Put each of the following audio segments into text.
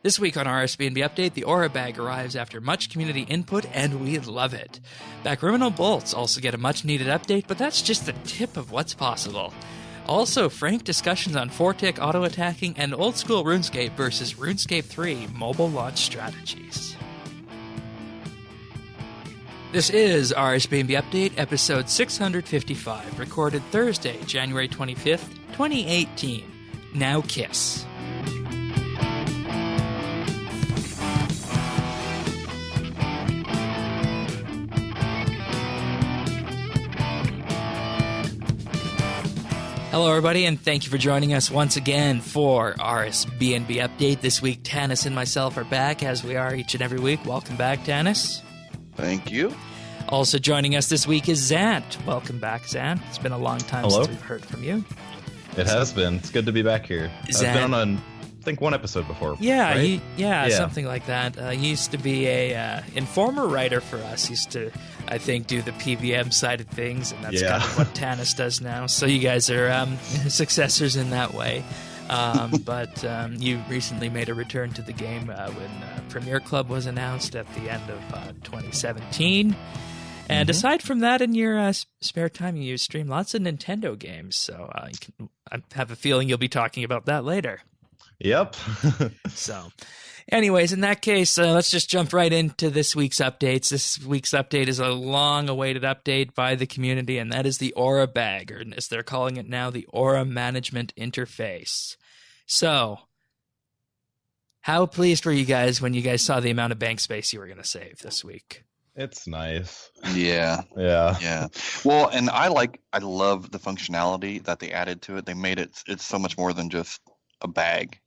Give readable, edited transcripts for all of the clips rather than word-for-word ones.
This week on RSBANDB Update, the Aura Bag arrives after much community input, and we love it. Bakriminel bolts also get a much-needed update, but that's just the tip of what's possible. Also, frank discussions on 4-tick auto-attacking and old-school RuneScape versus RuneScape 3 mobile launch strategies. This is RSBANDB Update, episode 655, recorded Thursday, January 25th, 2018. Now kiss. Hello, everybody, and thank you for joining us once again for RSBANDB Update. This week, Tanis and myself are back, as we are each and every week. Welcome back, Tanis. Thank you. Also joining us this week is Zant. Welcome back, Zant. It's been a long time since we've heard from you. It has been. It's good to be back here. Zant, I've been on, I think, one episode before. Yeah, right? yeah, something like that. He used to be a informer writer for us. He used to, I think, do the PVM side of things, and that's kind of what Tanis does now. So you guys are successors in that way. But you recently made a return to the game when Premier Club was announced at the end of 2017. And aside from that, in your spare time, you stream lots of Nintendo games. So I have a feeling you'll be talking about that later. Yep. So, anyways, in that case, let's just jump right into this week's updates. This week's update is a long-awaited update by the community, and that is the Aura Bag, or as they're calling it now, the Aura Management Interface. So, how pleased were you guys when you guys saw the amount of bank space you were going to save this week? It's nice. Yeah. Well, and I love the functionality that they added to it. They made it's so much more than just a bag.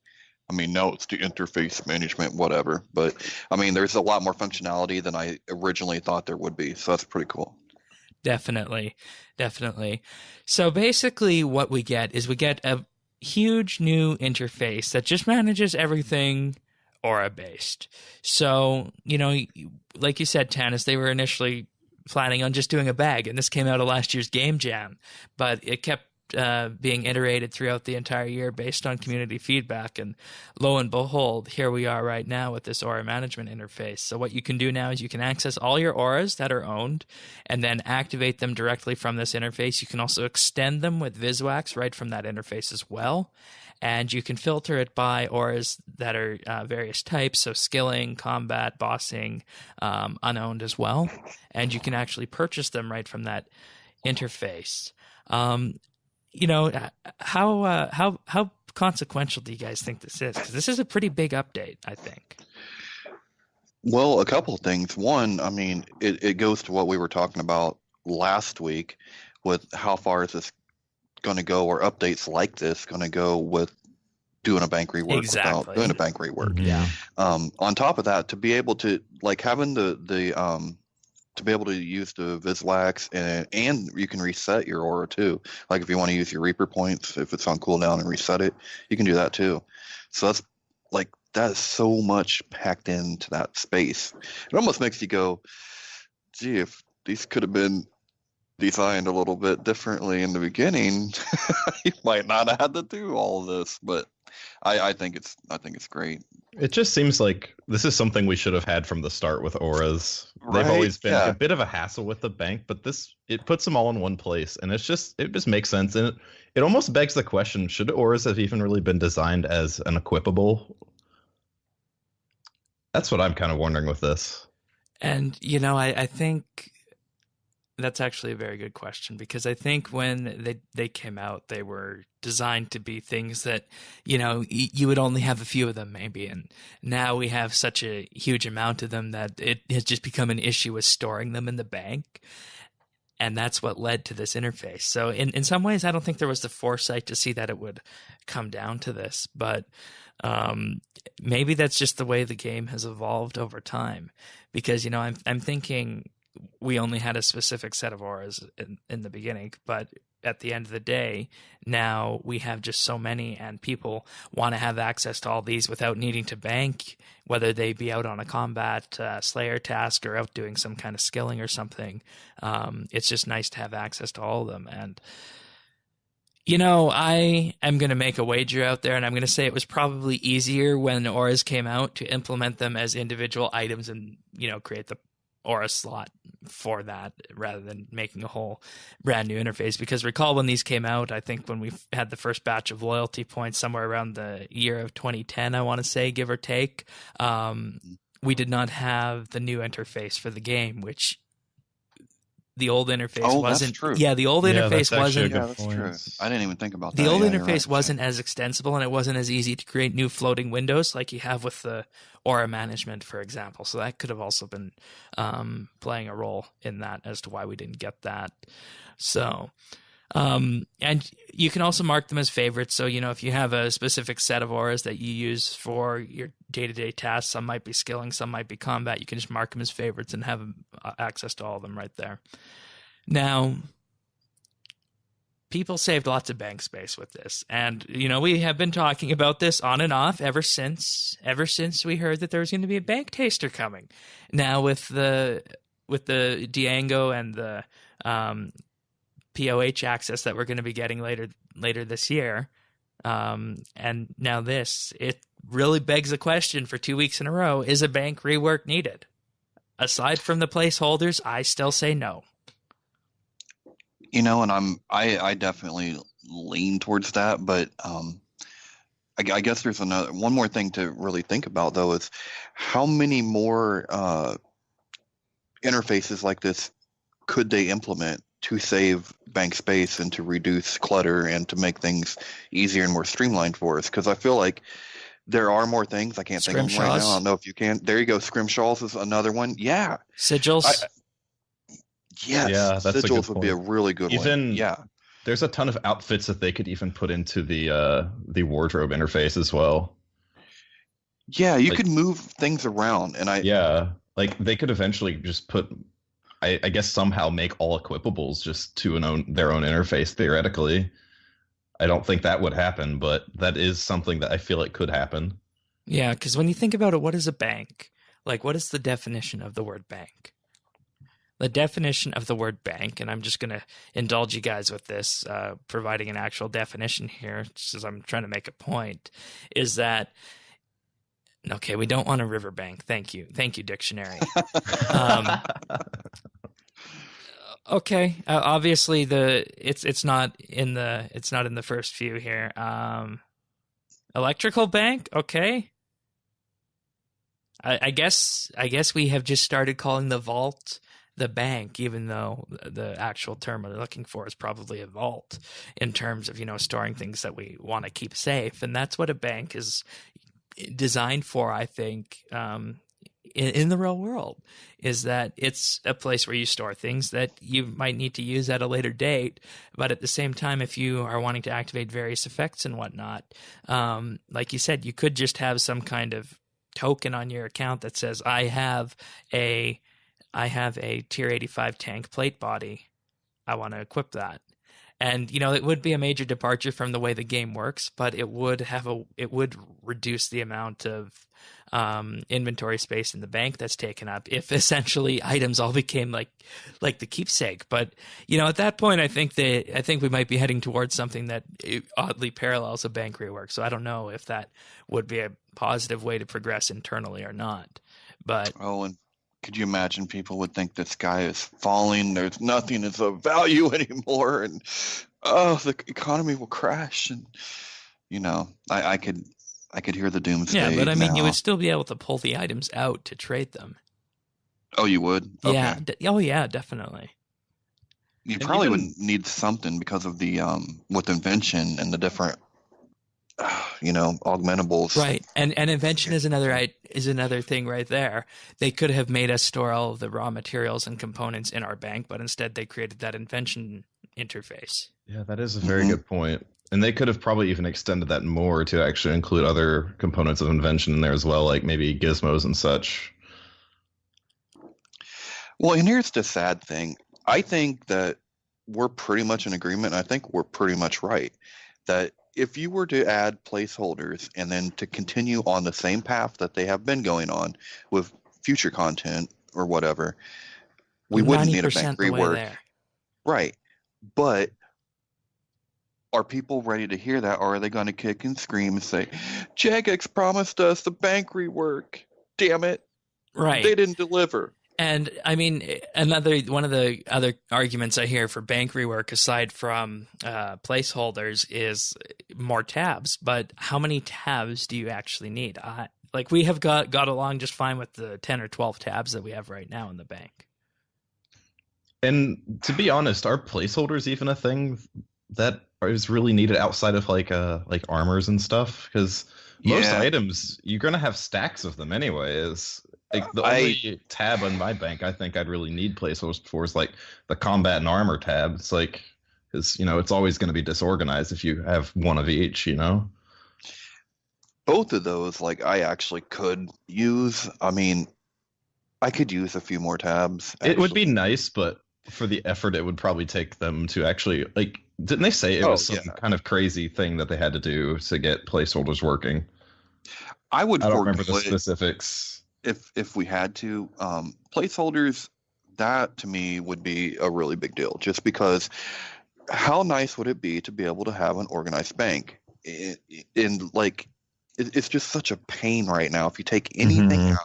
I mean, no, it's the interface management, whatever. But I mean, there's a lot more functionality than I originally thought there would be. So that's pretty cool. Definitely. So basically what we get is we get a huge new interface that just manages everything Aura-based. So, like you said, Tanis, they were initially planning on just doing a bag, and this came out of last year's Game Jam, but it kept being iterated throughout the entire year based on community feedback, and lo and behold, here we are right now with this Aura management interface. So what you can do now is you can access all your auras that are owned and then activate them directly from this interface. You can also extend them with Viswax right from that interface as well. And you can filter it by auras that are various types, so skilling, combat, bossing, unowned as well. And you can actually purchase them right from that interface. How consequential do you guys think this is? Because this is a pretty big update, I think. Well, a couple of things. One, I mean, it goes to what we were talking about last week with how far is this going to go, or updates like this going to go with doing a bank rework without doing a bank rework. Yeah. On top of that, to be able to having to be able to use the Viswax and you can reset your aura too. Like if you want to use your Reaper points, if it's on cooldown and reset it, you can do that too. So that is so much packed into that space. It almost makes you go, gee, if these could have been designed a little bit differently in the beginning, you might not have had to do all of this. But I think it's great. It just seems like this is something we should have had from the start with auras. They've always been a bit of a hassle with the bank, but it puts them all in one place, and it just makes sense. And it almost begs the question: should auras have even really been designed as an equipable? That's what I'm kind of wondering with this. And I think that's actually a very good question, because I think when they came out, they were designed to be things that, you would only have a few of them maybe. And now we have such a huge amount of them that it has just become an issue with storing them in the bank. And that's what led to this interface. So in some ways, I don't think there was the foresight to see that it would come down to this. But maybe that's just the way the game has evolved over time. Because, I'm thinking we only had a specific set of auras in the beginning, but at the end of the day, now we have just so many, and people want to have access to all these without needing to bank, whether they be out on a combat slayer task or out doing some kind of skilling or something. It's just nice to have access to all of them. And I am going to make a wager out there, and I'm going to say it was probably easier when auras came out to implement them as individual items and, create the aura slot for that rather than making a whole brand new interface. Because recall when these came out, I think when we had the first batch of loyalty points somewhere around the year of 2010, I want to say, give or take, we did not have the new interface for the game, which the old interface wasn't. That's true. Yeah, the old interface wasn't. Yeah, that's true. I didn't even think about that. The old interface wasn't as extensible, and it wasn't as easy to create new floating windows like you have with the aura management, for example. So that could have also been playing a role in that as to why we didn't get that. So, and you can also mark them as favorites. So, if you have a specific set of auras that you use for your day-to-day tasks, some might be skilling, some might be combat, you can just mark them as favorites and have access to all of them right there. Now, people saved lots of bank space with this. And, we have been talking about this on and off ever since we heard that there was going to be a bank taster coming. Now, with the Diango and the POH access that we're going to be getting later this year, and now this, it really begs the question for 2 weeks in a row, is a bank rework needed? Aside from the placeholders, I still say no. And I definitely lean towards that, but I guess there's one more thing to really think about, though, is how many more interfaces like this could they implement to save bank space and to reduce clutter and to make things easier and more streamlined for us? Because I feel like there are more things. I can't think of them right now. I don't know if you can. There you go. Scrimshaws is another one. Yeah. Sigils. Yes. Yeah, that's sigils would be a really good one. Yeah. There's a ton of outfits that they could even put into the wardrobe interface as well. Yeah, you could move things around, and they could eventually just put, I guess, somehow make all equipables just to their own interface theoretically. I don't think that would happen, but that is something that I feel like could happen. Yeah, because when you think about it, what is a bank? Like, what is the definition of the word bank? The definition of the word bank, and I'm just going to indulge you guys with this, providing an actual definition here, just as I'm trying to make a point, is that, okay, we don't want a riverbank. Thank you, dictionary. Okay, obviously it's not in the first few here. Electrical bank, okay. I guess we have just started calling the vault the bank, even though the actual term we're looking for is probably a vault in terms of, storing things that we want to keep safe. And that's what a bank is designed for, I think, in the real world, is that it's a place where you store things that you might need to use at a later date. But at the same time, if you are wanting to activate various effects and whatnot, like you said, you could just have some kind of token on your account that says, I have a tier 85 tank plate body. I want to equip that. And, it would be a major departure from the way the game works, but it would reduce the amount of inventory space in the bank that's taken up if essentially items all became like the keepsake. But, at that point, I think we might be heading towards something that oddly parallels a bank rework. So I don't know if that would be a positive way to progress internally or not. But and could you imagine people would think the sky is falling, there's nothing is of value anymore, and the economy will crash, and I could hear the doomsday. Yeah, but I mean, you would still be able to pull the items out to trade them. Oh, you would? Okay. Yeah. Yeah, definitely. You probably would need something because of the with invention and the different augmentables. Right. And invention is another thing right there. They could have made us store all of the raw materials and components in our bank, but instead they created that invention interface. Yeah, that is a very good point. And they could have probably even extended that more to actually include other components of invention in there as well, like maybe gizmos and such. Well, and here's the sad thing. I think that we're pretty much in agreement. I think we're pretty much right that if you were to add placeholders and then to continue on the same path that they have been going on with future content or whatever, we wouldn't need a bank rework. Right. But are people ready to hear that, or are they going to kick and scream and say, Jagex promised us the bank rework. Damn it. Right. They didn't deliver. And I mean, one of the other arguments I hear for bank rework, aside from placeholders, is more tabs. But how many tabs do you actually need? Like, we have got along just fine with the 10 or 12 tabs that we have right now in the bank. And to be honest, are placeholders even a thing that is really needed outside of like armors and stuff? Because most items, you're gonna have stacks of them anyways. Like the only tab on my bank I think I'd really need placeholders for is like the combat and armor tab. It's like, because it's always going to be disorganized if you have one of each. Both of those, like, I actually could use. I mean, I could use a few more tabs. Actually. It would be nice, but for the effort it would probably take them to actually, like, didn't they say it was some kind of crazy thing that they had to do to get placeholders working? I don't remember the specifics. If we had to, placeholders, that to me would be a really big deal, just because how nice would it be to be able to have an organized bank? It's just such a pain right now. If you take anything out,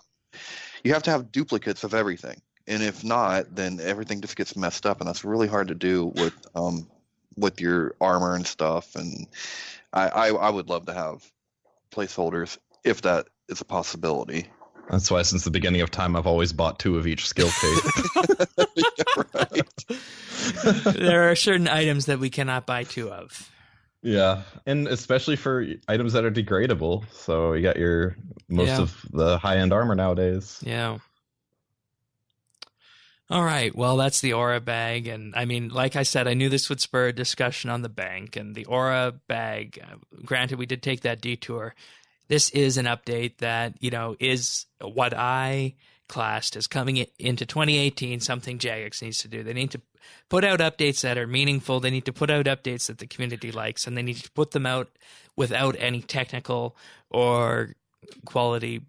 you have to have duplicates of everything. And if not, then everything just gets messed up, and that's really hard to do with your armor and stuff. And I would love to have placeholders if that is a possibility. That's why since the beginning of time I've always bought 2 of each skill case. Right. There are certain items that we cannot buy 2 of. Yeah, and especially for items that are degradable. So you got most of the high-end armor nowadays. Yeah. All right, well, that's the Aura bag. And I mean, like I said, I knew this would spur a discussion on the bank. And the Aura bag, granted, we did take that detour. This is an update that, is what I classed as coming into 2018, something Jagex needs to do. They need to put out updates that are meaningful. They need to put out updates that the community likes, and they need to put them out without any technical or quality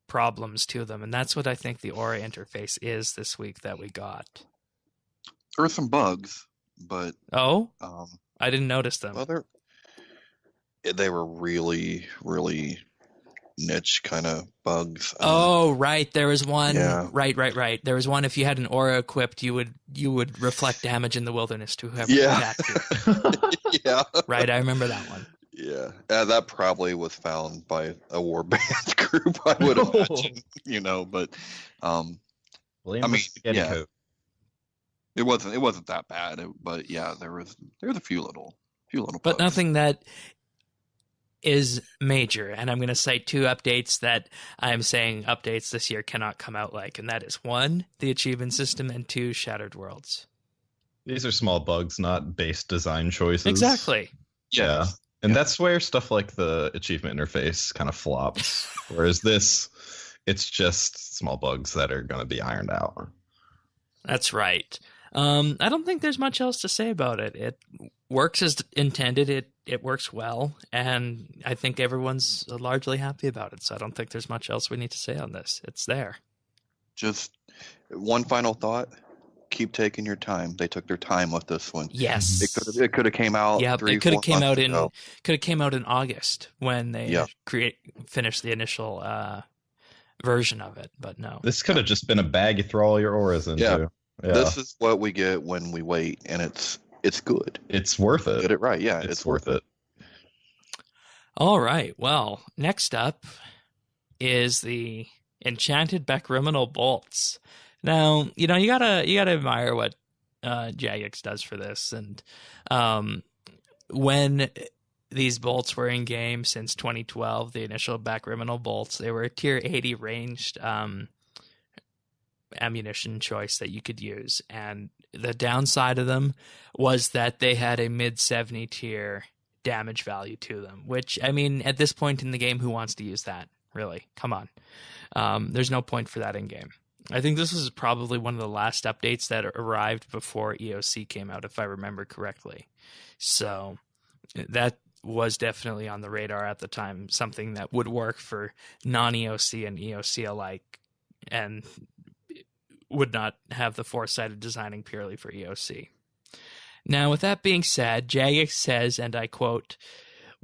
problems to them. And that's what I think the Aura interface is this week that we got. There were some bugs, but... I didn't notice them. Well, they were really, really niche kind of bugs. Right. There was one. Yeah. Right. There was one. If you had an aura equipped, you would reflect damage in the wilderness to whoever attacked you. Yeah. Right. I remember that one. Yeah. That probably was found by a warband group, I would imagine. But I mean, yeah. It wasn't that bad, but yeah, there was a few little but bugs. Nothing that is major. And I'm going to cite 2 updates that I'm saying updates this year cannot come out like, and that is 1, the achievement system, and 2, Shattered Worlds. These are small bugs, not base design choices. Exactly. Yeah. And that's where stuff like the achievement interface kind of flops. Whereas this, it's just small bugs that are going to be ironed out. That's right. I don't think there's much else to say about it. It works as intended. It works well, and I think everyone's largely happy about it. So I don't think there's much else we need to say on this. It's there. Just one final thought. Keep taking your time. They took their time with this one. It could have came out. Yeah, it could have came out in August when they finished the initial version of it. But no, this could have just been a bag you throw all your auras into. Yeah. This is what we get when we wait, and it's good. It's worth it. Get it right. Yeah, it's worth it. All right. Well, next up is the enchanted Bakriminel bolts. Now, you gotta admire what Jagex does for this, and when these bolts were in game since 2012, the initial Bakriminel bolts, they were a tier 80 ranged ammunition choice that you could use, and the downside of them was that they had a mid 70 tier damage value to them, which, I mean, at this point in the game, who wants to use that? Really? Come on. There's no point for that in game. I think this was probably one of the last updates that arrived before EOC came out, if I remember correctly. So that was definitely on the radar at the time, something that would work for non-EOC and EOC alike, and would not have the foresight of designing purely for EOC. Now, with that being said, Jagex says, and I quote,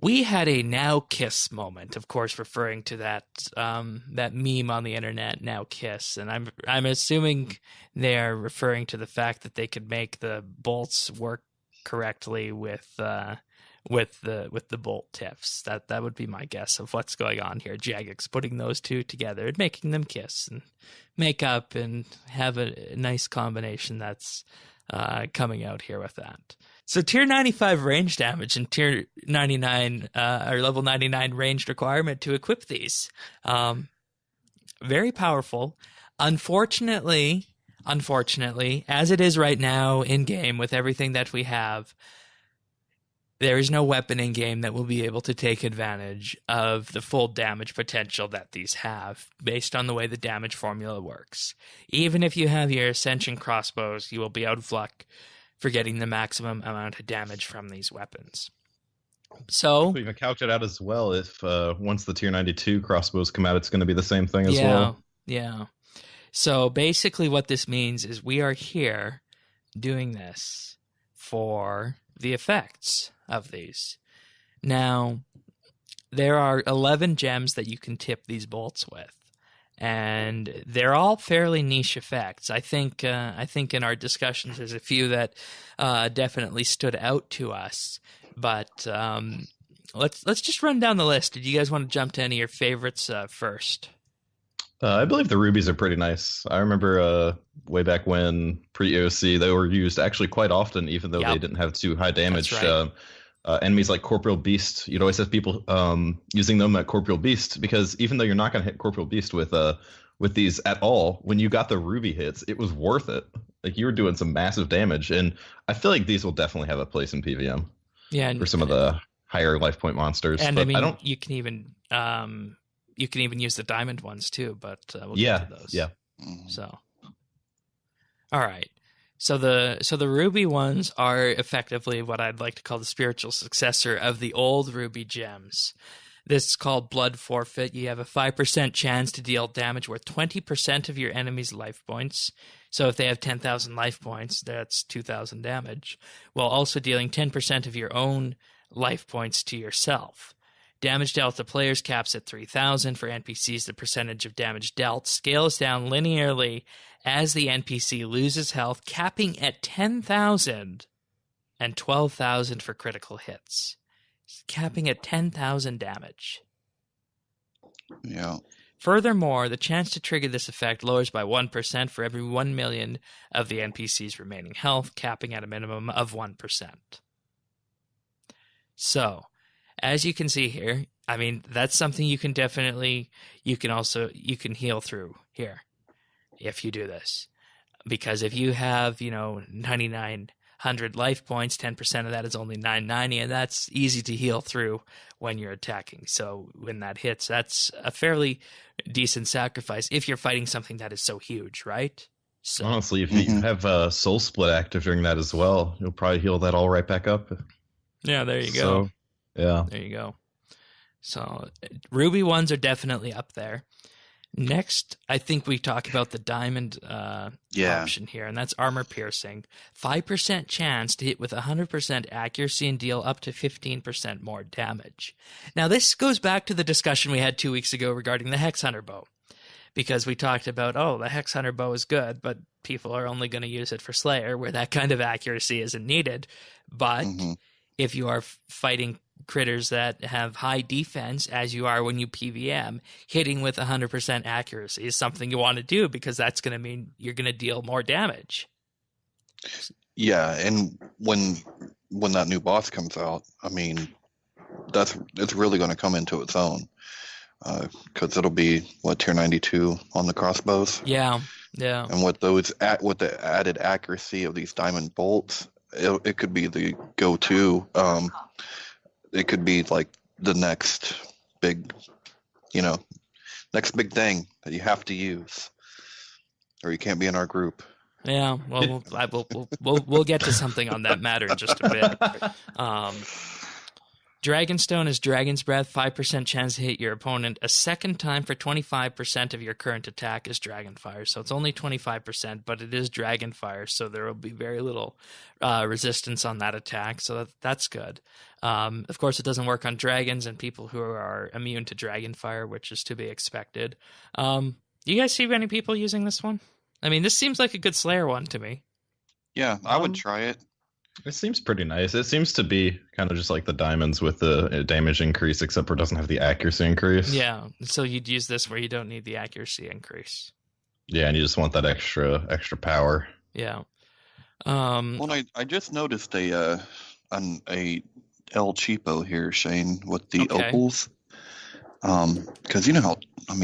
"We had a now kiss moment," of course, referring to that that meme on the internet, "now kiss," and I'm assuming they're referring to the fact that they could make the bolts work correctly with the bolt tips. That would be my guess of what's going on here. Jagex putting those two together and making them kiss and make up and have a nice combination that's coming out here with that. So tier 95 range damage and tier 99 or level 99 ranged requirement to equip these. Very powerful. Unfortunately, as it is right now in game with everything that we have, there is no weapon in game that will be able to take advantage of the full damage potential that these have based on the way the damage formula works. Even if you have your Ascension crossbows, you will be out of luck for getting the maximum amount of damage from these weapons. So we can couch it out as well. If once the tier 92 crossbows come out, it's going to be the same thing as well. Yeah. So basically what this means is we are here doing this for the effects of these. Now, there are 11 gems that you can tip these bolts with, and they're all fairly niche effects. I think in our discussions there's a few that definitely stood out to us, but let's just run down the list. Did you guys want to jump to any of your favorites first? I believe the rubies are pretty nice. I remember way back when pre-AOC, they were used actually quite often, even though they didn't have too high damage. That's right. Enemies like Corporeal Beast, you'd always have people using them at Corporeal Beast, because even though you're not going to hit Corporeal Beast with these at all, when you got the ruby hits, it was worth it. Like, you were doing some massive damage, and I feel like these will definitely have a place in PVM. Yeah, for some of the higher life point monsters. And but I mean, you can even use the diamond ones too, but we'll get to those. Yeah. So, all right. So the ruby ones are effectively what I'd like to call the spiritual successor of the old ruby gems. This is called Blood Forfeit. You have a 5% chance to deal damage worth 20% of your enemy's life points. So if they have 10,000 life points, that's 2,000 damage, while also dealing 10% of your own life points to yourself. Damage dealt to players caps at 3,000. For NPCs, the percentage of damage dealt scales down linearly as the NPC loses health, capping at 10,000 and 12,000 for critical hits. Capping at 10,000 damage. Yeah. Furthermore, the chance to trigger this effect lowers by 1% for every 1 million of the NPC's remaining health, capping at a minimum of 1%. So, as you can see here, I mean, that's something you can definitely, you can heal through here if you do this. Because if you have, 9,900 life points, 10% of that is only 990, and that's easy to heal through when you're attacking. So when that hits, that's a fairly decent sacrifice if you're fighting something that is so huge, right? So, honestly, if you have Soul Split active during that as well, you'll probably heal that all right back up. Yeah, there you go. So, yeah. There you go. So ruby ones are definitely up there. Next, I think we talk about the diamond option here, and that's armor piercing. 5% chance to hit with 100% accuracy and deal up to 15% more damage. Now, this goes back to the discussion we had 2 weeks ago regarding the Hex Hunter bow, because we talked about, the Hex Hunter bow is good, but people are only going to use it for Slayer, where that kind of accuracy isn't needed. But if you are fighting critters that have high defense, as you are when you PVM, hitting with 100% accuracy is something you want to do, because that's going to mean you're going to deal more damage. Yeah, and when that new boss comes out, I mean, it's really going to come into its own, because it'll be tier 92 on the crossbows. Yeah. And with the added accuracy of these diamond bolts, it could be the go-to. It could be like the next big thing that you have to use, or you can't be in our group. Yeah, well, we'll get to something on that matter in just a bit. Dragonstone is Dragon's Breath, 5% chance to hit your opponent a second time for 25% of your current attack is Dragonfire. So it's only 25%, but it is Dragonfire, so there will be very little resistance on that attack, so that's good. Of course, it doesn't work on dragons and people who are immune to Dragonfire, which is to be expected. Do you guys see many people using this one? I mean, this seems like a good Slayer one to me. Yeah, I would try it. It seems pretty nice. It seems to be kind of just like the diamonds with the damage increase, except for it doesn't have the accuracy increase. Yeah, so you'd use this where you don't need the accuracy increase. Yeah, and you just want that extra power. Yeah. Well, I just noticed a El Cheapo here, Shane, with the opals. Because you know how,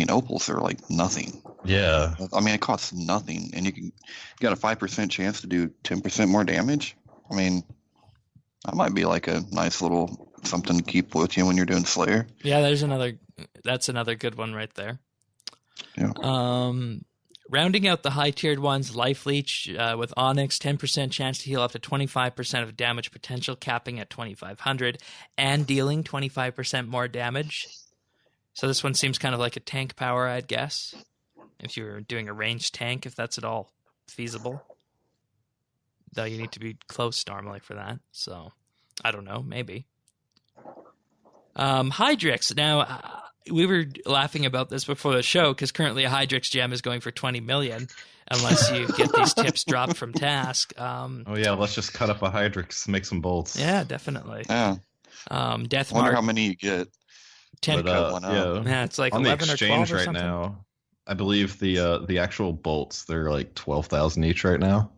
opals are like nothing. Yeah. It costs nothing, and you got a 5% chance to do 10% more damage. That might be like a nice little something to keep with you when you're doing Slayer. Yeah, that's another good one right there. Yeah. Rounding out the high-tiered ones, Life Leech with Onyx, 10% chance to heal up to 25% of damage potential, capping at 2,500, and dealing 25% more damage. So this one seems kind of like a tank power, I'd guess, if you're doing a ranged tank, if that's at all feasible. Though you need to be close normally for that, so I don't know, maybe. Hydrix. Now, we were laughing about this before the show because currently a Hydrix gem is going for 20 million unless you get these tips dropped from Task. Oh yeah, let's just cut up a Hydrix, make some bolts. Yeah, definitely. Yeah. Death I wonder Mark. how many you get. 10. Yeah, it's like on 11 the or 12 exchange or right something. now. I believe the actual bolts, they're like 12,000 each right now.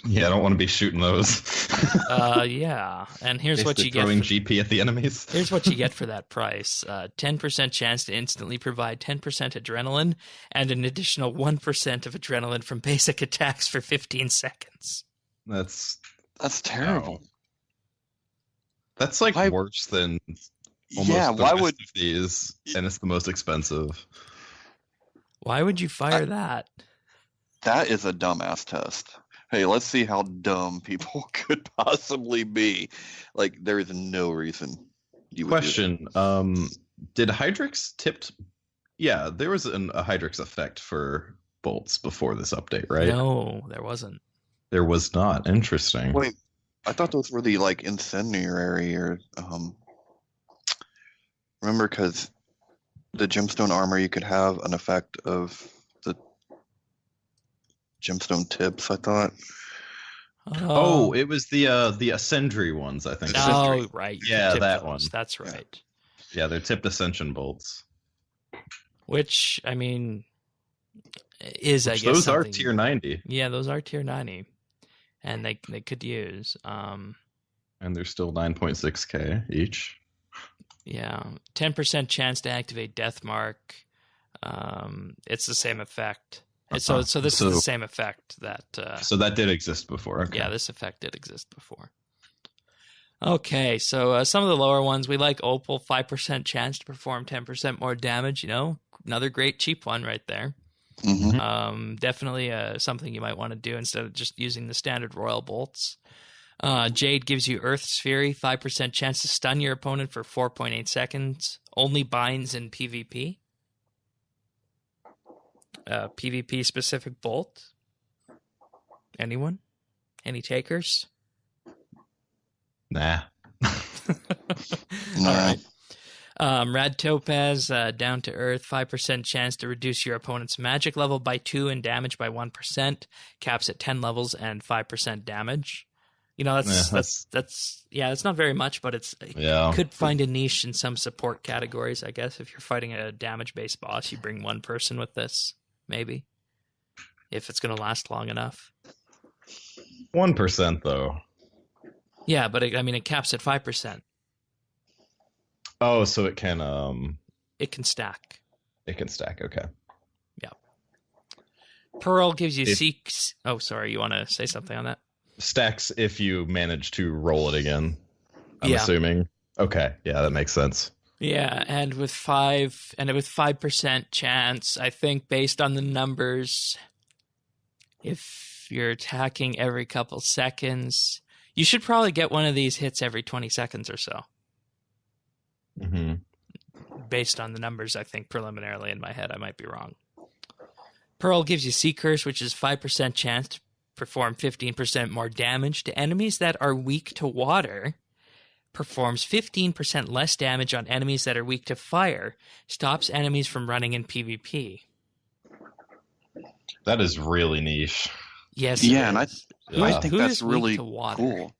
Yeah, I don't want to be shooting those. Yeah, and here's what you get. Throwing GP at the enemies. Here's what you get for that price: 10% chance to instantly provide 10% adrenaline, and an additional 1% of adrenaline from basic attacks for 15 seconds. That's terrible. Wow. That's like worse than almost the why rest would of these, and it's the most expensive. Why would you fire that? That is a dumbass test. Hey, let's see how dumb people could possibly be. Like, there is no reason you would Question: did Hydrix tipped? Yeah, there was a Hydrix effect for bolts before this update, right? No, there wasn't. There was not. Interesting. Wait, I thought those were the like incendiary or remember, because the gemstone armor, you could have an effect of the gemstone tips, I thought. Oh, it was the Ascendry ones, I think. Oh, right. Yeah, that one. That's right. Yeah, they're tipped Ascension bolts. Which, I mean, is, I guess, those are something- tier 90. Yeah, those are tier 90. And they could use. And they're still 9.6k each. Yeah. 10% chance to activate Death Mark. It's the same effect. So this is the same effect that... so that did exist before. Okay. Yeah, this effect did exist before. Okay, so some of the lower ones, we like Opal, 5% chance to perform 10% more damage. Another great cheap one right there. Mm-hmm. Definitely something you might want to do instead of just using the standard Royal Bolts. Jade gives you Earth's Fury, 5% chance to stun your opponent for 4.8 seconds. Only binds in PvP. PvP specific bolt. Anyone? Any takers? Nah. All right. Rad Topaz, down to earth, 5% chance to reduce your opponent's magic level by 2 and damage by 1%. Caps at 10 levels and 5% damage. That's not very much, but could find a niche in some support categories, I guess. If you're fighting a damage-based boss, you bring one person with this, maybe, if it's going to last long enough. 1% though. Yeah, but it caps at 5%. Oh, so it can It can stack. It can stack. Okay. Yeah. Pearl gives you Seeks. Oh, sorry. You want to say something on that? Stacks if you manage to roll it again. I'm assuming. Okay. Yeah, that makes sense. Yeah, and with 5% chance, I think based on the numbers, if you're attacking every couple seconds, You should probably get one of these hits every 20 seconds or so. Mm-hmm. Based on the numbers, I think preliminarily in my head, I might be wrong. Pearl gives you Sea Curse, which is 5% chance to perform 15% more damage to enemies that are weak to water. Performs 15% less damage on enemies that are weak to fire. Stops enemies from running in PvP. That is really niche. Yes, Yeah, and I think that's really cool.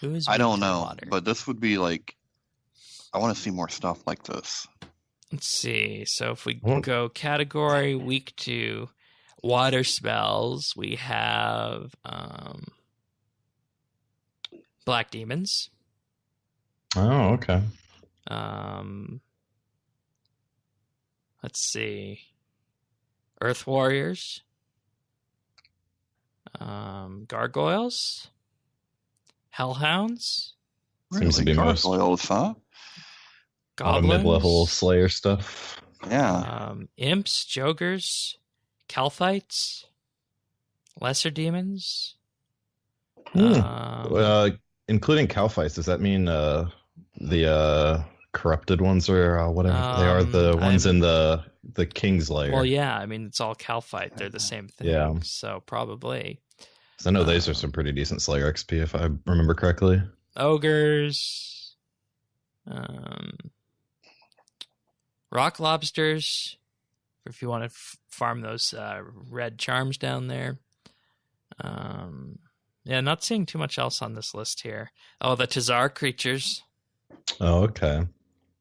Who is I don't know, water? but this would be like, I want to see more stuff like this. Let's see. So if we go category weak to water spells, we have Black Demons. Oh, okay. Let's see. Earth Warriors. Gargoyles. Hellhounds. Seems to be most gargoyles, huh? Goblins. Mid-level Slayer stuff. Yeah. Imps, Jogers, Calphites, Lesser Demons. Including Calphites, does that mean the corrupted ones or whatever they are, the ones in the King's Lair? Well, yeah, I mean, it's all Calphite. They're the same thing. Yeah. So probably. I know those are some pretty decent Slayer XP, if I remember correctly. Ogres. Rock Lobsters, if you want to farm those red charms down there. Yeah, not seeing too much else on this list here. Oh, the Tazar creatures. Oh, okay.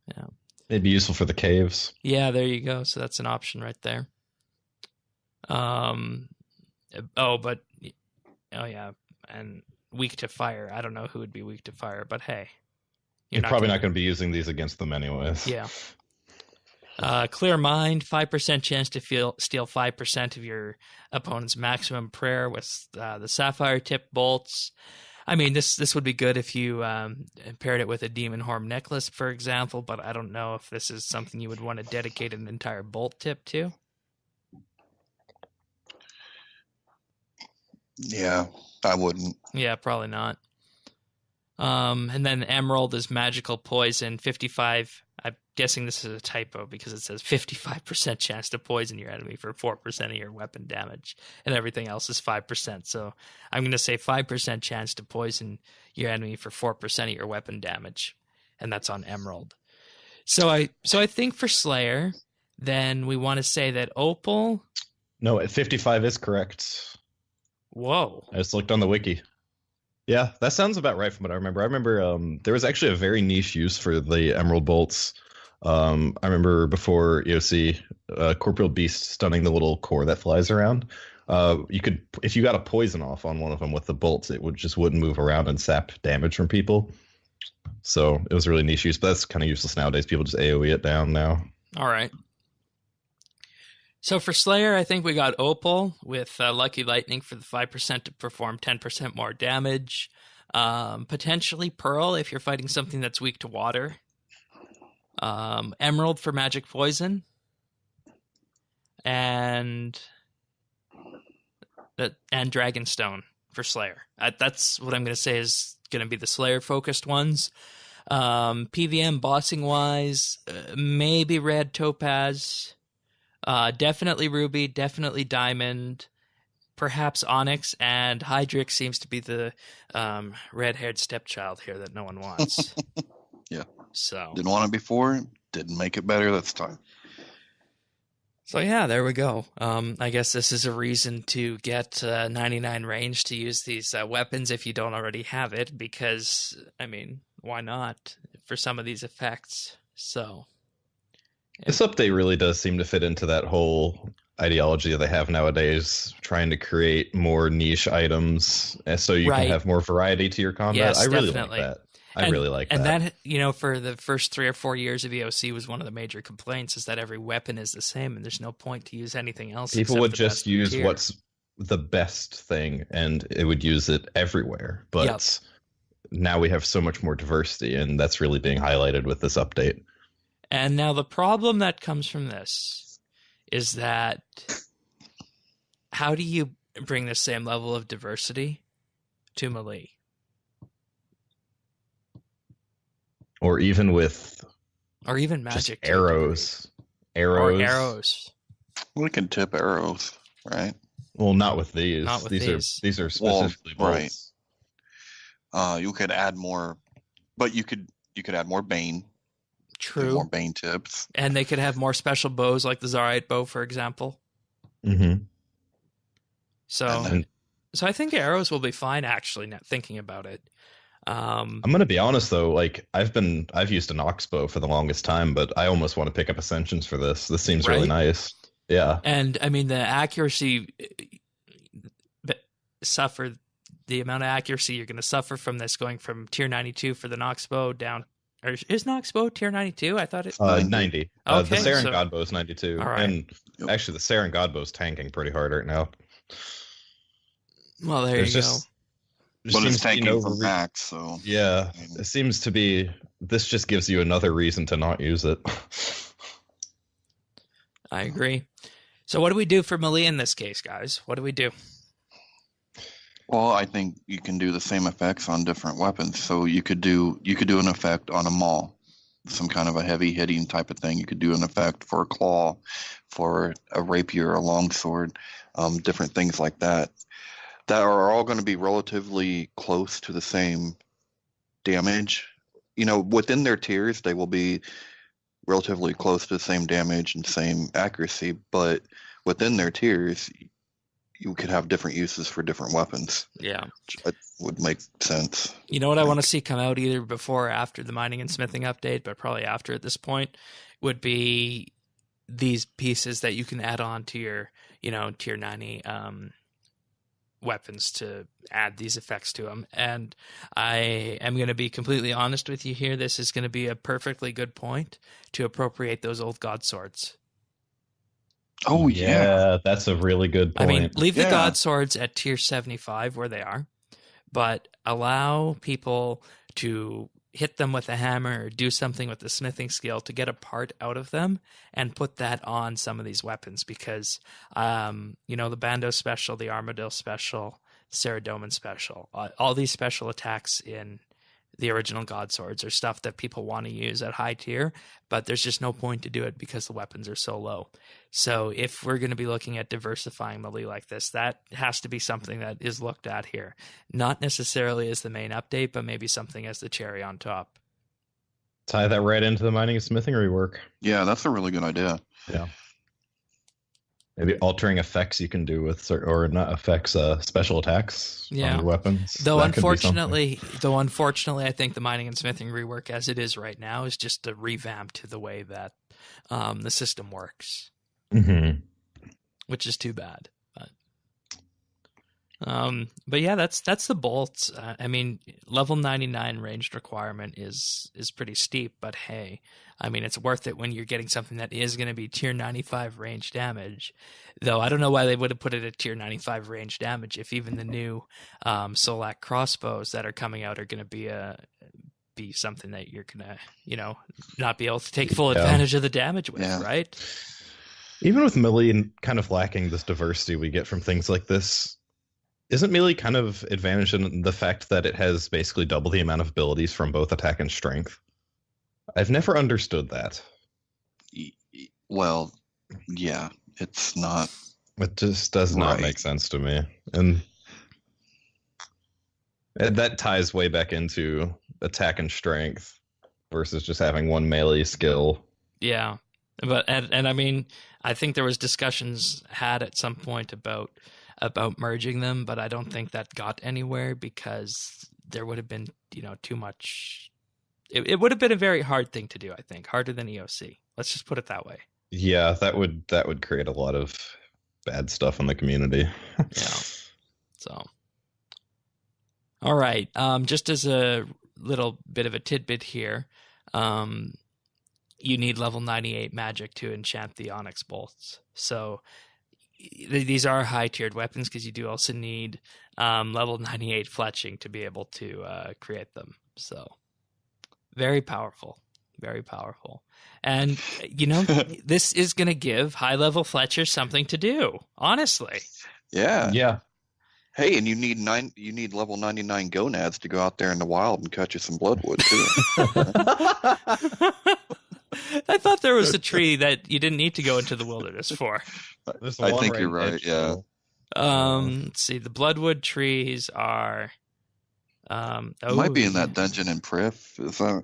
Yeah. It'd be useful for the caves. Yeah, there you go. So that's an option right there. Oh yeah, and weak to fire. I don't know who would be weak to fire, but hey. You're probably not going to be using these against them anyways. Yeah. Clear Mind, 5% chance to steal 5% of your opponent's maximum prayer with the Sapphire Tip bolts. I mean, this would be good if you paired it with a Demon Horn necklace, for example, but I don't know if this is something you would want to dedicate an entire bolt tip to. Yeah, I wouldn't. Yeah, probably not. And then Emerald is magical poison, 55. I'm guessing this is a typo because it says 55% chance to poison your enemy for 4% of your weapon damage, and everything else is 5%. So I'm going to say 5% chance to poison your enemy for 4% of your weapon damage, and that's on Emerald. So I think for Slayer, then we want to say that Opal. No, 55 is correct. Whoa! I just looked on the wiki. Yeah, that sounds about right from what I remember. I remember there was actually a very niche use for the Emerald Bolts. I remember before EOC, Corporeal Beast stunning the little core that flies around. You could, if you got a poison off on one of them with the bolts, it wouldn't move around and sap damage from people. So it was a really niche use, but that's kind of useless nowadays. People just AoE it down now. All right. So for Slayer, I think we got Opal with Lucky Lightning for the 5% to perform 10% more damage. Potentially Pearl if you're fighting something that's weak to water. Emerald for Magic Poison. And Dragonstone for Slayer. That's what I'm going to say is going to be the Slayer-focused ones. PVM bossing-wise, maybe Red Topaz. Definitely Ruby, definitely Diamond, perhaps Onyx, and Hydrix seems to be the red-haired stepchild here that no one wants. Yeah. So didn't want it before, didn't make it better this time. So yeah, there we go. I guess this is a reason to get 99 range to use these weapons if you don't already have it, because, I mean, why not for some of these effects? So... This update really does seem to fit into that whole ideology that they have nowadays, trying to create more niche items so you can have more variety to your combat. Yes, I really definitely. like that. I really like that. And that, you know, for the first 3 or 4 years of EOC was one of the major complaints, is that every weapon is the same and there's no point to use anything else. People would just use what's the best thing and it would use it everywhere. But now we have so much more diversity, and that's really being highlighted with this update. And now the problem that comes from this is that how do you bring the same level of diversity to melee? Or even with magic arrows. Or arrows. We can tip arrows, right? Well, not with these. Not with these are specifically bolts. Right. You could add more, but you could add more Bane. True. More Bane tips. And they could have more special bows, like the Zarite bow, for example. Mm-hmm. So I think arrows will be fine, actually, not thinking about it. I'm going to be honest, though. Like, I've used an Oxbow for the longest time, but I almost want to pick up Ascensions for this. This seems really nice. Yeah. And, I mean, the accuracy suffer... The amount of accuracy you're going to suffer from this going from tier 92 for the Noxbow down... Or is Noxbow tier 92? I thought it... 90. Okay, the Saren Godbow is 92. All right. And actually, the Saren Godbow is tanking pretty hard right now. Well, there you go. But it's tanking for max, so... Yeah, it seems to be... This just gives you another reason to not use it. I agree. So what do we do for melee in this case, guys? What do we do? Well, I think you can do the same effects on different weapons. So you could do an effect on a maul, some kind of a heavy hitting type of thing. You could do an effect for a claw, for a rapier, a longsword, different things like that. That are all going to be relatively close to the same damage. You know, within their tiers, they will be relatively close to the same damage and same accuracy, but within their tiers, you could have different uses for different weapons. Yeah. That would make sense. You know what I want to see come out either before or after the mining and smithing update, but probably after at this point, would be these pieces that you can add on to your, tier 90 weapons to add these effects to them. And I am going to be completely honest with you here. This is going to be a perfectly good point to appropriate those old god swords. Oh, yeah. That's a really good point. I mean, leave the god swords at tier 75 where they are, but allow people to hit them with a hammer or do something with the smithing skill to get a part out of them and put that on some of these weapons because, the Bando special, the Armadillo special, Saradomin special, all these special attacks in the original god swords are stuff that people want to use at high tier, but there's just no point to do it because the weapons are so low. So if we're going to be looking at diversifying melee like this, that has to be something that is looked at here. Not necessarily as the main update, but maybe something as the cherry on top. Tie that right into the mining and smithing rework. Yeah, that's a really good idea. Yeah. Maybe altering effects you can do with, or not effects, special attacks on your weapons. Though unfortunately, I think the mining and smithing rework as it is right now is just a revamp to the way that the system works, which is too bad. But yeah, that's the bolts. I mean, level 99 ranged requirement is pretty steep, but hey, I mean, it's worth it when you're getting something that is going to be tier 95 range damage. Though I don't know why they would have put it at tier 95 range damage if even the new Solak crossbows that are coming out are going to be something that you're going to, not be able to take full advantage of the damage with, right? Even with melee kind of lacking this diversity we get from things like this, isn't melee kind of advantaged in the fact that it has basically double the amount of abilities from both attack and strength? I've never understood that. Well, yeah, it's not. It just does not make sense to me. And that ties way back into attack and strength versus just having one melee skill. Yeah. But and I mean, I think there was discussions had at some point about merging them, but I don't think that got anywhere because there would have been, too much. It would have been a very hard thing to do, I think, harder than EOC. Let's just put it that way. Yeah, that would create a lot of bad stuff in the community. Yeah. So, all right. Just as a little bit of a tidbit here, you need level 98 magic to enchant the Onyx bolts. So these are high-tiered weapons because you do also need level 98 fletching to be able to create them. So very powerful, very powerful. And, this is going to give high-level fletchers something to do, honestly. Yeah. Yeah. Hey, and you need level 99 gonads to go out there in the wild and catch you some bloodwood too. I thought there was a tree that you didn't need to go into the wilderness for. I think you're right. Yeah. Let's see. The bloodwood trees are. Might be in that dungeon in Prif. Is that?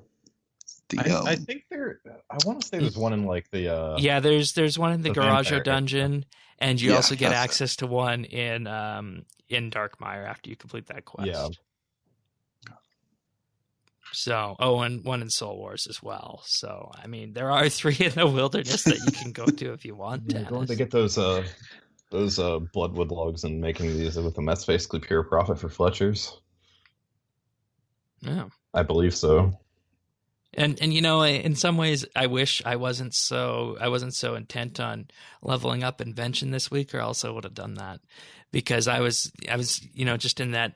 I think there. I want to say there's one in like the. Yeah, there's one in the Garaggio vampire dungeon, and you also get access to one in Darkmire after you complete that quest. Yeah. So, and one in Soul Wars as well. So, I mean, there are 3 in the wilderness that you can go to if you want. Yeah, going to get those bloodwood logs and making these with them. That's basically pure profit for Fletchers. Yeah, I believe so. And in some ways, I wish I wasn't so intent on leveling up Invention this week, or else I would have done that, because I was just in that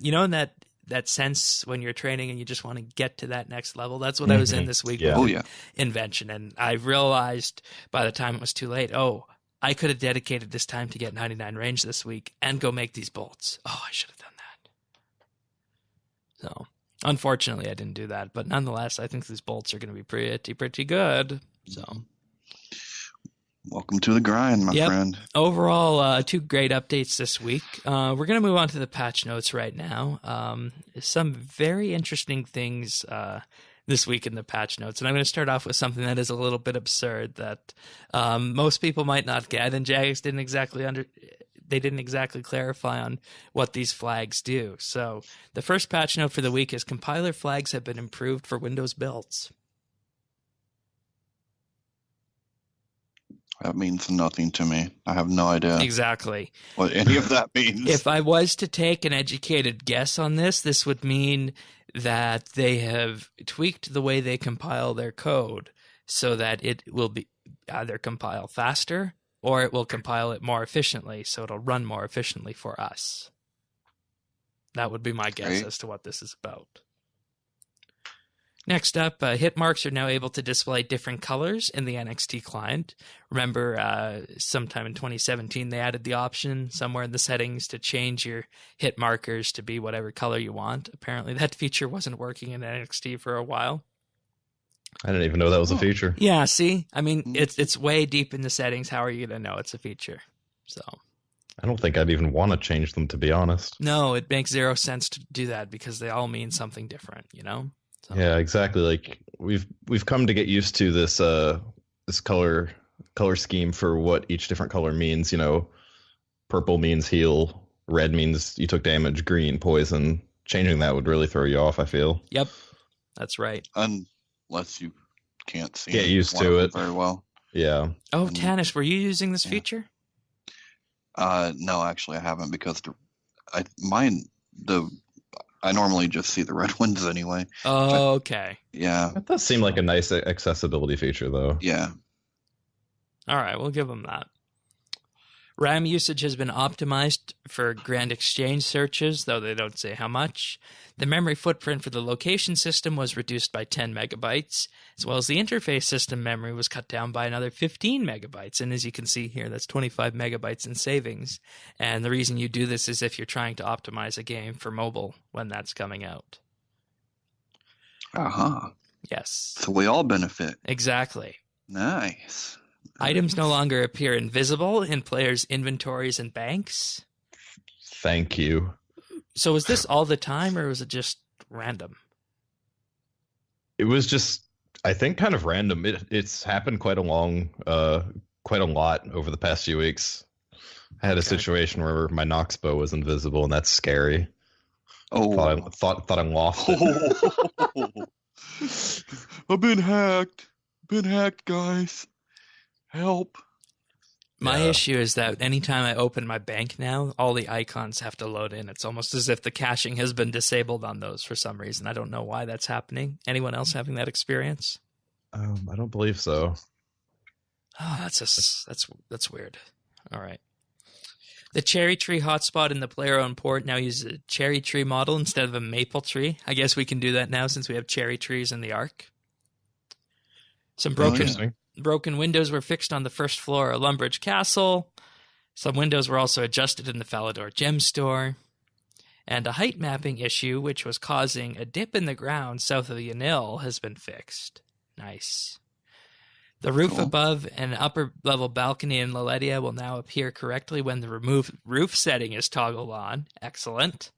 that sense when you're training and you just want to get to that next level. That's what I was in this week with Invention, and I realized by the time it was too late, I could have dedicated this time to get 99 range this week and go make these bolts. I should have done that. So. Unfortunately, I didn't do that, but nonetheless, I think these bolts are going to be pretty good. So, welcome to the grind, my friend. Overall, 2 great updates this week. We're going to move on to the patch notes right now. Some very interesting things this week in the patch notes, and I'm going to start off with something that is a little bit absurd that most people might not get, and Jagex didn't exactly clarify on what these flags do. So the first patch note for the week is compiler flags have been improved for Windows builds. That means nothing to me. I have no idea exactly what any of that means. If I was to take an educated guess on this would mean that they have tweaked the way they compile their code so that it will be either compile faster or it will compile it more efficiently, so it'll run more efficiently for us. That would be my guess as to what this is about. Next up, hit marks are now able to display different colors in the NXT client. Remember, sometime in 2017, they added the option somewhere in the settings to change your hit markers to be whatever color you want. Apparently, that feature wasn't working in NXT for a while. I didn't even know that was a feature. Yeah, see? I mean, it's way deep in the settings. How are you going to know it's a feature? So, I don't think I'd even want to change them, to be honest. No, it makes 0 sense to do that because they all mean something different, So. Yeah, exactly. Like we've come to get used to this this color scheme for what each different color means. Purple means heal, red means you took damage, green poison. Changing that would really throw you off, I feel. Yep, that's right. Unless you can't see. Get used to it very well. Yeah. Oh, Tannis, were you using this feature? No, actually, I haven't because I normally just see the red ones anyway. Oh, okay. Yeah. That does seem like a nice accessibility feature, though. Yeah. All right, we'll give them that. RAM usage has been optimized for Grand Exchange searches, though they don't say how much. The memory footprint for the location system was reduced by 10 megabytes, as well as the interface system memory was cut down by another 15 megabytes. And as you can see here, that's 25 megabytes in savings. And the reason you do this is if you're trying to optimize a game for mobile when that's coming out. Yes. So we all benefit. Exactly. Nice. Items no longer appear invisible in players' inventories and banks. Thank you. So was this all the time, or was it just random? It was just, I think, kind of random. It's happened quite a lot over the past few weeks. I had a situation where my Nox bow was invisible, and that's scary. Oh, thought I lost it. I've been hacked. Guys. Help. My issue is that anytime I open my bank now, all the icons have to load in. It's almost as if the caching has been disabled on those for some reason. I don't know why that's happening. Anyone else having that experience? I don't believe so. Oh, that's weird. All right. The cherry tree hotspot in the player-owned port now uses a cherry tree model instead of a maple tree. I guess we can do that now since we have cherry trees in the Ark. Some broken windows were fixed on the first floor of Lumbridge Castle. Some windows were also adjusted in the Falador Gem Store. And a height mapping issue, which was causing a dip in the ground south of the Yanil, has been fixed. Nice. The roof above an upper-level balcony in Laletia will now appear correctly when the remove roof setting is toggled on. Excellent.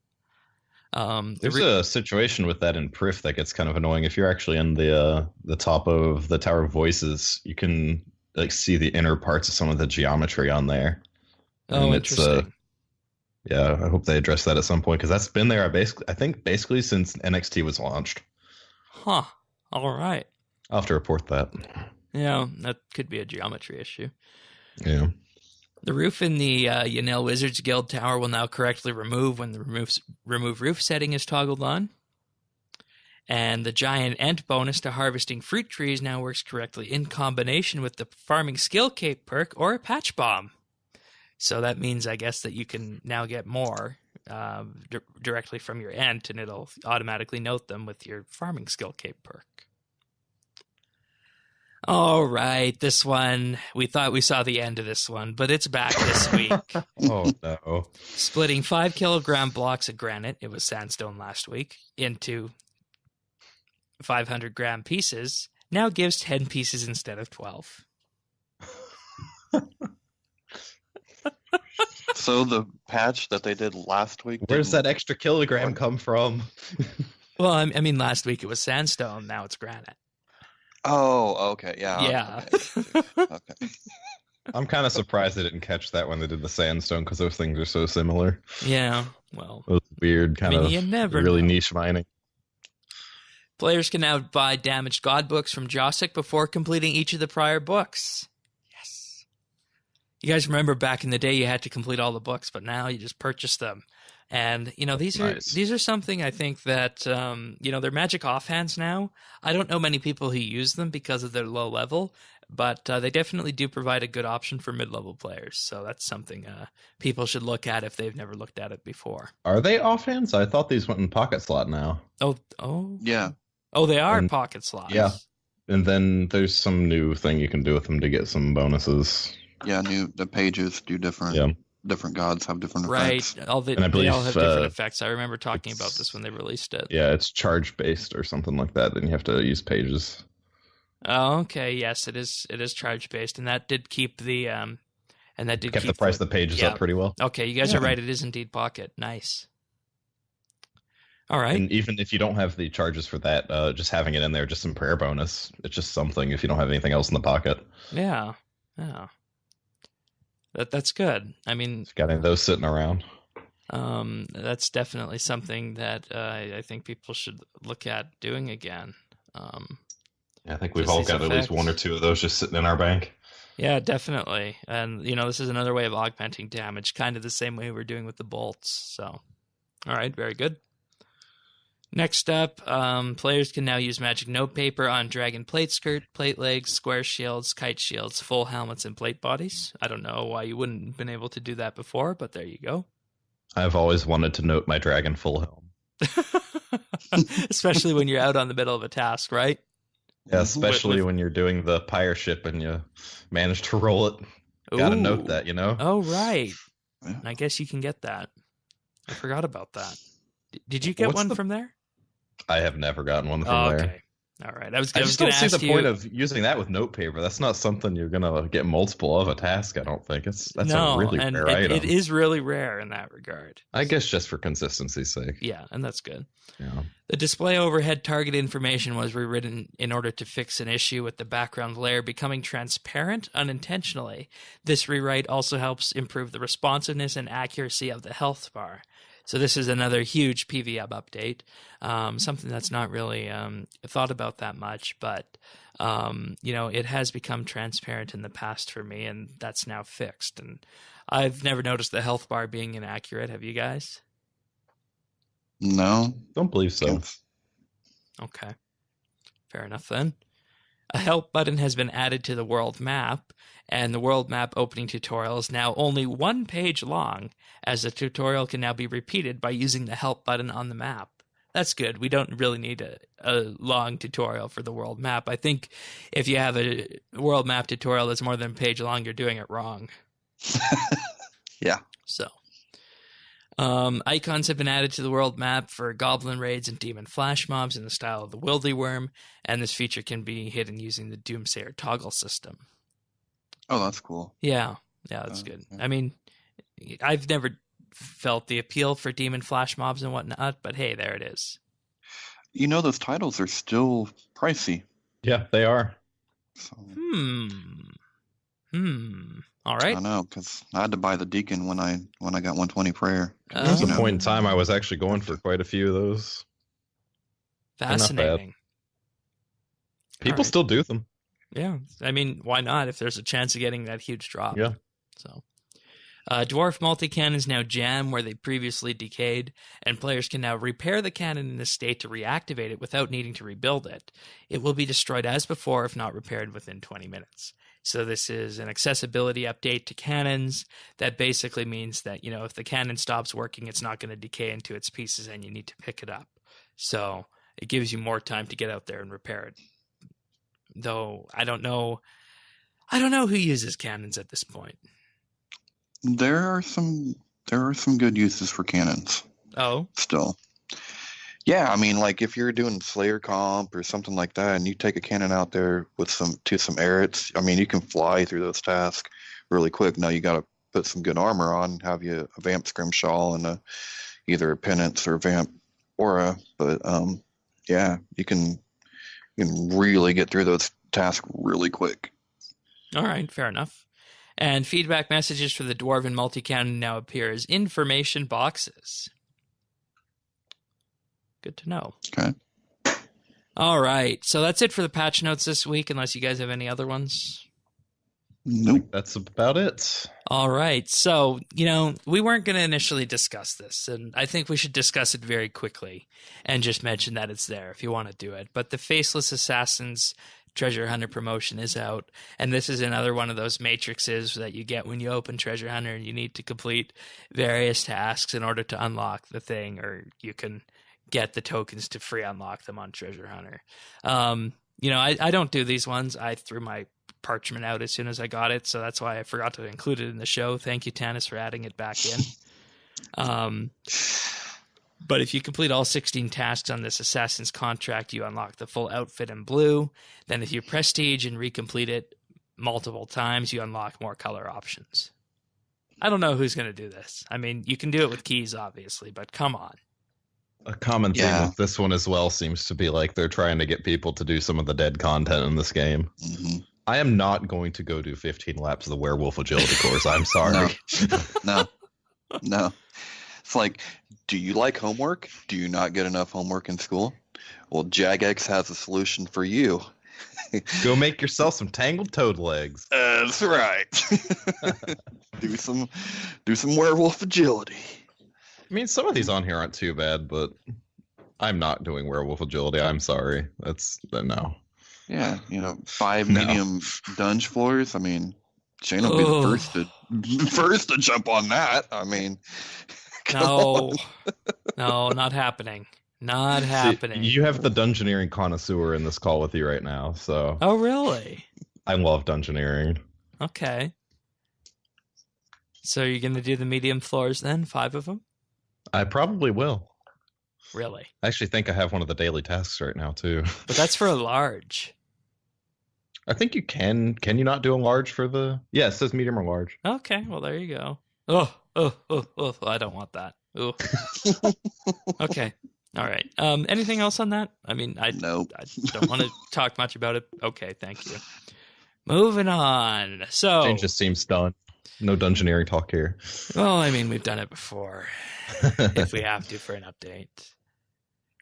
There's a situation with that in Prif that gets kind of annoying. If you're actually in the top of the Tower of Voices, you can like see the inner parts of some of the geometry on there. Oh, and interesting. Yeah, I hope they address that at some point because that's been there. I think basically since NXT was launched. Huh. All right. I'll have to report that. Yeah, that could be a geometry issue. Yeah. The roof in the Yanil Wizards Guild Tower will now correctly remove when the remove roof setting is toggled on. And the giant ant bonus to harvesting fruit trees now works correctly in combination with the farming skill cape perk or a patch bomb. So that means, I guess, that you can now get more directly from your ant, and it'll automatically note them with your farming skill cape perk. All right, this one, we thought we saw the end of this one, but it's back this week. Oh, no. Splitting 5 kilogram blocks of granite, it was sandstone last week, into 500-gram pieces now gives 10 pieces instead of 12. So the patch that they did last week. Where's that extra kilogram come from? Well, I mean, last week it was sandstone, now it's granite. Oh, okay. Yeah. Yeah. Okay. I'm kind of surprised they didn't catch that when they did the sandstone because those things are so similar. Yeah, well. Those weird kind of you never really know. niche mining. Players can now buy damaged god books from Josic before completing each of the prior books. Yes. You guys remember back in the day you had to complete all the books, but now you just purchase them. And, you know, these are something I think that, you know, they're magic offhands now. I don't know many people who use them because of their low level, but they definitely do provide a good option for mid-level players. So that's something people should look at if they've never looked at it before. Are they offhands? I thought these went in pocket slot now. Oh. Yeah. Oh, they are pocket slots. Yeah. And then there's some new thing you can do with them to get some bonuses. Yeah, the pages do different. Yeah. Different gods have different right. effects. And I They believe, all have different effects. I remember talking about this when they released it. Yeah, it's charge based or something like that. Then you have to use pages. Oh, okay. Yes, it is charge based, and that did keep the Kept the price of the pages up pretty well. Okay, you guys are right. It is indeed pocket. Nice. All right. And even if you don't have the charges for that, just having it in there, just some prayer bonus. It's just something if you don't have anything else in the pocket. Yeah. That's good. I mean, Just got any of those sitting around. that's definitely something that I think people should look at doing again. I think we've all got at least one or two of those just sitting in our bank. Yeah, definitely. And, you know, this is another way of augmenting damage, kind of the same way we're doing with the bolts. So, all right, very good. Next up, players can now use magic notepaper on dragon plate skirt, plate legs, square shields, kite shields, full helmets, and plate bodies. I don't know why you wouldn't have been able to do that before, but there you go. I've always wanted to note my dragon full helm. Especially when you're out on the middle of a task, right? Yeah, especially when you're doing the pyre ship and you manage to roll it. Gotta note that, you know? Oh, right. Yeah. I guess you can get that. I forgot about that. Did you get one from there? I have never gotten one from there. Okay. All right. I was just going don't to see ask the point of using that with notepaper. That's not something you're gonna get multiple of a task. I don't think that's a really rare item. It is really rare in that regard. I guess just for consistency's sake. Yeah, and that's good. Yeah. The display overhead target information was rewritten in order to fix an issue with the background layer becoming transparent unintentionally. This rewrite also helps improve the responsiveness and accuracy of the health bar. So this is another huge PVM update, something that's not really thought about that much, but you know, it has become transparent in the past for me, and that's now fixed. And I've never noticed the health bar being inaccurate. Have you guys? No. Don't believe so. Okay. Fair enough then. A help button has been added to the world map, and the world map opening tutorial is now only 1 page long, as the tutorial can now be repeated by using the help button on the map. That's good. We don't really need a long tutorial for the world map. I think if you have a world map tutorial that's more than a page long, you're doing it wrong. Yeah. So, Icons have been added to the world map for goblin raids and demon flash mobs in the style of the Wildy Worm, and this feature can be hidden using the Doomsayer toggle system. Oh, that's cool. Yeah, that's good. I mean, I've never felt the appeal for demon flash mobs and whatnot, but hey, there it is. You know, those titles are still pricey. Yeah, they are. So, All right. I know, because I had to buy the Deacon when I got 120 prayer. There was a point in time I was actually going for quite a few of those. Fascinating. People still do them. Yeah, I mean, why not if there's a chance of getting that huge drop? Yeah. So, Dwarf multi-cannons now jam where they previously decayed, and players can now repair the cannon in this state to reactivate it without needing to rebuild it. It will be destroyed as before if not repaired within 20 minutes. So this is an accessibility update to cannons that basically means that, if the cannon stops working, it's not going to decay into its pieces and you need to pick it up. So it gives you more time to get out there and repair it. Though I don't know who uses cannons at this point. There are some good uses for cannons. Oh, still. Yeah, I mean, like if you're doing Slayer comp or something like that, and you take a cannon out there with some errants, I mean, you can fly through those tasks really quick. Now you got to put some good armor on, have you a Vamp Scrimshaw and either a Penance or Vamp Aura. But yeah, you can really get through those tasks really quick. All right, fair enough. And feedback messages for the Dwarven multi-cannon now appear as information boxes. Good to know. Okay. All right. So that's it for the patch notes this week, unless you guys have any other ones. Nope. That's about it. All right. So, we weren't going to initially discuss this, and I think we should discuss it very quickly and just mention that it's there if you want to do it. But the Faceless Assassins Treasure Hunter promotion is out, and this is another one of those matrices that you get when you open Treasure Hunter and you need to complete various tasks in order to unlock the thing, or you can get the tokens to free unlock them on Treasure Hunter. I don't do these ones. I threw my parchment out as soon as I got it, so that's why I forgot to include it in the show. Thank you, Tanis, for adding it back in. But if you complete all 16 tasks on this Assassin's Contract, you unlock the full outfit in blue. Then if you prestige and recomplete it multiple times, you unlock more color options. I don't know who's going to do this. I mean, you can do it with keys, obviously, but come on. A common theme with this one as well seems to be like they're trying to get people to do some of the dead content in this game. Mm-hmm. I am not going to go do 15 laps of the Werewolf Agility course. I'm sorry. No. It's like, do you like homework? Do you not get enough homework in school? Well, Jagex has a solution for you. Go make yourself some tangled toad legs. That's right. Do some Werewolf Agility. I mean, some of these on here aren't too bad, but I'm not doing Werewolf Agility. I'm sorry. No. Yeah, 5 medium dunge floors. I mean, Shane will be the first to jump on that. I mean, no, not happening. Not happening. You have the dungeoneering connoisseur in this call with you right now, so. Oh, really? I love dungeoneering. Okay. So you're going to do the medium floors then? 5 of them? I probably will. Really? I actually think I have one of the daily tasks right now, too. But that's for a large. I think you can. Can you not do a large for the... Yeah, it says medium or large. Okay, well, there you go. Oh, I don't want that. Oh. Okay. All right. Anything else on that? I mean, Nope. I don't want to talk much about it. Okay, thank you. Moving on. So... Jane just seems done. No dungeoneering talk here. Well, I mean, we've done it before. If we have to for an update.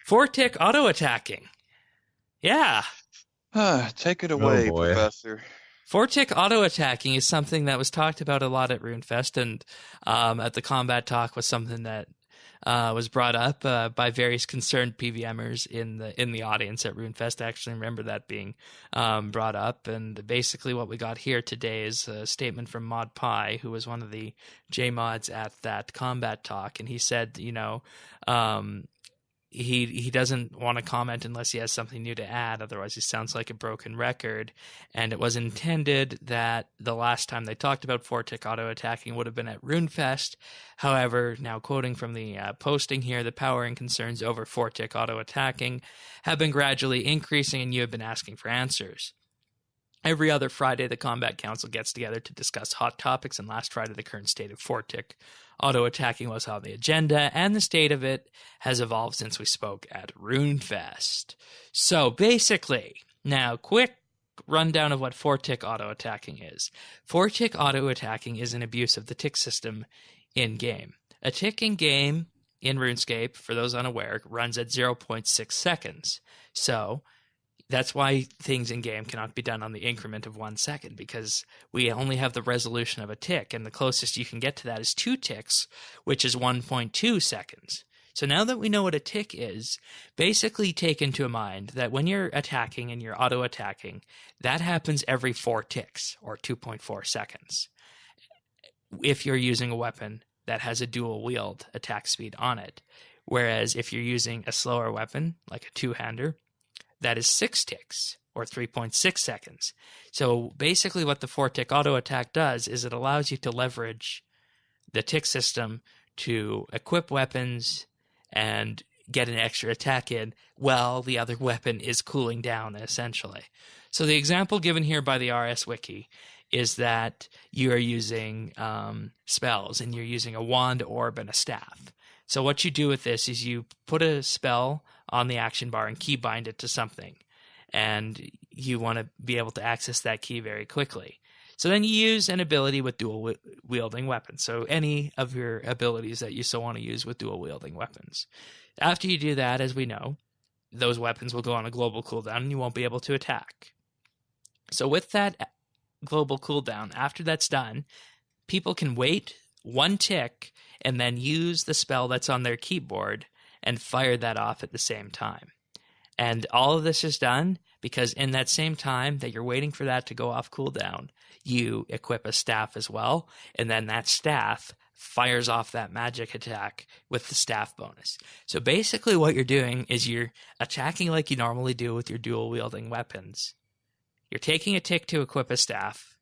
4-tick auto-attacking. Yeah. Take it away, Professor. 4-tick auto-attacking is something that was talked about a lot at RuneFest, and at the combat talk was something that was brought up by various concerned PVMers in the audience at RuneFest. I actually remember that being brought up, and basically what we got here today is a statement from Mod Pi, who was one of the JMods at that combat talk, and he said, he doesn't want to comment unless he has something new to add. Otherwise, he sounds like a broken record. And it was intended that the last time they talked about 4-tick auto-attacking would have been at RuneFest. However, now quoting from the posting here, the power and concerns over 4-tick auto-attacking have been gradually increasing, and you have been asking for answers. Every other Friday, the Combat Council gets together to discuss hot topics, and last Friday, the current state of 4-tick auto-attacking was on the agenda, and the state of it has evolved since we spoke at RuneFest. So basically, now quick rundown of what 4-tick auto-attacking is. 4-tick auto-attacking is an abuse of the tick system in-game. A tick in-game in RuneScape, for those unaware, runs at 0.6 seconds. So that's why things in game cannot be done on the increment of 1 second, because we only have the resolution of a tick, and the closest you can get to that is 2 ticks, which is 1.2 seconds. So now that we know what a tick is, basically take into mind that when you're attacking and you're auto-attacking, that happens every 4 ticks, or 2.4 seconds, if you're using a weapon that has a dual wield attack speed on it. Whereas if you're using a slower weapon, like a two-hander, that is 6 ticks, or 3.6 seconds. So basically what the 4-tick auto-attack does is it allows you to leverage the tick system to equip weapons and get an extra attack in while the other weapon is cooling down, essentially. So the example given here by the RS Wiki is that you are using spells, and you're using a wand, orb, and a staff. So what you do with this is you put a spell on the action bar and key bind it to something, and you want to be able to access that key very quickly. So then you use an ability with dual wielding weapons. So any of your abilities that you so want to use with dual wielding weapons. After you do that, as we know, those weapons will go on a global cooldown and you won't be able to attack. So with that global cooldown, after that's done, people can wait 1 tick and then use the spell that's on their keyboard and fire that off at the same time. And all of this is done because in that same time that you're waiting for that to go off cooldown, you equip a staff as well, and then that staff fires off that magic attack with the staff bonus. So basically what you're doing is you're attacking like you normally do with your dual wielding weapons. You're taking a tick to equip a staff,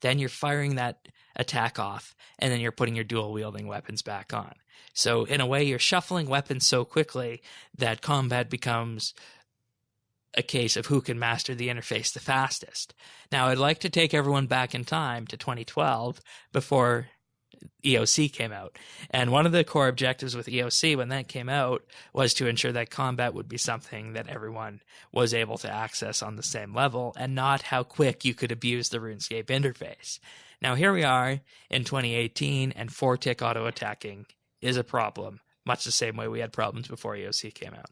then you're firing that attack off, and then you're putting your dual wielding weapons back on. So in a way, you're shuffling weapons so quickly that combat becomes a case of who can master the interface the fastest. Now, I'd like to take everyone back in time to 2012 before EOC came out. And one of the core objectives with EOC when that came out was to ensure that combat would be something that everyone was able to access on the same level, and not how quick you could abuse the RuneScape interface. Now here we are in 2018, and 4-tick auto-attacking is a problem, much the same way we had problems before EOC came out.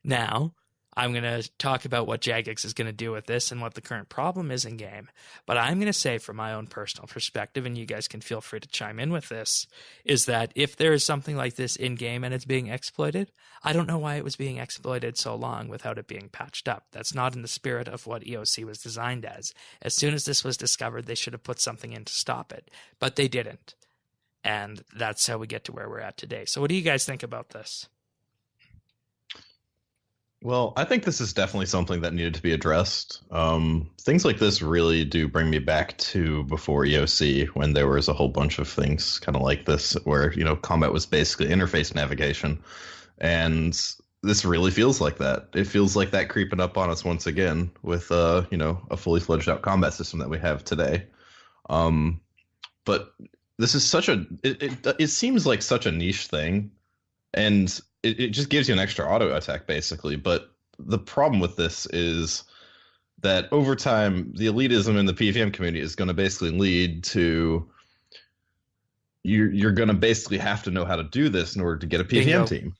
Now, I'm going to talk about what Jagex is going to do with this and what the current problem is in game. But I'm going to say from my own personal perspective, and you guys can feel free to chime in with this, is that if there is something like this in game and it's being exploited, I don't know why it was being exploited so long without it being patched up. That's not in the spirit of what EOC was designed as. As soon as this was discovered, they should have put something in to stop it. But they didn't. And that's how we get to where we're at today. So what do you guys think about this? Well, I think this is definitely something that needed to be addressed. Things like this really do bring me back to before EOC, when there was a whole bunch of things kind of like this, where, you know, combat was basically interface navigation. And this really feels like that. It feels like that creeping up on us once again with, you know, a fully fledged out combat system that we have today. But this is such a, it seems like such a niche thing. And it just gives you an extra auto attack, basically. But the problem with this is that over time, the elitism in the PVM community is going to basically lead to you're going to basically have to know how to do this in order to get a PVM team.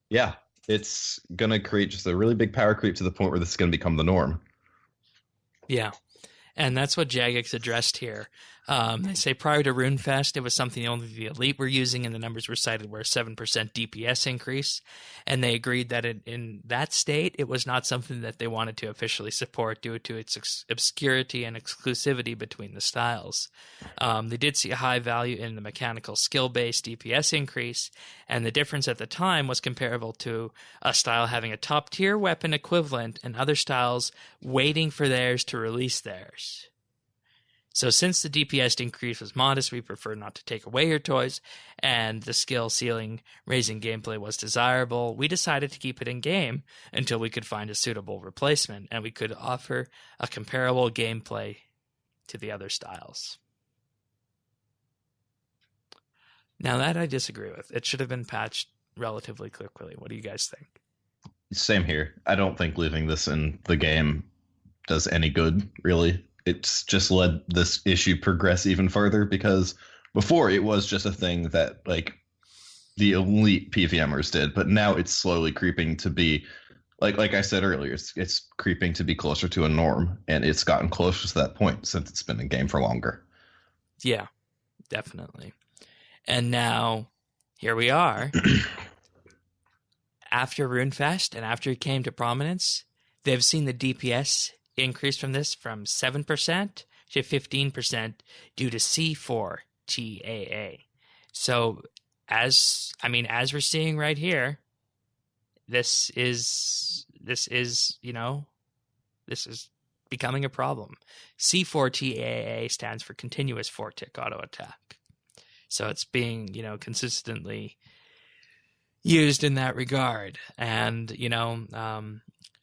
Yeah, it's going to create just a really big power creep to the point where this is going to become the norm. Yeah. And that's what Jagex addressed here. They say prior to RuneFest, it was something only the elite were using, and the numbers were cited were a 7% DPS increase. And they agreed that in that state, it was not something that they wanted to officially support due to its obscurity and exclusivity between the styles. They did see a high value in the mechanical skill-based DPS increase, and the difference at the time was comparable to a style having a top-tier weapon equivalent and other styles waiting for theirs to release theirs. So since the DPS increase was modest, we prefer not to take away your toys, and the skill ceiling raising gameplay was desirable, we decided to keep it in game until we could find a suitable replacement, and we could offer a comparable gameplay to the other styles. Now that I disagree with. It should have been patched relatively quickly. What do you guys think? Same here. I don't think leaving this in the game does any good, really. It's just let this issue progress even further, because before it was just a thing that like the elite PVMers did, but now it's slowly creeping to be like I said earlier, it's creeping to be closer to a norm, and it's gotten closer to that point since it's been in game for longer. Yeah, definitely. And now here we are. After RuneFest and after it came to prominence, they've seen the DPS increase from this from 7% to 15% due to C4 TAA. So as we're seeing right here, this is becoming a problem. C4 TAA stands for continuous 4-tick auto attack. So it's being, consistently used in that regard. And,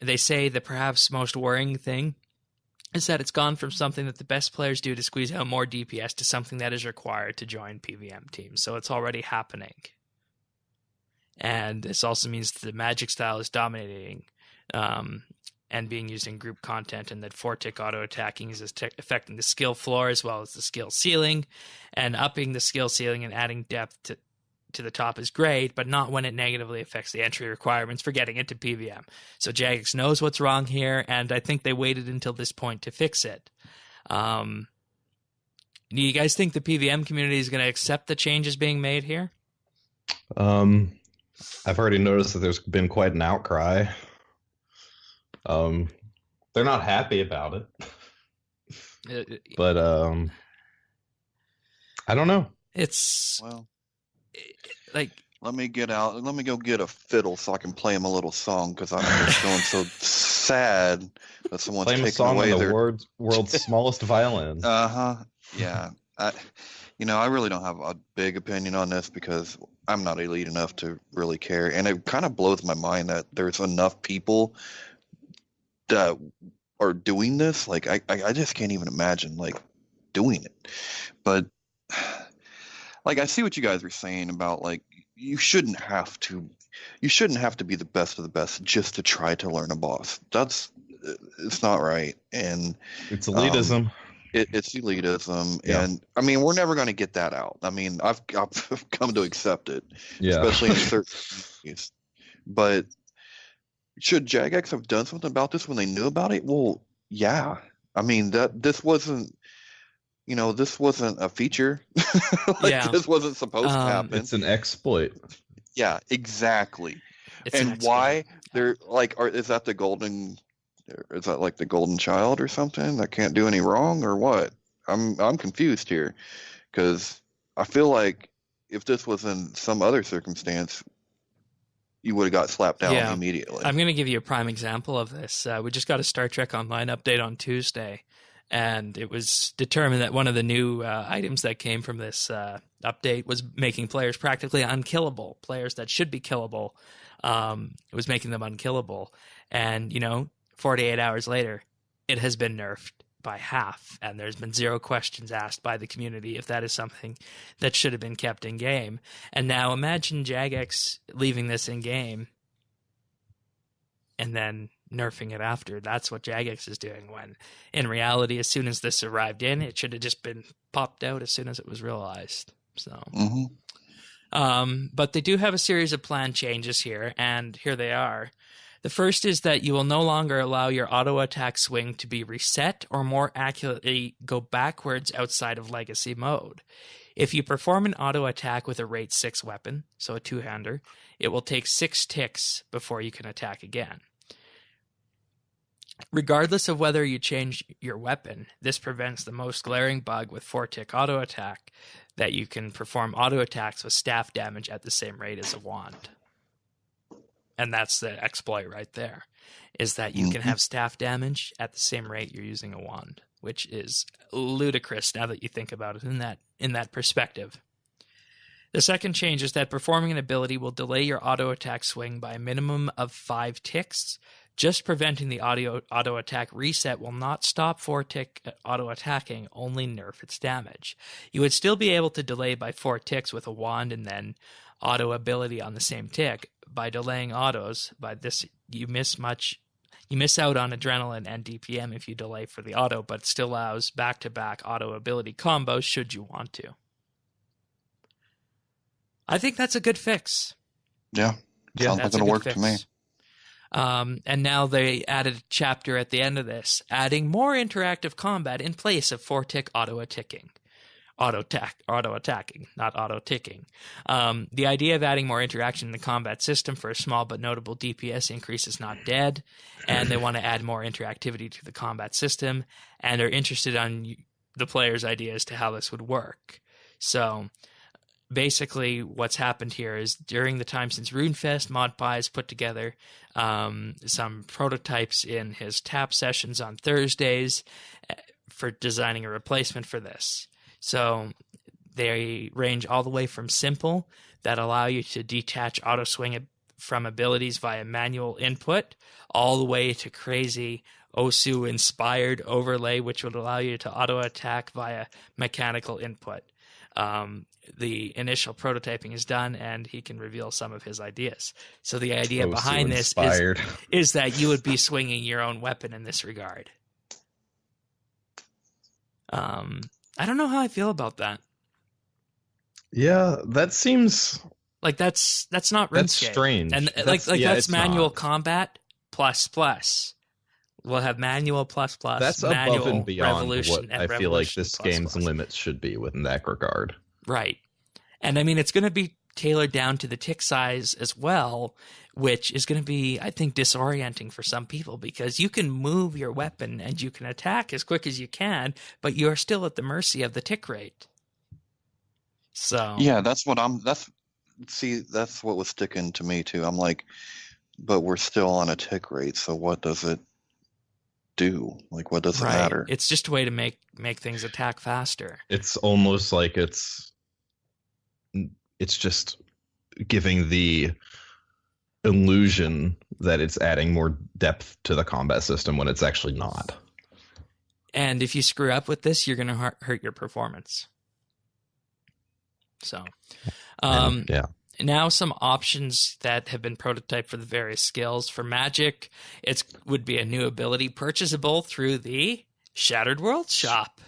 they say the perhaps most worrying thing is that it's gone from something that the best players do to squeeze out more DPS to something that is required to join PVM teams. So it's already happening. And this also means that the magic style is dominating and being used in group content, and that 4-tick auto-attacking is affecting the skill floor as well as the skill ceiling. And upping the skill ceiling and adding depth to the top is great, but not when it negatively affects the entry requirements for getting into PVM. So Jagex knows what's wrong here, and I think they waited until this point to fix it. Do you guys think the PVM community is going to accept the changes being made here? I've already noticed that there's been quite an outcry. They're not happy about it. But I don't know. It's like, let me go get a fiddle so I can play him a little song, because I'm just feeling so sad that someone's taking away their world's smallest violin. Yeah. I really don't have a big opinion on this because I'm not elite enough to really care, and it kind of blows my mind that there's enough people that are doing this. Like I just can't even imagine like doing it. But like, I see what you guys were saying about like you shouldn't have to be the best of the best just to try to learn a boss. It's not right, and it's elitism. It's elitism, yeah. And I mean, we're never going to get that out. I mean, I've come to accept it, especially in certain ways. But should Jagex have done something about this when they knew about it? Well, yeah. I mean, this wasn't a feature. This wasn't supposed to happen. It's an exploit. Yeah, exactly. And why they're like, is that the golden? Is that like the golden child or something that can't do any wrong, or what? I'm confused here, because I feel like if this was in some other circumstance, you would have got slapped down immediately. I'm going to give you a prime example of this. We just got a Star Trek Online update on Tuesday, and it was determined that one of the new items that came from this update was making players practically unkillable. Players that should be killable, it was making them unkillable. And, 48 hours later, it has been nerfed by half, and there's been zero questions asked by the community if that is something that should have been kept in game. And now imagine Jagex leaving this in game and then nerfing it after. That's what Jagex is doing, when in reality, as soon as this arrived in, it should have just been popped out as soon as it was realized. So, but they do have a series of planned changes here, and here they are. The first is that you will no longer allow your auto attack swing to be reset or more accurately go backwards outside of legacy mode. If you perform an auto attack with a rate 6 weapon, so a two-hander, it will take 6 ticks before you can attack again. Regardless of whether you change your weapon, this prevents the most glaring bug with 4-tick auto attack, that you can perform auto attacks with staff damage at the same rate as a wand. And that's the exploit right there, is that you can have staff damage at the same rate you're using a wand, which is ludicrous now that you think about it in that perspective. The second change is that performing an ability will delay your auto attack swing by a minimum of 5 ticks. Just preventing the auto attack reset will not stop 4-tick auto attacking, only nerf its damage. You would still be able to delay by 4 ticks with a wand and then auto ability on the same tick. By delaying autos, by this you miss out on adrenaline and DPM if you delay for the auto, but it still allows back-to-back auto ability combos should you want to. I think that's a good fix. Yeah. Sounds like it'll work to me. And now they added a chapter at the end of this, adding more interactive combat in place of 4-tick auto-attacking. Auto-attacking, not auto-ticking. The idea of adding more interaction in the combat system for a small but notable DPS increase is not dead, and they want to add more interactivity to the combat system, and are interested on the player's idea as to how this would work. So basically what's happened here is during the time since RuneFest, ModPie has put together some prototypes in his tap sessions on Thursdays for designing a replacement for this. So they range all the way from simple, that allow you to detach auto swing from abilities via manual input, all the way to crazy Osu inspired overlay, which would allow you to auto attack via mechanical input. The initial prototyping is done, and he can reveal some of his ideas. So the idea behind this is that you would be swinging your own weapon in this regard. I don't know how I feel about that. Yeah, that seems like that's not RuneScape. That's strange. And that's manual combat plus. We'll have manual plus. That's manual, above and beyond revolution, what and I feel like this plus, game's limits should be in that regard. Right. And I mean, it's going to be tailored down to the tick size as well, which is going to be, I think, disorienting for some people, because you can move your weapon and you can attack as quick as you can, but you're still at the mercy of the tick rate. So yeah, that's what was sticking to me too. I'm like, but we're still on a tick rate, so what does it do? Like, what does it matter? It's just a way to make things attack faster. It's almost like it's just giving the illusion that it's adding more depth to the combat system when it's actually not. And if you screw up with this, you're going to hurt your performance. So, now some options that have been prototyped for the various skills. For magic, it would be a new ability purchasable through the Shattered World shop.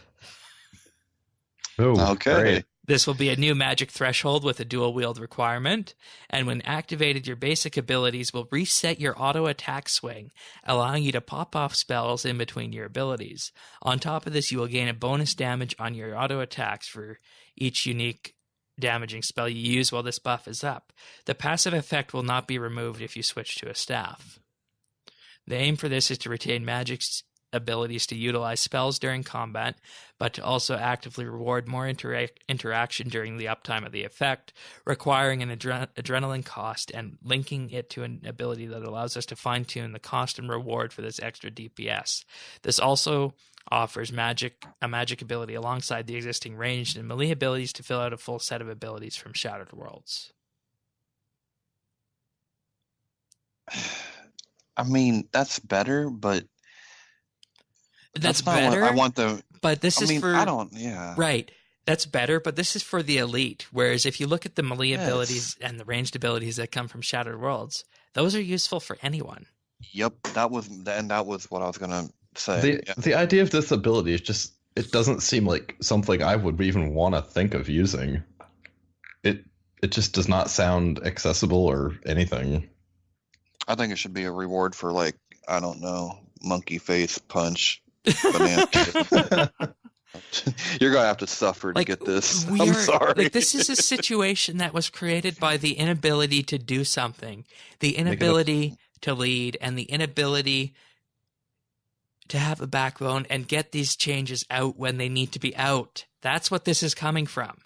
Oh, okay. Great. This will be a new magic threshold with a dual wield requirement, and when activated, your basic abilities will reset your auto attack swing, allowing you to pop off spells in between your abilities. On top of this, you will gain a bonus damage on your auto attacks for each unique damaging spell you use while this buff is up. The passive effect will not be removed if you switch to a staff. The aim for this is to retain magic's abilities to utilize spells during combat, but to also actively reward more interaction during the uptime of the effect, requiring an adrenaline cost and linking it to an ability that allows us to fine-tune the cost and reward for this extra DPS. This also offers a magic ability alongside the existing ranged and melee abilities to fill out a full set of abilities from Shattered Worlds. I mean, that's better, but that's not better. What I want the. But this is for. I don't. Yeah. Right. That's better, but this is for the elite. Whereas if you look at the melee abilities and the ranged abilities that come from Shattered Worlds, those are useful for anyone. Yep, that was what I was gonna say. The idea of this ability is just, it doesn't seem like something I would even want to think of using. It just does not sound accessible or anything. I think it should be a reward for, like, I don't know, monkey face punch, banana. You're gonna have to suffer to get this. I'm sorry. Like, this is a situation that was created by the inability to do something, the inability to lead, and the inability to have a backbone and get these changes out when they need to be out. That's what this is coming from.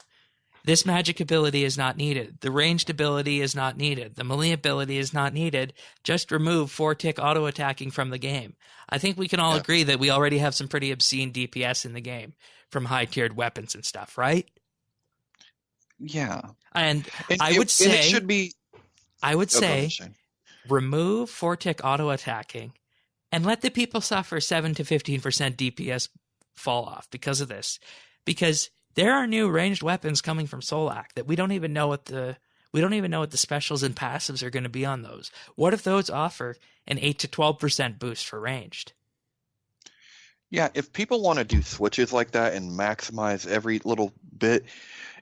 This magic ability is not needed. The ranged ability is not needed. The melee ability is not needed. Just remove 4-tick auto-attacking from the game. I think we can all agree that we already have some pretty obscene DPS in the game from high-tiered weapons and stuff, right? Yeah. And I would say... it should be... I would say remove 4-tick auto-attacking and let the people suffer 7 to 15% DPS fall off because of this. Because... there are new ranged weapons coming from Solak that we don't even know what the specials and passives are going to be on those. What if those offer an 8 to 12% boost for ranged? Yeah, if people want to do switches like that and maximize every little bit,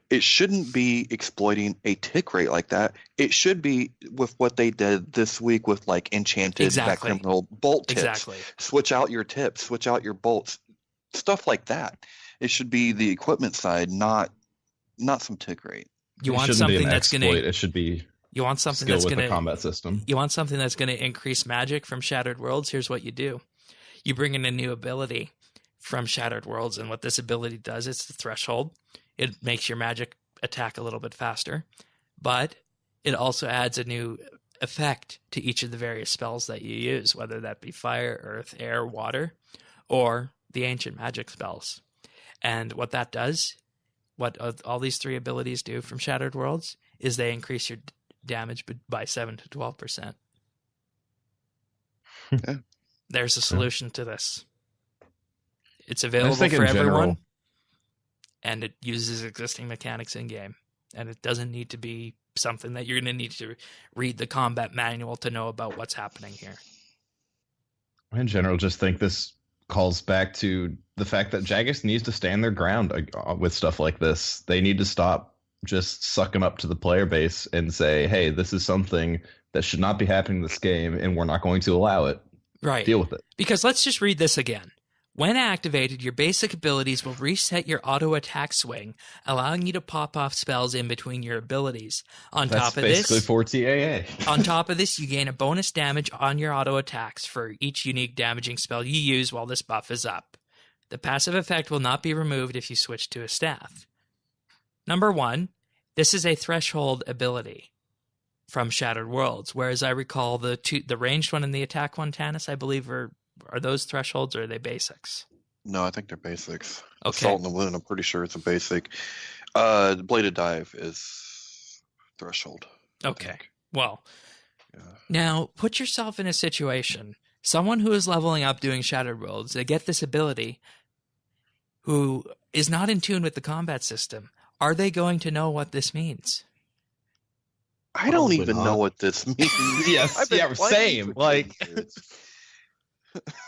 it shouldn't be exploiting a tick rate like that. It should be with what they did this week with, like, enchanted Bakriminel bolt tips. Exactly. Switch out your tips, switch out your bolts, stuff like that. It should be the equipment side, not some tick rate. You want something that's going to... It should be... You want something that's going to... the combat system. You want something that's going to increase magic from Shattered Worlds? Here's what you do. You bring in a new ability from Shattered Worlds, and what this ability does, it's the threshold. It makes your magic attack a little bit faster, but it also adds a new effect to each of the various spells that you use, whether that be fire, earth, air, water, or the ancient magic spells. And what that does, what all these 3 abilities do from Shattered Worlds, is they increase your damage by 7 to 12%. Yeah. There's a solution to this. It's available for everyone, and it uses existing mechanics in-game. And it doesn't need to be something that you're going to need to read the combat manual to know about what's happening here. I in general just think this calls back to the fact that Jagex needs to stand their ground with stuff like this. They need to stop just sucking up to the player base and say, hey, this is something that should not be happening in this game, and we're not going to allow it. Right. Deal with it. Because let's just read this again. When activated, your basic abilities will reset your auto attack swing, allowing you to pop off spells in between your abilities. On top of this, basically 4TAA. On top of this, you gain a bonus damage on your auto attacks for each unique damaging spell you use while this buff is up. The passive effect will not be removed if you switch to a staff. Number 1, this is a threshold ability from Shattered Worlds, whereas I recall the ranged one and the attack one, Tanis, I believe, are those thresholds, or are they basics? No, I think they're basics. Okay. Assault in the Wound, I'm pretty sure it's a basic. Bladed Dive is threshold. Okay. Well, now put yourself in a situation. Someone who is leveling up doing Shattered Worlds, they get this ability, who is not in tune with the combat system. Are they going to know what this means? I don't even know what this means. Yes, yeah, same. Like...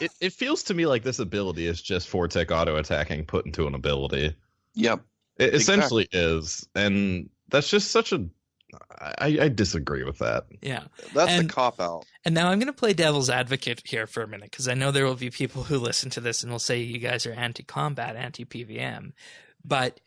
It feels to me like this ability is just 4-tick auto-attacking put into an ability. Yep. It essentially is. And that's just such a... I disagree with that. Yeah. That's a cop-out. And now I'm going to play devil's advocate here for a minute, because I know there will be people who listen to this and will say you guys are anti-combat, anti-PVM. But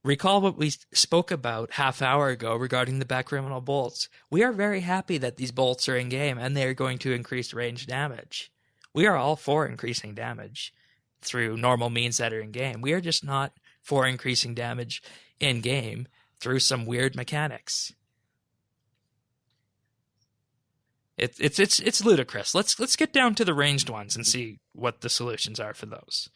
recall what we spoke about half hour ago regarding the Bakriminel bolts. We are very happy that these bolts are in-game, and they are going to increase range damage. We are all for increasing damage through normal means that are in-game. We are just not for increasing damage in-game through some weird mechanics. It's ludicrous. Let's get down to the ranged ones and see what the solutions are for those.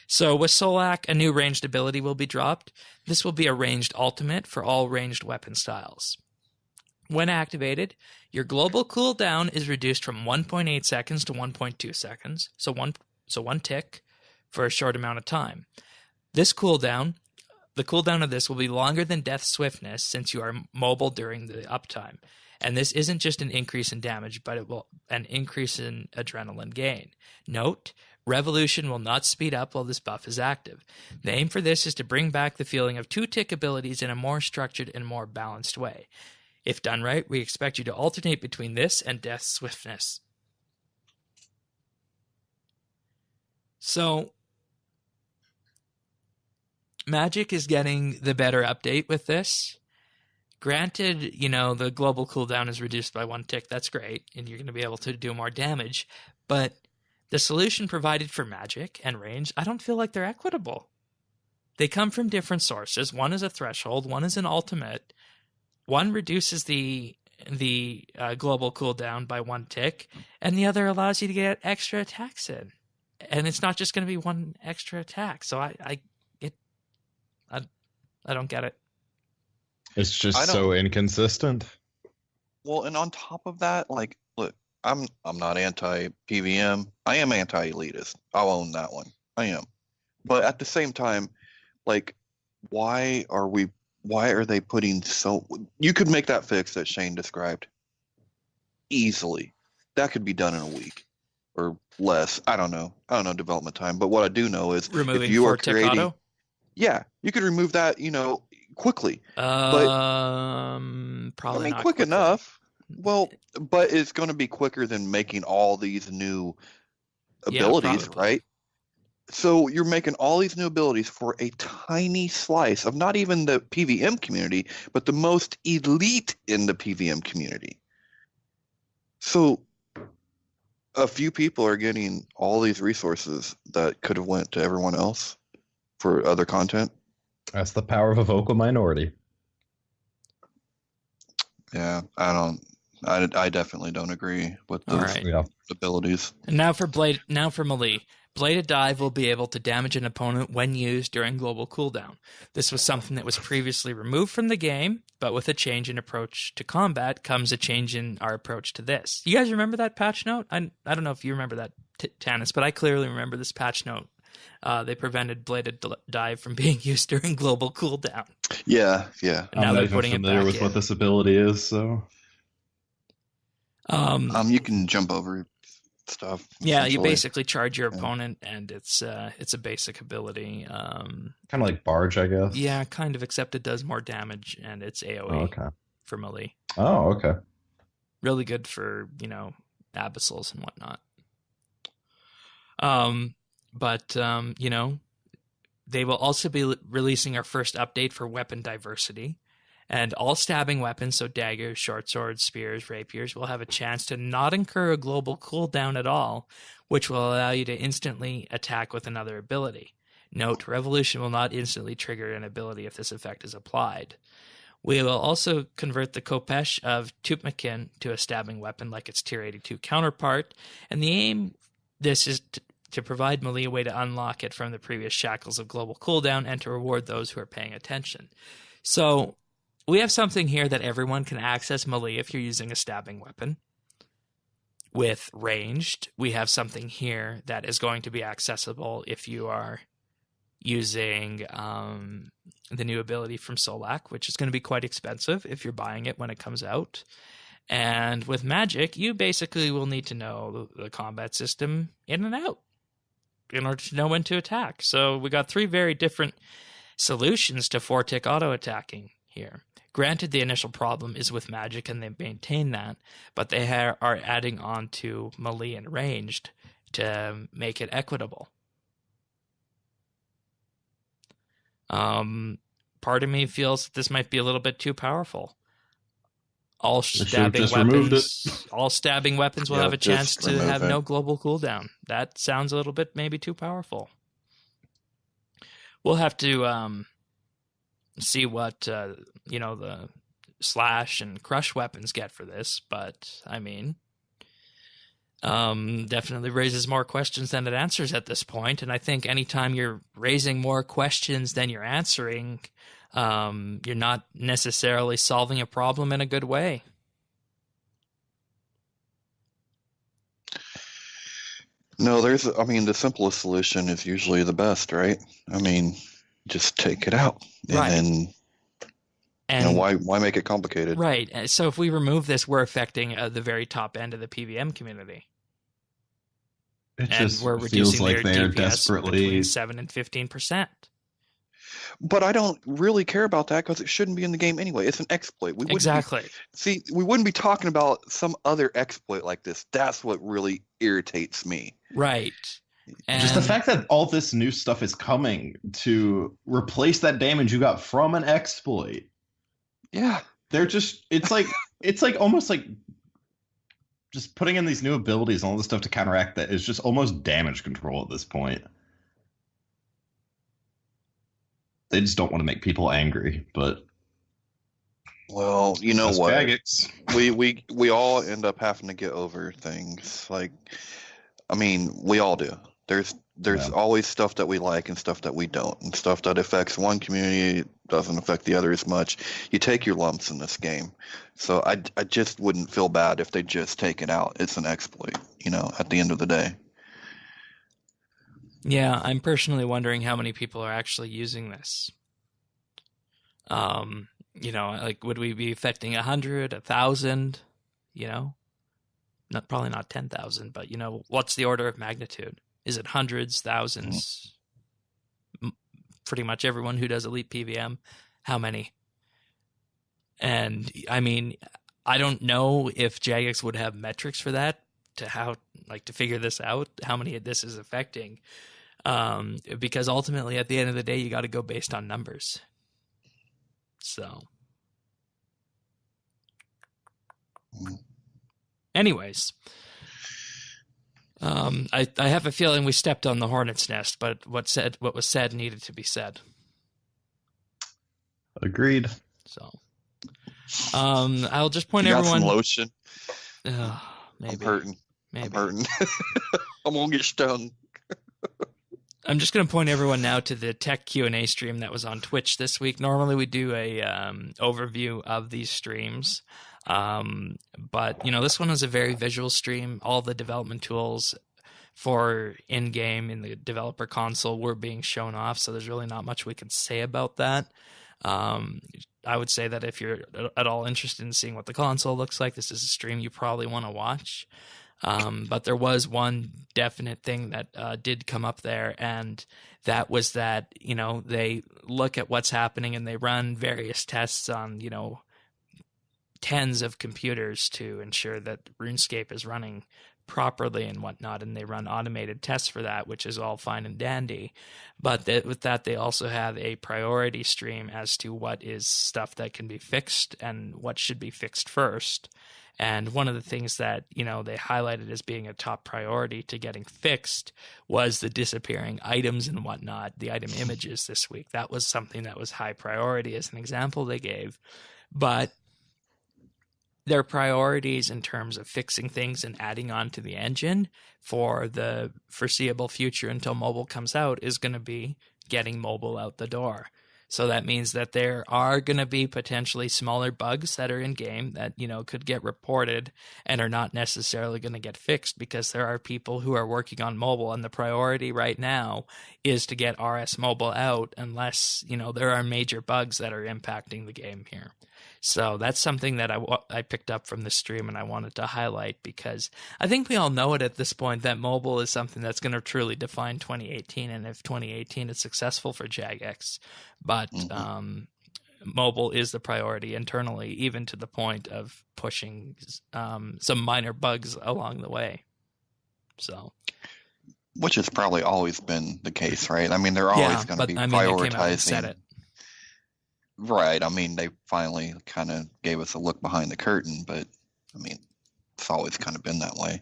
So with Solak, a new ranged ability will be dropped. This will be a ranged ultimate for all ranged weapon styles. When activated, your global cooldown is reduced from 1.8 seconds to 1.2 seconds, so one tick for a short amount of time. The cooldown of this will be longer than Death Swiftness, since you are mobile during the uptime. And this isn't just an increase in damage, but it will an increase in adrenaline gain. Note, Revolution will not speed up while this buff is active. The aim for this is to bring back the feeling of 2-tick abilities in a more structured and more balanced way. If done right, we expect you to alternate between this and death swiftness. So, Magic is getting the better update with this. Granted, the global cooldown is reduced by 1 tick. That's great, and you're going to be able to do more damage. But the solution provided for Magic and range, I don't feel like they're equitable. They come from different sources. One is a threshold. One is an ultimate. One reduces the global cooldown by 1 tick, and the other allows you to get extra attacks in. And it's not just going to be 1 extra attack. So I don't get it. It's just so inconsistent. Well, and on top of that, like, look, I'm not anti-PVM. I am anti-elitist. I'll own that one. I am. But at the same time, like, why are they putting so... You could make that fix that Shane described easily. That could be done in a week or less. I don't know development time. But what I do know is removing if you are creating... auto? Yeah, you could remove that, quickly. Probably not quick enough. Well, but it's going to be quicker than making all these new abilities, right? So you're making all these new abilities for a tiny slice of not even the PVM community, but the most elite in the PVM community. So a few people are getting all these resources that could have went to everyone else for other content. That's the power of a vocal minority. Yeah, I definitely don't agree with those abilities. And now for Melee. Bladed Dive will be able to damage an opponent when used during global cooldown. This was something that was previously removed from the game, but with a change in approach to combat comes a change in our approach to this. You guys remember that patch note? I don't know if you remember that, Tanis, but I clearly remember this patch note. They prevented Bladed Dive from being used during global cooldown. Yeah. And now they're putting it back in. I'm not even familiar with what this ability is, so... you can jump over stuff. Yeah, you basically charge your opponent, and it's a basic ability. Kind of like Barge, I guess. Yeah, kind of, except it does more damage, and it's AoE for melee. Oh, okay. Really good for, abyssals and whatnot. But they will also be releasing our first update for weapon diversity. And all stabbing weapons, so daggers, short swords, spears, rapiers, will have a chance to not incur a global cooldown at all, which will allow you to instantly attack with another ability. Note, Revolution will not instantly trigger an ability if this effect is applied. We will also convert the Khopesh of Tupmakin to a stabbing weapon like its Tier 82 counterpart, and the aim this is to provide melee a way to unlock it from the previous shackles of global cooldown and to reward those who are paying attention. So... we have something here that everyone can access melee if you're using a stabbing weapon. With ranged, we have something here that is going to be accessible if you are using the new ability from Solak, which is going to be quite expensive if you're buying it when it comes out. And with Magic, you basically will need to know the combat system in and out in order to know when to attack. So we got 3 very different solutions to 4-tick auto-attacking here. Granted, the initial problem is with Magic, and they maintain that, but they are adding on to melee and ranged to make it equitable. Part of me feels that this might be a little bit too powerful. All stabbing weapons will have a chance to have no global cooldown. That sounds a little bit maybe too powerful. We'll have to see what the slash and crush weapons get for this, but I mean, definitely raises more questions than it answers at this point. And I think anytime you're raising more questions than you're answering, you're not necessarily solving a problem in a good way. No, the simplest solution is usually the best, right? I mean, just take it out, and then why make it complicated? Right. So if we remove this, we're affecting the very top end of the PVM community. It just we're reducing like their DPS between 7% and 15%. But I don't really care about that because it shouldn't be in the game anyway. It's an exploit. Exactly. We wouldn't be talking about some other exploit like this. That's what really irritates me. Right. And just the fact that all this new stuff is coming to replace that damage you got from an exploit. Yeah. They're just, it's like almost like just putting in these new abilities and all this stuff to counteract that is just almost damage control at this point. They just don't want to make people angry, but well, you know what? Jagex. We all end up having to get over things. Like, I mean, we all do. There's always stuff that we like and stuff that we don't, and stuff that affects one community doesn't affect the other as much. You take your lumps in this game. So I just wouldn't feel bad if they just take it out. It's an exploit, at the end of the day. Yeah, I'm personally wondering how many people are actually using this. Like, would we be affecting 100, 1,000? Probably not 10,000, but what's the order of magnitude? Is it hundreds, thousands? Pretty much everyone who does Elite PVM. How many? And I mean, I don't know if Jagex would have metrics for that to figure this out, how many of this is affecting. Because ultimately, at the end of the day, you got to go based on numbers. So, anyways. I have a feeling we stepped on the hornet's nest, but what was said needed to be said. Agreed. So, I'll just point you got everyone. Some lotion. Maybe. I'm hurting. I'm hurting. I'm gonna get stung. I'm just going to point everyone now to the tech Q&A stream that was on Twitch this week. Normally we do a overview of these streams. But this one was a very visual stream. All the development tools for in-game in the developer console were being shown off, so there's really not much we can say about that. I would say that if you're at all interested in seeing what the console looks like, this is a stream you probably want to watch. But there was one definite thing that did come up there, and that was that, they look at what's happening and they run various tests on, tens of computers to ensure that RuneScape is running properly and whatnot, and they run automated tests for that, which is all fine and dandy. But with that, they also have a priority stream as to what is stuff that can be fixed and what should be fixed first. And one of the things that, they highlighted as being a top priority to getting fixed was the disappearing items and whatnot, the item images this week. That was something that was high priority as an example they gave. But their priorities in terms of fixing things and adding on to the engine for the foreseeable future until mobile comes out is going to be getting mobile out the door. So that means that there are going to be potentially smaller bugs that are in game that, could get reported and are not necessarily going to get fixed because there are people who are working on mobile, and the priority right now is to get RS mobile out unless, there are major bugs that are impacting the game here. So that's something that I picked up from the stream and I wanted to highlight because I think we all know it at this point that mobile is something that's going to truly define 2018, and if 2018 is successful for Jagex. But mobile is the priority internally, even to the point of pushing some minor bugs along the way. So, which has probably always been the case, right? I mean, they're always going to be prioritizing. They came out and said it. Right. I mean, they finally kind of gave us a look behind the curtain, but I mean, it's always kind of been that way.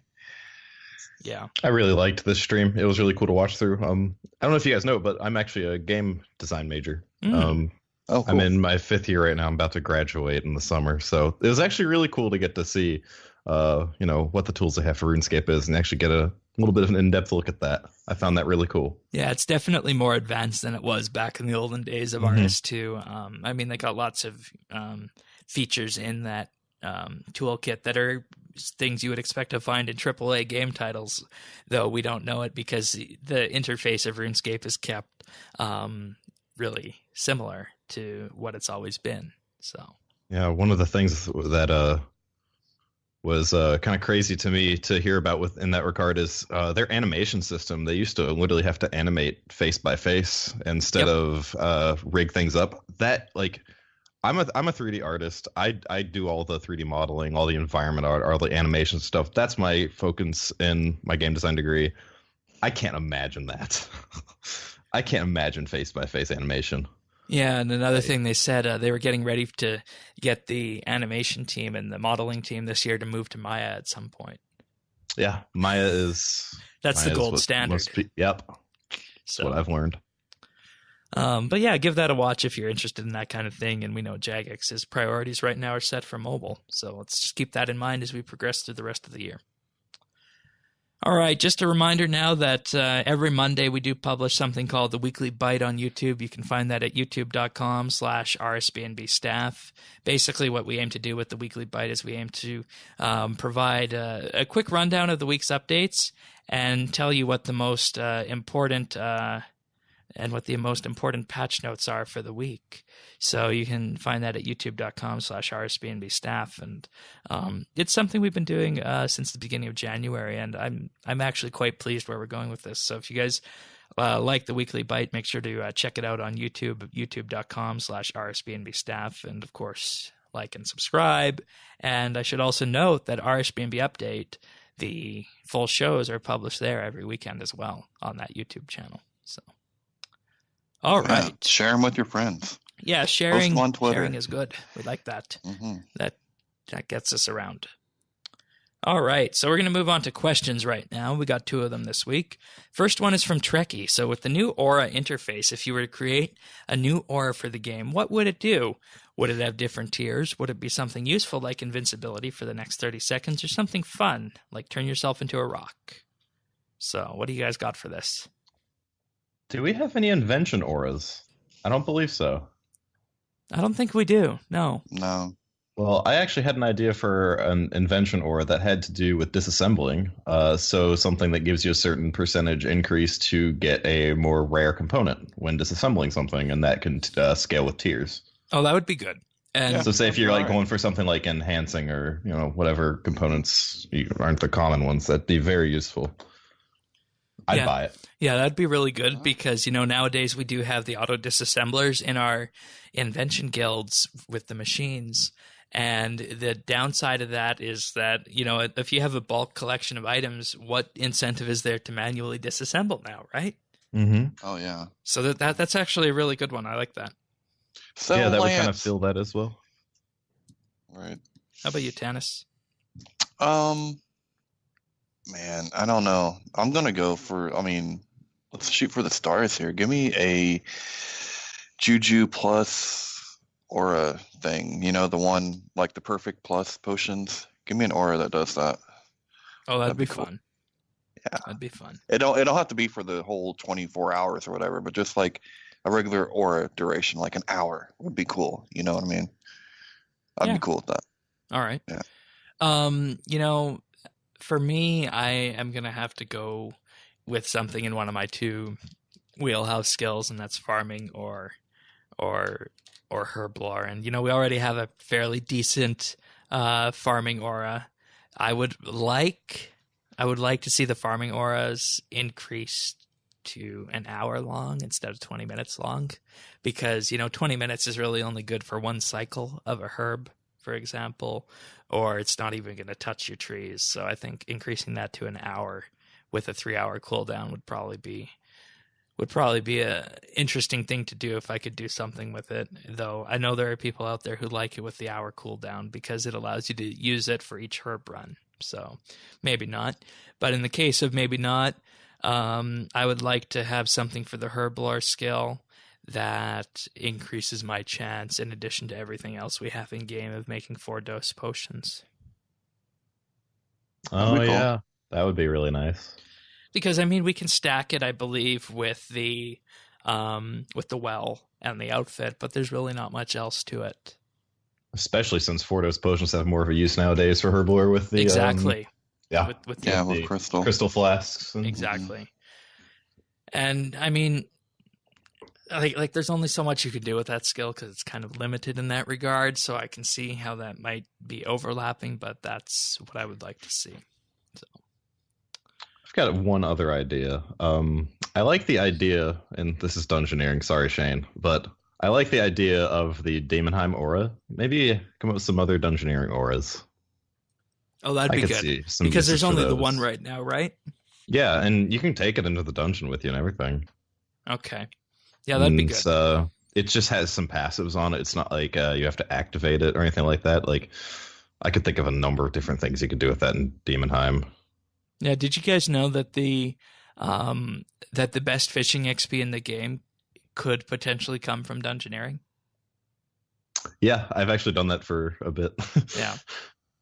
Yeah. I really liked this stream. It was really cool to watch through. I don't know if you guys know, but I'm actually a game design major. Oh, cool. I'm in my 5th year right now. I'm about to graduate in the summer. So it was actually really cool to get to see, what the tools they have for RuneScape is and actually get a little bit of an in-depth look at that. I found that really cool. Yeah, it's definitely more advanced than it was back in the olden days of RS2. I mean, they got lots of features in that toolkit that are things you would expect to find in AAA game titles, though we don't know it because the interface of RuneScape is kept really similar to what it's always been. So yeah, one of the things that was kind of crazy to me to hear about in that regard is their animation system. They used to literally have to animate face by face instead of rig things up. That like I'm a 3D artist. I do all the 3D modeling, all the environment art, all the animation stuff. That's my focus in my game design degree. I can't imagine that. I can't imagine face by face animation. Yeah, and another thing they said, they were getting ready to get the animation team and the modeling team this year to move to Maya at some point. Yeah, That's the gold standard. Yep. That's what I've learned. But yeah, give that a watch if you're interested in that kind of thing. And we know Jagex's priorities right now are set for mobile. So let's just keep that in mind as we progress through the rest of the year. All right, just a reminder now that every Monday we do publish something called the Weekly Byte on YouTube. You can find that at youtube.com/RSBANB staff. Basically, what we aim to do with the Weekly Byte is we aim to provide a quick rundown of the week's updates and tell you what the most important patch notes are for the week. So you can find that at youtube.com/RSBANB staff. And it's something we've been doing since the beginning of January, and I'm actually quite pleased where we're going with this. So if you guys like the Weekly Byte, make sure to check it out on YouTube, youtube.com/RSBANB staff. And of course, like and subscribe. And I should also note that RSBANB Update, the full shows are published there every weekend as well on that YouTube channel. So. All right. Share them with your friends. Yeah, sharing on Twitter. Sharing is good. We like that. Mm-hmm. That gets us around. All right, so we're going to move on to questions right now. We got 2 of them this week. First one is from Trekkie. So with the new Aura interface, if you were to create a new Aura for the game, what would it do? Would it have different tiers? Would it be something useful like invincibility for the next 30 seconds, or something fun like turn yourself into a rock? So what do you guys got for this? Do we have any invention auras? I don't believe so. I don't think we do. No. Well, I actually had an idea for an invention aura that had to do with disassembling. So something that gives you a certain percentage increase to get a more rare component when disassembling something, and that can scale with tiers. Oh, that would be good. And so say if you're like going for something like enhancing or whatever components aren't the common ones, that'd be very useful. I'd buy it. Yeah, that'd be really good because, nowadays we do have the auto disassemblers in our invention guilds with the machines. And the downside of that is that, if you have a bulk collection of items, what incentive is there to manually disassemble now, right? Mm-hmm. Oh, yeah. So that's actually a really good one. I like that. So yeah, that would kind of fill that as well. Right. How about you, Tanis? Man, I don't know. I'm going to go for, let's shoot for the stars here. Give me a Juju plus aura thing. The one, like the perfect plus potions. Give me an aura that does that. Oh, that'd be fun. Cool. Yeah. That'd be fun. It don't have to be for the whole 24 hours or whatever, but just like a regular aura duration, like an hour would be cool. You know what I mean? I'd be cool with that. All right. Yeah. For me, I am going to have to go with something in one of my 2 wheelhouse skills, and that's farming or herblore. And, we already have a fairly decent farming aura. I would like to see the farming auras increase to an hour long instead of 20 minutes long, because, 20 minutes is really only good for one cycle of a herb, for example, or it's not even going to touch your trees. So I think increasing that to an hour with a 3-hour cooldown would probably be a interesting thing to do if I could do something with it. Though I know there are people out there who like it with the hour cooldown because it allows you to use it for each herb run. So maybe not. But in the case of maybe not, I would like to have something for the herblore skill that increases my chance, in addition to everything else we have in game, of making 4-dose potions. Oh, yeah. That would be really nice. Because, we can stack it, I believe, with the well and the outfit, but there's really not much else to it. Especially since 4-dose potions have more of a use nowadays for herblore with the... Exactly. With crystal flasks. Exactly. And, like there's only so much you can do with that skill because it's kind of limited in that regard. So I can see how that might be overlapping, but that's what I would like to see. So I've got one other idea. I like the idea, and this is dungeoneering. Sorry, Shane, but I like the idea of the Daemonheim aura. Maybe come up with some other dungeoneering auras. Oh, that'd be good. Because there's only the one right now, right? Yeah, and you can take it into the dungeon with you and everything. Okay. Yeah, that'd be good. So it just has some passives on it. It's not like you have to activate it or anything like that. Like, I could think of a number of different things you could do with that in Daemonheim. Yeah, did you guys know that the best fishing XP in the game could potentially come from dungeoneering? Yeah, I've actually done that for a bit. Yeah.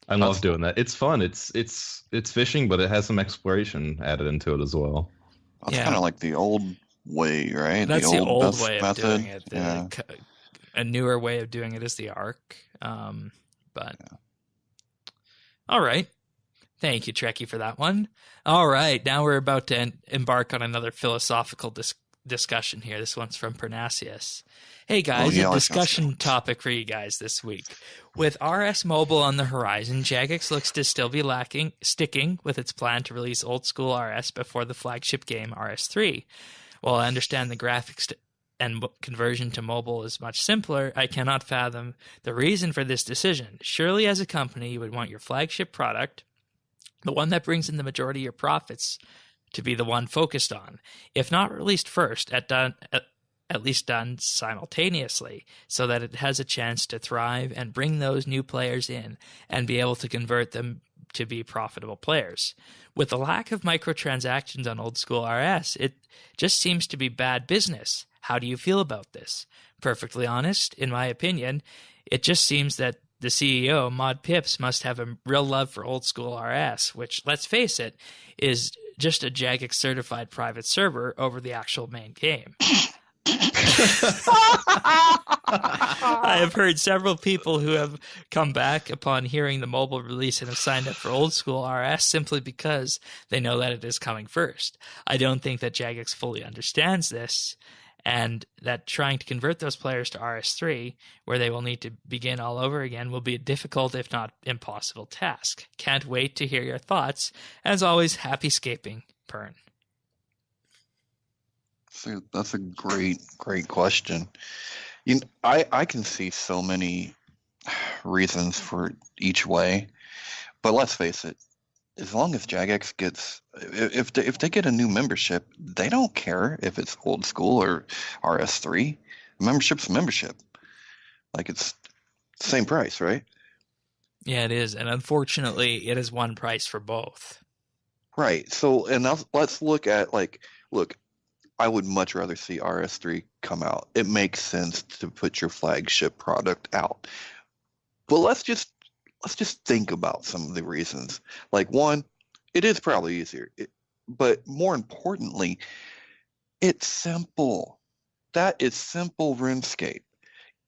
I love doing that. It's fun. It's fishing, but it has some exploration added into it as well. That's kind of like the old way, right? That's the old way of method. doing it. A newer way of doing it is the arc. All right. Thank you, Trekkie, for that one. All right. Now we're about to embark on another philosophical discussion here. This one's from Pernasius. Hey, guys, a discussion topic for you guys this week. With RS Mobile on the horizon, Jagex looks to still be sticking with its plan to release old school RS before the flagship game RS3. While I understand the graphics and conversion to mobile is much simpler, I cannot fathom the reason for this decision. Surely, as a company, you would want your flagship product, the one that brings in the majority of your profits, to be the one focused on. If not released first, at least done simultaneously, so that it has a chance to thrive and bring those new players in and be able to convert them to be profitable players. With the lack of microtransactions on old school RS, it just seems to be bad business. How do you feel about this? Perfectly honest, in my opinion, it just seems that the CEO, Mod Pips, must have a real love for old school RS, which, let's face it, is just a Jagex certified private server over the actual main game. I have heard several people who have come back upon hearing the mobile release and have signed up for old school RS simply because they know that it is coming first. I don't think that Jagex fully understands this, and that trying to convert those players to RS3, where they will need to begin all over again, will be a difficult, if not impossible, task. Can't wait to hear your thoughts. As always, happy scaping, Pern. That's a great question. I can see so many reasons for each way, but let's face it, as long as Jagex gets, if they get a new membership, they don't care if it's old school or RS3. Membership's membership. Like, it's the same price, right? Yeah, it is, and unfortunately, it is one price for both. Right. So, and let's look at I would much rather see RS3 come out. It makes sense to put your flagship product out. But let's just think about some of the reasons. Like, one, it is probably easier. But more importantly, it's simple. That is simple RuneScape.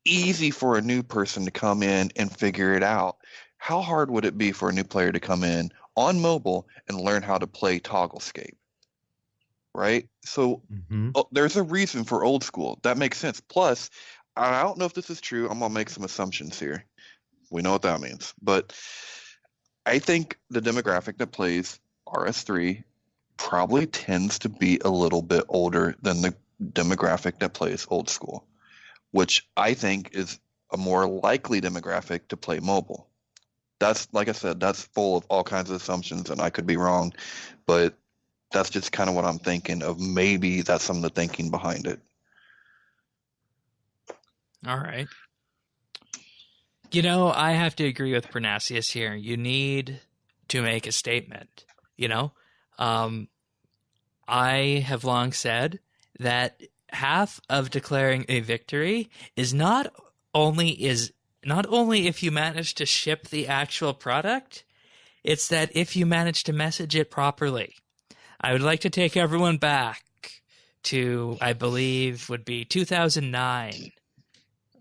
Easy for a new person to come in and figure it out. How hard would it be for a new player to come in on mobile and learn how to play Togglescape? Right? So there's a reason for old school. That makes sense. Plus, I don't know if this is true. I'm going to make some assumptions here. We know what that means. But I think the demographic that plays RS3 probably tends to be a little bit older than the demographic that plays old school, which I think is a more likely demographic to play mobile. That's, like I said, that's full of all kinds of assumptions, and I could be wrong, but that's just kind of what I'm thinking of. Maybe that's some of the thinking behind it. All right. I have to agree with Pernasius here. You need to make a statement. I have long said that half of declaring a victory is not only if you manage to ship the actual product, it's that if you manage to message it properly. I would like to take everyone back to, I believe, would be 2009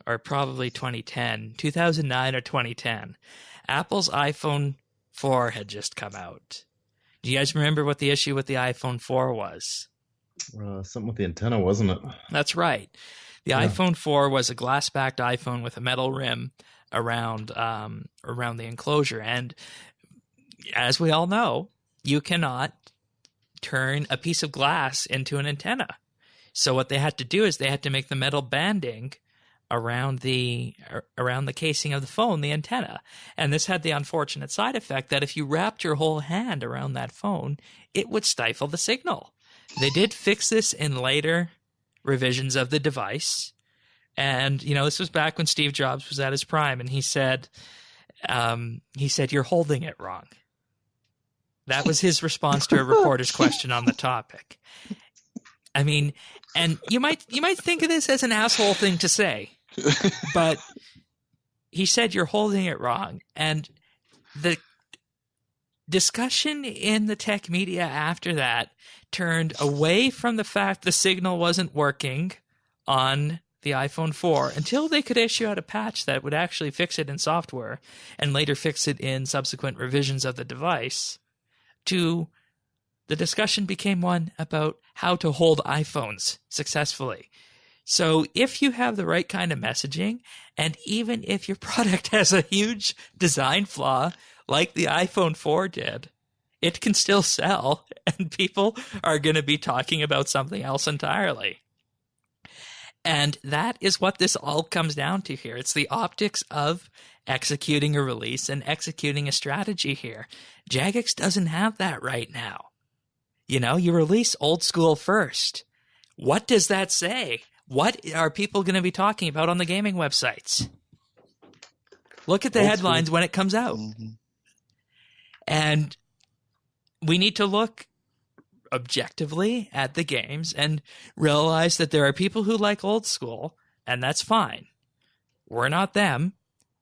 or probably 2010. 2009 or 2010. Apple's iPhone 4 had just come out. Do you guys remember what the issue with the iPhone 4 was? Something with the antenna, wasn't it? That's right. The iPhone 4 was a glass-backed iPhone with a metal rim around the enclosure. And as we all know, you cannot turn a piece of glass into an antenna. So what they had to do is they had to make the metal banding around the casing of the phone the antenna. And this had the unfortunate side effect that if you wrapped your whole hand around that phone, it would stifle the signal. They did fix this in later revisions of the device. And, this was back when Steve Jobs was at his prime, and he said, you're holding it wrong. That was his response to a reporter's question on the topic. I mean, and you might think of this as an asshole thing to say, but he said you're holding it wrong. And the discussion in the tech media after that turned away from the fact the signal wasn't working on the iPhone 4 until they could issue out a patch that would actually fix it in software and later fix it in subsequent revisions of the device. To the discussion became one about how to hold iPhones successfully. So if you have the right kind of messaging, and even if your product has a huge design flaw like the iPhone 4 did, it can still sell, and people are going to be talking about something else entirely. And that is what this all comes down to here. It's the optics of executing a release and executing a strategy here. Jagex doesn't have that right now. You release old school first. What does that say? What are people going to be talking about on the gaming websites? Look at the headlines when it comes out. Mm-hmm. And we need to look objectively at the games and realize that there are people who like old school, and that's fine. We're not them,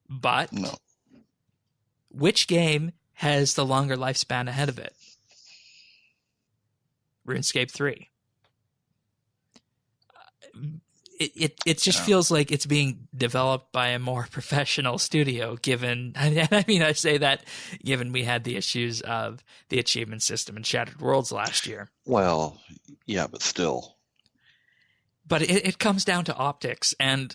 but which game has the longer lifespan ahead of it? RuneScape 3. It just feels like it's being developed by a more professional studio, given I say that given we had the issues of the achievement system in Shattered Worlds last year. Well, yeah, but still. But it comes down to optics, and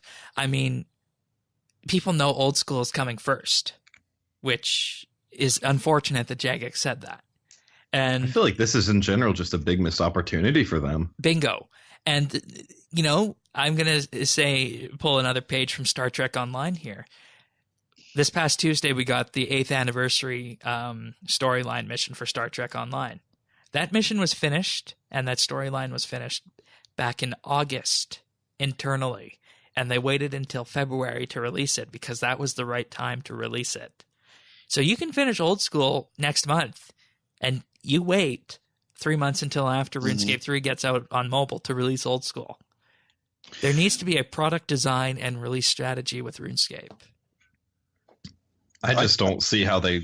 people know old school is coming first, which is unfortunate that Jagex said that. And I feel like this is in general just a big missed opportunity for them. Bingo. And, I'm going to pull another page from Star Trek Online here. This past Tuesday, we got the 8th anniversary storyline mission for Star Trek Online. That mission was finished, and that storyline was finished back in August internally. And they waited until February to release it because that was the right time to release it. So you can finish old school next month, and you wait 3 months until after RuneScape 3 gets out on mobile to release old school. There needs to be a product design and release strategy with RuneScape. I just don't see how they're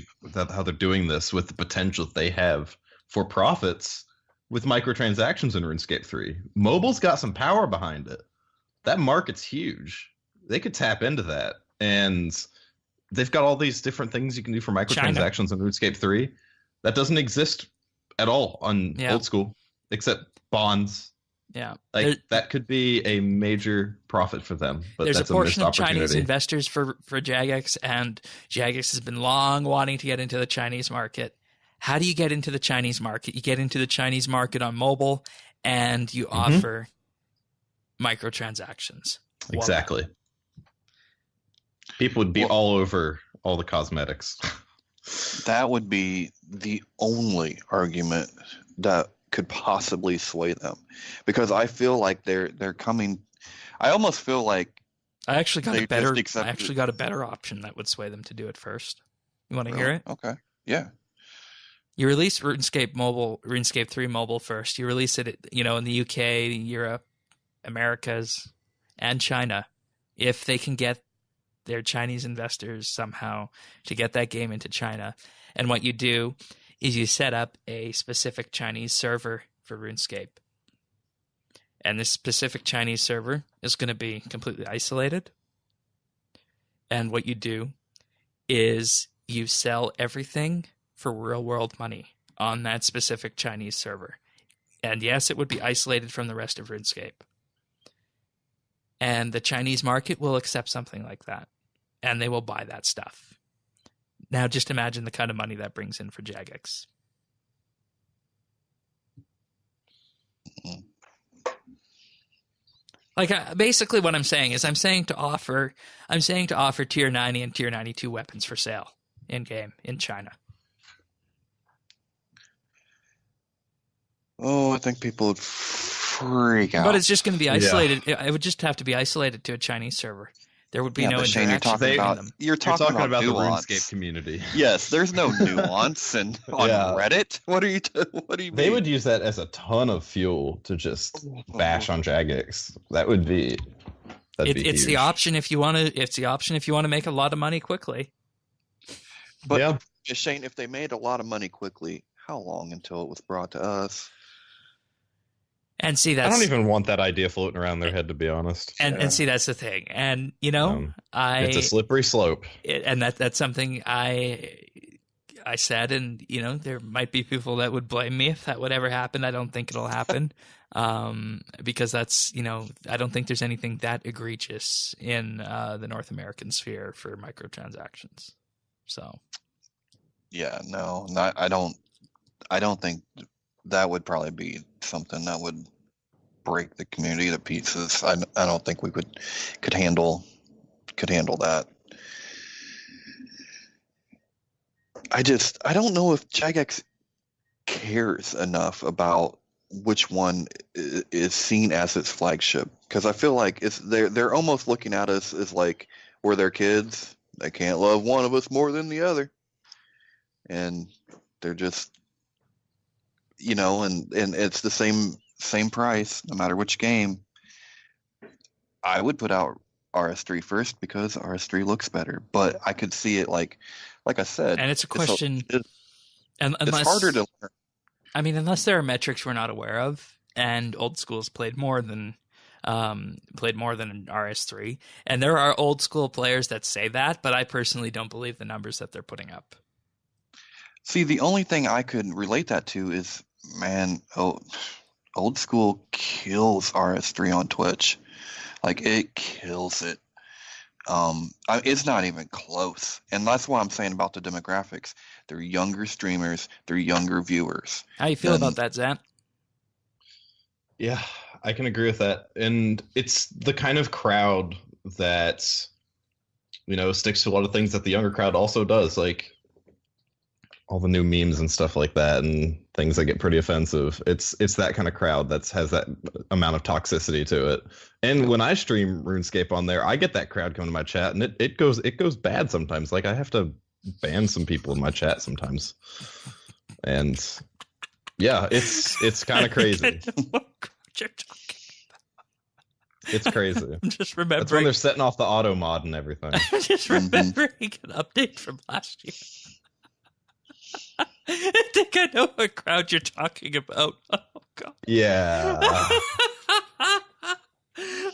doing this with the potential that they have for profits with microtransactions in RuneScape 3. Mobile's got some power behind it. That market's huge. They could tap into that, and they've got all these different things you can do for microtransactions in RuneScape 3 that doesn't exist at all on old school, except bonds. Yeah, that could be a major profit for them. But there's that's a portion of Chinese investors for Jagex, and Jagex has been long wanting to get into the Chinese market. How do you get into the Chinese market? You get into the Chinese market on mobile, and you offer microtransactions. Exactly. People would be all over all the cosmetics. That would be the only argument that could possibly sway them, because I feel like they're coming. I almost feel like I actually got a better option that would sway them to do it first. You want to hear it? Okay. Yeah. You release RuneScape 3 mobile first. You release it, in the UK, Europe, Americas, and China. If they can get their Chinese investors somehow to get that game into China. And what you do is you set up a specific Chinese server for RuneScape. And this specific Chinese server is going to be completely isolated. And what you do is you sell everything for real-world money on that specific Chinese server. And yes, it would be isolated from the rest of RuneScape. And the Chinese market will accept something like that. And they will buy that stuff. Now just imagine the kind of money that brings in for Jagex. Like basically what I'm saying is I'm saying to offer tier 90 and tier 92 weapons for sale in game in China. Oh, I think people would freak out. But it's just going to be isolated. Yeah. It would just have to be isolated to a Chinese server. There would be no interaction between them. You're talking about the nuance. RuneScape community. Yes, there's no nuance on Reddit. What do you mean? They would use that as a ton of fuel to just bash on Jagex. That would be. It's the option if you want to. It's the option if you want to make a lot of money quickly. But Shane, if they made a lot of money quickly, how long until it was brought to us? And see, I don't even want that idea floating around their head, to be honest. And see, that's the thing. And it's a slippery slope. And that's something I said. And there might be people that would blame me if that would ever happen. I don't think it'll happen, because that's I don't think there's anything that egregious in the North American sphere for microtransactions. So. Yeah, no, I don't think that would probably be something that would break the community to pieces. I don't think we could handle that. I don't know if Jagex cares enough about which one is seen as its flagship, because I feel like they're almost looking at us as like we're their kids. They can't love one of us more than the other, and they're just and it's the same price no matter which game. I would put out RS3 first because RS3 looks better, but I could see it like I said, and it's a question, and it's harder to learn. I mean, unless there are metrics we're not aware of, and old school's played more than RS3, and there are old school players that say that, but I personally don't believe the numbers that they're putting up. See, the only thing I could relate that to is, man, old school kills RS3 on Twitch. Like, it kills it. It's not even close. And that's what I'm saying about the demographics. They're younger streamers. They're younger viewers. How you feel about that, Zan? Yeah, I can agree with that. And it's the kind of crowd that, sticks to a lot of things that the younger crowd also does. Like, all the new memes and stuff like that, and things that get pretty offensive. It's that kind of crowd that has that amount of toxicity to it. And when I stream RuneScape on there, I get that crowd coming to my chat, and it goes bad sometimes. Like, I have to ban some people in my chat sometimes. And yeah, it's kind of crazy. It's crazy. I'm just remembering. That's when they're setting off the auto mod and everything. I'm just remembering an update from last year. I think I know what crowd you're talking about. Oh, God. Yeah.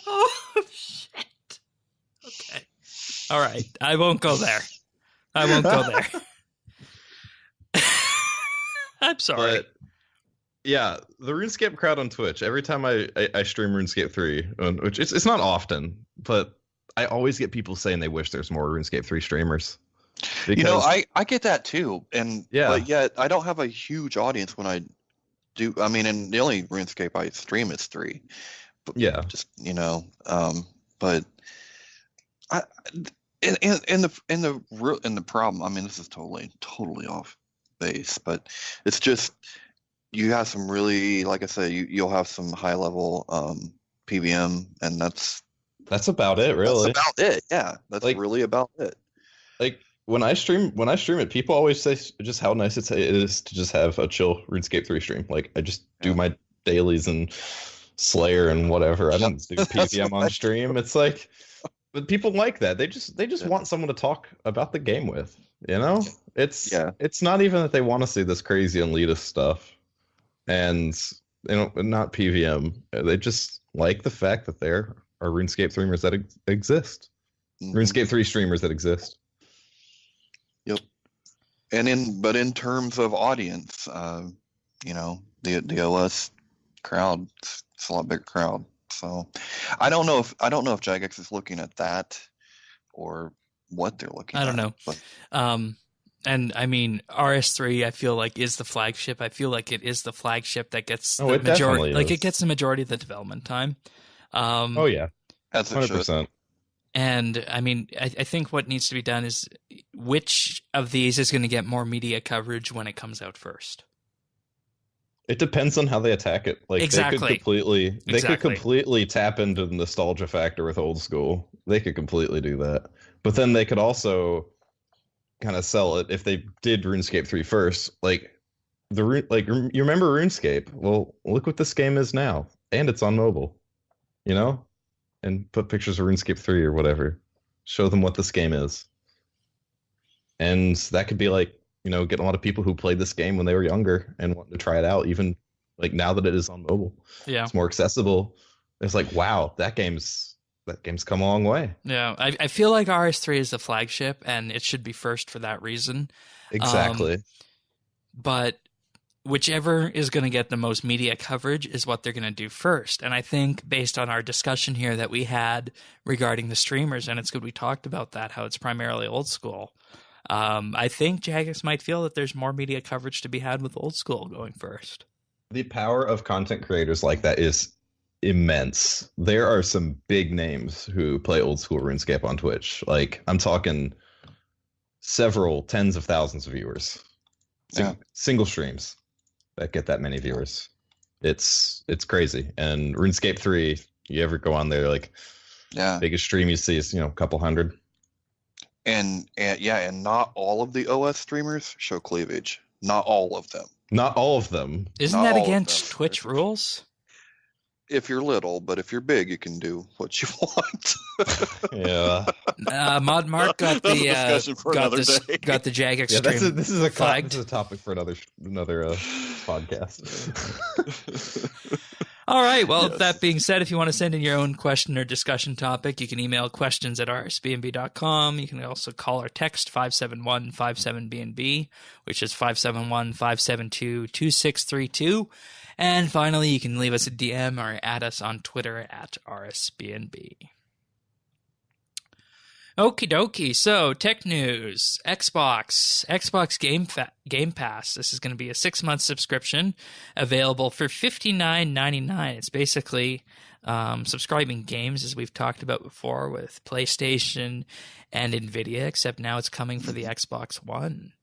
Oh, shit. Okay. All right. I won't go there. I'm sorry. But, yeah, the RuneScape crowd on Twitch, every time I stream RuneScape 3, which it's not often, but I always get people saying they wish there's more RuneScape 3 streamers. Because, I get that too, but yet I don't have a huge audience when I do. I mean, and the only RuneScape I stream is 3. But but the problem. I mean, this is totally off base, but it's just you have some really, like I said, you'll have some high level PVM, and that's about it, really. That's about it. Yeah, that's really about it. Like, when I stream it, people always say just how nice it is to just have a chill RuneScape 3 stream. Like, I just do my dailies and Slayer and whatever. I don't do PVM on stream. It's like, but people like that. They just want someone to talk about the game with. It's not even that they want to see this crazy elitist stuff, and not PVM. They just like the fact that there are RuneScape streamers that exist. Mm-hmm. RuneScape 3 streamers that exist. Yep. And in terms of audience, the OS crowd. It's a lot bigger crowd. So I don't know if Jagex is looking at that or what they're looking at. I don't know. But, and I mean, RS3, I feel like is the flagship. I feel like it is the flagship that gets the majority. Like it gets the majority of the development time. Oh yeah, that's 100%. And I mean, I think what needs to be done is which of these is going to get more media coverage when it comes out first. It depends on how they attack it. Like exactly. They could completely tap into the nostalgia factor with old school. They could completely do that. But then they could also kind of sell it if they did RuneScape 3 first. Like you remember RuneScape? Well, look what this game is now, and it's on mobile. You know, and put pictures of RuneScape 3 or whatever. Show them what this game is, and that could be like, you know, get a lot of people who played this game when they were younger and want to try it out, even like now that it is on mobile. Yeah, it's more accessible. It's like, wow, that game's come a long way. Yeah, I feel like RS3 is the flagship, and it should be first for that reason. Exactly. But whichever is going to get the most media coverage is what they're going to do first. And I think based on our discussion here that we had regarding the streamers, and it's good we talked about that, how it's primarily old school. I think Jagex might feel that there's more media coverage to be had with old school going first. The power of content creators like that is immense. There are some big names who play old school RuneScape on Twitch. Like, I'm talking several tens of thousands of viewers. Single streams that get that many viewers. It's crazy. And RuneScape 3, you ever go on there, like, biggest stream you see is, you know, a couple hundred. And not all of the OS streamers show cleavage. Not all of them. Not all of them. Isn't that against Twitch rules? If you're little, but if you're big, you can do what you want. Yeah. Mod Mark got the Jagex stream. This is a topic for another podcast. All right. Well, that being said, if you want to send in your own question or discussion topic, you can email questions@rsbnb.com. You can also call or text 571-57BNB, which is 571-572-2632. And finally, you can leave us a DM or add us on Twitter @RSBNB. Okie dokie. So, tech news. Xbox Game Pass. This is going to be a 6-month subscription available for $59.99. It's basically subscribing games, as we've talked about before, with PlayStation and NVIDIA, except now it's coming for the Xbox One.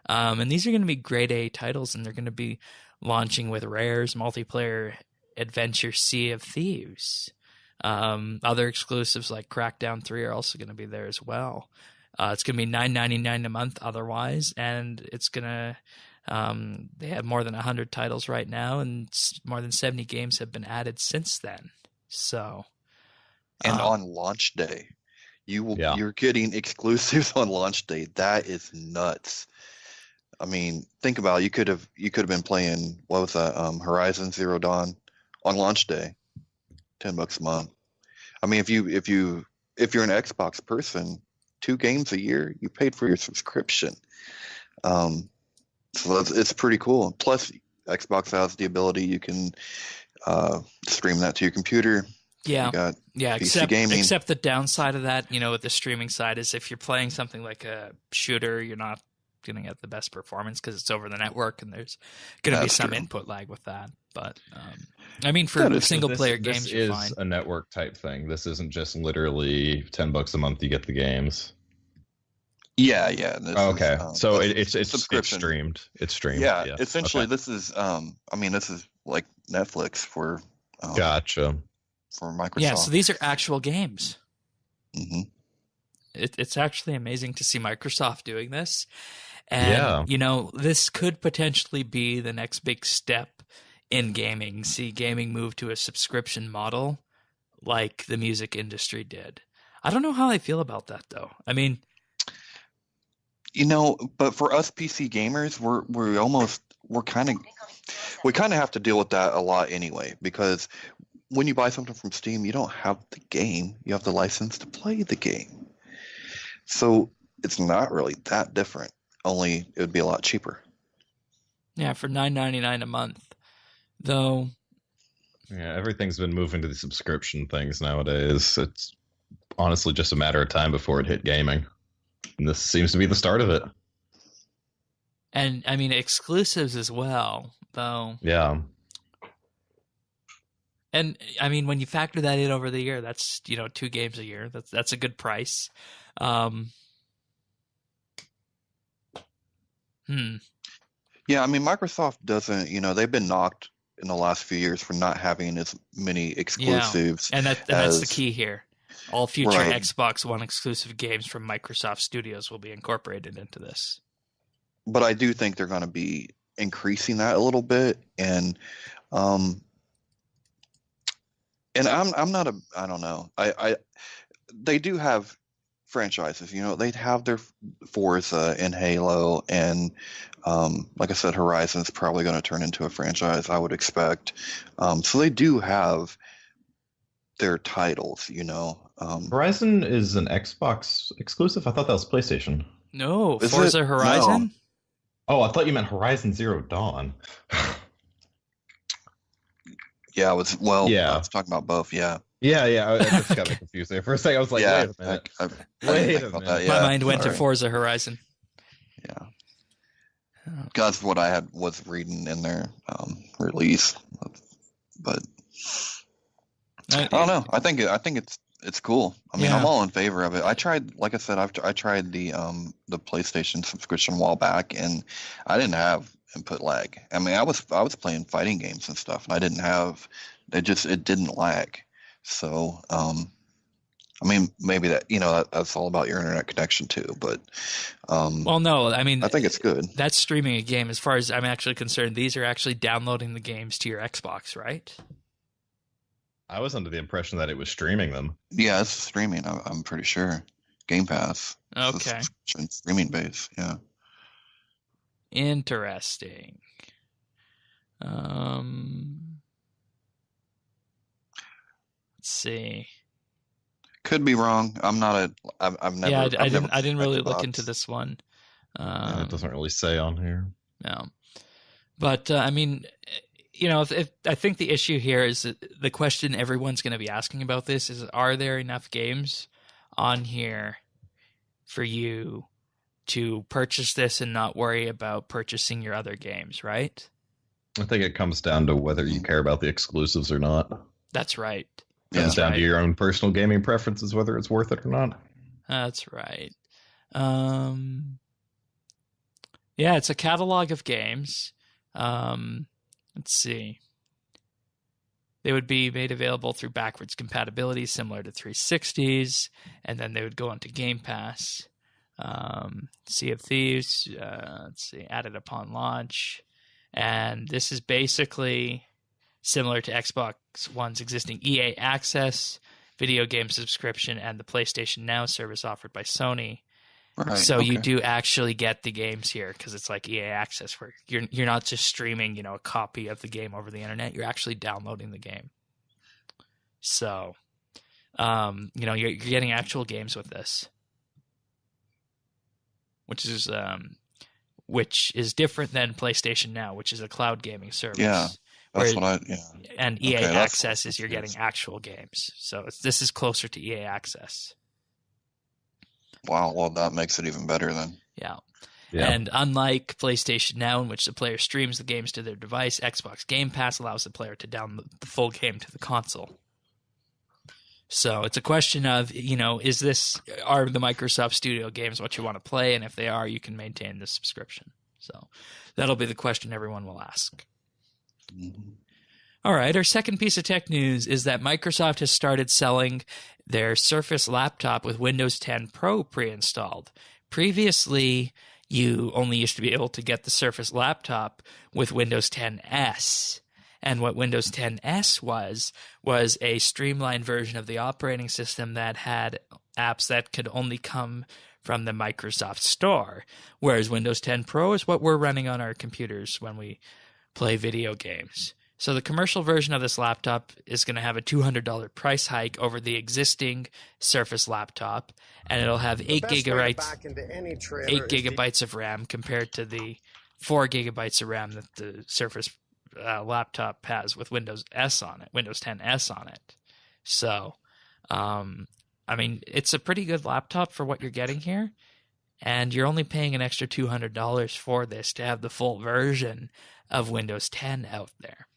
And these are going to be grade A titles, and they're going to be launching with Rare's multiplayer adventure Sea of Thieves. Other exclusives like Crackdown 3 are also going to be there as well. It's going to be $9.99 a month otherwise, and it's going to they have more than 100 titles right now, and more than 70 games have been added since then. So, and on launch day, you're getting exclusives on launch day. That is nuts. I mean, think about it. You could have been playing, what was that, Horizon Zero Dawn on launch day, $10 a month. I mean, if you're an Xbox person, 2 games a year, you paid for your subscription. So it's pretty cool. Plus, Xbox has the ability, you can stream that to your computer. Yeah, you got PC gaming. Except the downside of that, with the streaming side, is if you're playing something like a shooter, you're not going to get the best performance because it's over the network, and there's going to be some input lag with that. But I mean, for single player games, you're fine. This is a network type thing. This isn't just literally $10 a month you get the games. Yeah. Okay, so it's streamed. It's streamed. Yeah. Essentially, this is this is like Netflix for gotcha for Microsoft. Yeah, so these are actual games. Mm-hmm. It's actually amazing to see Microsoft doing this. And, this could potentially be the next big step in gaming. See gaming move to a subscription model like the music industry did. I don't know how I feel about that, though. I mean... but for us PC gamers, we kind of have to deal with that a lot anyway, because when you buy something from Steam, you don't have the game. You have the license to play the game. So it's not really that different, only it would be a lot cheaper. Yeah, for $9.99 a month. Though, Yeah, everything's been moving to the subscription things nowadays. It's honestly just a matter of time before it hit gaming. And this seems to be the start of it. And I mean exclusives as well, though. Yeah. And I mean, when you factor that in over the year, that's 2 games a year. That's a good price. Yeah, I mean, Microsoft doesn't. They've been knocked in the last few years for not having as many exclusives. Yeah. And that's the key here. All future Right. Xbox One exclusive games from Microsoft Studios will be incorporated into this. But I do think they're going to be increasing that a little bit, and I'm not I don't know. They do have franchises. They have their Forza and Halo, and like I said, Horizon's probably going to turn into a franchise, I would expect. So they do have their titles. Horizon is an Xbox exclusive? I thought that was PlayStation. No, Is Forza it? Horizon? No. Oh, I thought you meant Horizon Zero Dawn. Yeah, I was talking about both. Yeah. Yeah, I just got confused there. For a second, I was like, yeah, wait a minute. Wait a minute. that, My yeah. mind went to Sorry. Forza Horizon. Yeah. That's what I was reading in their release, but I don't know. I think it's cool. I mean, Yeah. I'm all in favor of it. I tried, like I said, I tried the PlayStation subscription a while back, and I didn't have input lag. I mean, I was playing fighting games and stuff, and I didn't have it didn't lag. So, I mean, maybe that's all about your internet connection too. But Well, no, I mean, I think it's good. That's streaming a game. As far as I'm actually concerned, these are actually downloading the games to your Xbox, right? I was under the impression that it was streaming them. Yeah, it's streaming. I'm pretty sure. Game Pass. Okay. It's streaming base. Yeah. Interesting. Let's see. Could be wrong. I'm not I've never. Yeah, I never didn't really played look Xbox. into this one. And it doesn't really say on here. No, but I mean, if I think the issue here is that the question everyone's going to be asking about this is: are there enough games on here for you to purchase this and not worry about purchasing your other games? Right? I think it comes down to whether you care about the exclusives or not. That's right. Yeah. Comes down to your own personal gaming preferences, whether it's worth it or not. That's right. Yeah, it's a catalog of games. Let's see. They would be made available through backwards compatibility, similar to 360s, and then they would go onto Game Pass. Sea of Thieves, let's see, added upon launch. And this is basically similar to Xbox One's existing EA Access video game subscription and the PlayStation Now service offered by Sony. Right, So you okay. do actually get the games here because it's like EA Access, where you're not just streaming, a copy of the game over the internet. You're actually downloading the game. So, you're getting actual games with this, which is different than PlayStation Now, which is a cloud gaming service. Yeah, that's what And EA Okay, Access is you're that's- getting actual games. So this is closer to EA Access. Wow. Well, that makes it even better then. Yeah. Yeah. And unlike PlayStation Now, in which the player streams the games to their device, Xbox Game Pass allows the player to download the full game to the console. So it's a question of, are the Microsoft Studio games what you want to play? And if they are, you can maintain the subscription. So that'll be the question everyone will ask. Mm-hmm. All right, our second piece of tech news is that Microsoft has started selling their Surface laptop with Windows 10 Pro pre-installed. Previously, you only used to be able to get the Surface laptop with Windows 10 S. And what Windows 10 S was a streamlined version of the operating system that had apps that could only come from the Microsoft Store, whereas Windows 10 Pro is what we're running on our computers when we play video games. So the commercial version of this laptop is going to have a $200 price hike over the existing Surface laptop, and it'll have 8 gigabytes of RAM compared to the 4 gigabytes of RAM that the Surface laptop has with Windows S on it, Windows 10 S on it. So, I mean, it's a pretty good laptop for what you're getting here, and you're only paying an extra $200 for this to have the full version of Windows 10 out there.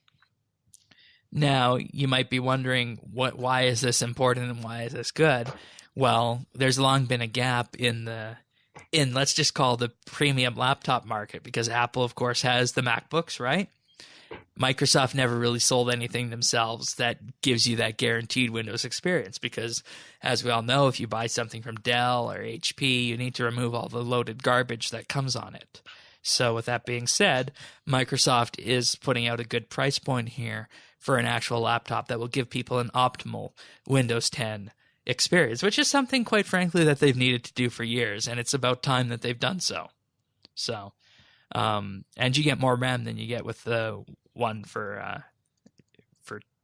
Now, you might be wondering, why is this important and why is this good? Well, there's long been a gap in let's just call the premium laptop market, because Apple, of course, has the MacBooks, right? Microsoft never really sold anything themselves that gives you that guaranteed Windows experience, because, as we all know, if you buy something from Dell or HP, you need to remove all the loaded garbage that comes on it. So with that being said, Microsoft is putting out a good price point here for an actual laptop that will give people an optimal Windows 10 experience, which is something, quite frankly, that they've needed to do for years, and it's about time that they've done so. So, and you get more RAM than you get with the one for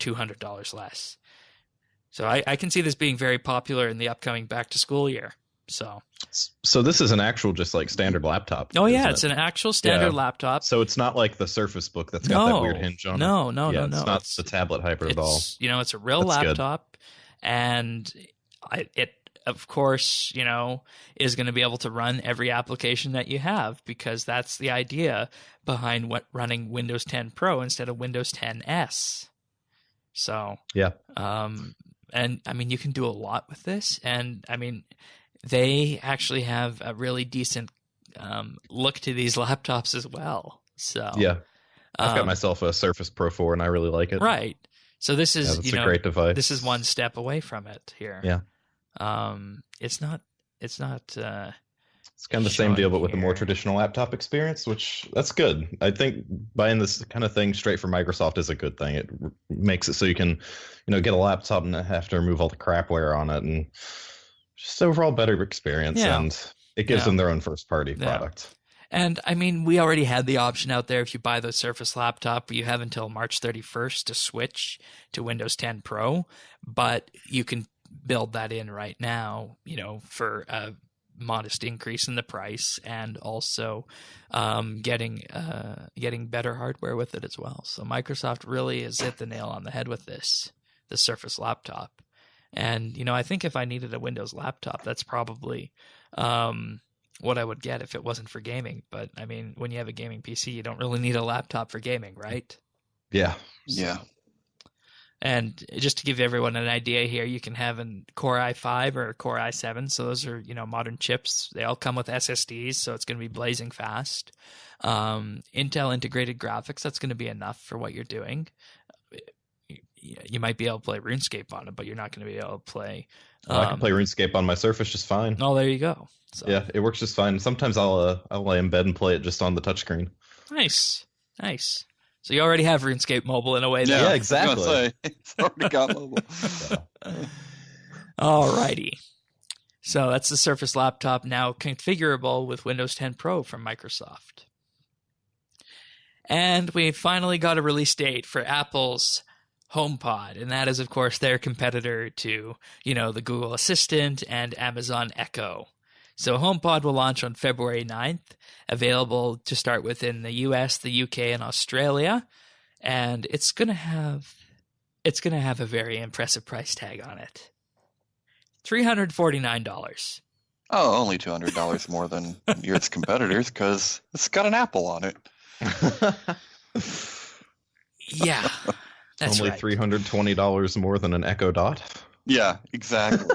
$200 less. So I can see this being very popular in the upcoming back-to-school year. So this is an actual just like standard laptop. Oh yeah, it's an actual standard laptop. So it's not like the Surface Book that's got that weird hinge on it. No. It's not the tablet hybrid at all. It's a real laptop, and it of course is going to be able to run every application that you have, because that's the idea behind running Windows 10 Pro instead of Windows 10 S. So yeah, and I mean, you can do a lot with this, and I mean, they actually have a really decent look to these laptops as well. So yeah, I've got myself a Surface Pro 4, and I really like it. Right. So this is it's a great device. This is one step away from it here. Yeah. It's not. It's kind of the same deal, but with a more traditional laptop experience, which that's good. I think buying this kind of thing straight from Microsoft is a good thing. It makes it so you can, get a laptop and not have to remove all the crapware on it, and just overall better experience. Yeah. And it gives them their own first party product. And I mean, we already had the option out there. If you buy the Surface laptop, you have until March 31st to switch to Windows 10 Pro, but you can build that in right now, for a modest increase in the price, and also getting better hardware with it as well. So Microsoft really has hit the nail on the head with the Surface laptop. And, I think if I needed a Windows laptop, that's probably what I would get if it wasn't for gaming. But, I mean, when you have a gaming PC, you don't really need a laptop for gaming, right? Yeah. Yeah. And just to give everyone an idea here, you can have a Core i5 or a Core i7. So those are, modern chips. They all come with SSDs, so it's going to be blazing fast. Intel integrated graphics, that's going to be enough for what you're doing. You might be able to play RuneScape on it, but you're not going to be able to play. I can play RuneScape on my Surface just fine. Oh, there you go. So. Yeah, it works just fine. Sometimes I'll lay in bed and play it just on the touchscreen. Nice. So you already have RuneScape mobile in a way. Yeah, exactly. Say, it's already got mobile. Alrighty. So that's the Surface laptop, now configurable with Windows 10 Pro from Microsoft. And we finally got a release date for Apple's HomePod, and that is, of course, their competitor to, the Google Assistant and Amazon Echo. So HomePod will launch on February 9th, available to start with in the US, the UK, and Australia, and it's going to have a very impressive price tag on it. $349. Oh, only $200 more than its competitors, because it's got an Apple on it. Yeah. That's only right. $320 more than an Echo Dot. Yeah, exactly.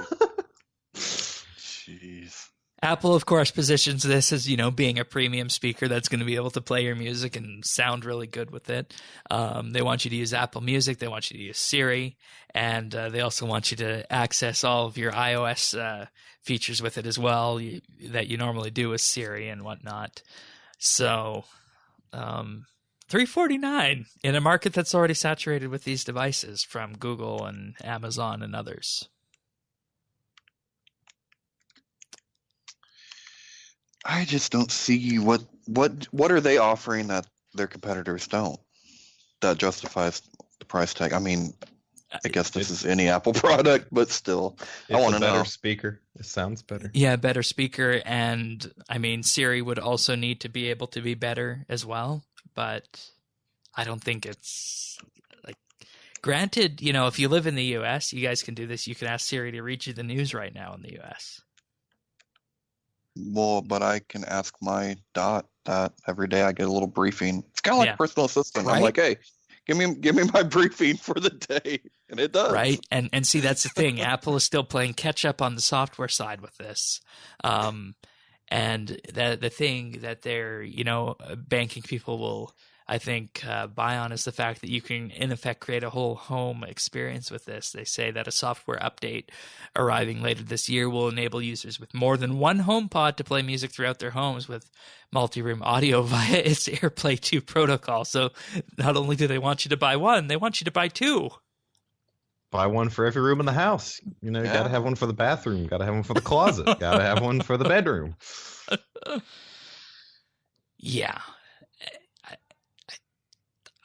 Jeez. Apple, of course, positions this as, being a premium speaker that's going to be able to play your music and sound really good with it. They want you to use Apple Music. They want you to use Siri. And they also want you to access all of your iOS features with it as well that you normally do with Siri and whatnot. So $349 in a market that's already saturated with these devices from Google and Amazon and others. I just don't see what are they offering that their competitors don't, that justifies the price tag. I mean, I guess this is any Apple product, but still, I want to know. Better speaker. It sounds better. Yeah, better speaker, and I mean, Siri would also need to be able to be better as well. But I don't think it's like. Granted, if you live in the U.S., you guys can do this. You can ask Siri to read you the news right now in the U.S. Well, but I can ask my Dot that every day I get a little briefing. It's kind of like a personal assistant. Right? I'm like, hey, give me my briefing for the day, and it does. Right, and see, that's the thing. Apple is still playing catch up on the software side with this, and the thing that they're banking people will, I think, buy on is the fact that you can, in effect, create a whole home experience with this. They say that a software update arriving later this year will enable users with more than one HomePod to play music throughout their homes with multi-room audio via its AirPlay 2 protocol. So not only do they want you to buy one, they want you to buy two. Buy one for every room in the house. You got to have one for the bathroom. Got to have one for the closet. Got to have one for the bedroom. Yeah.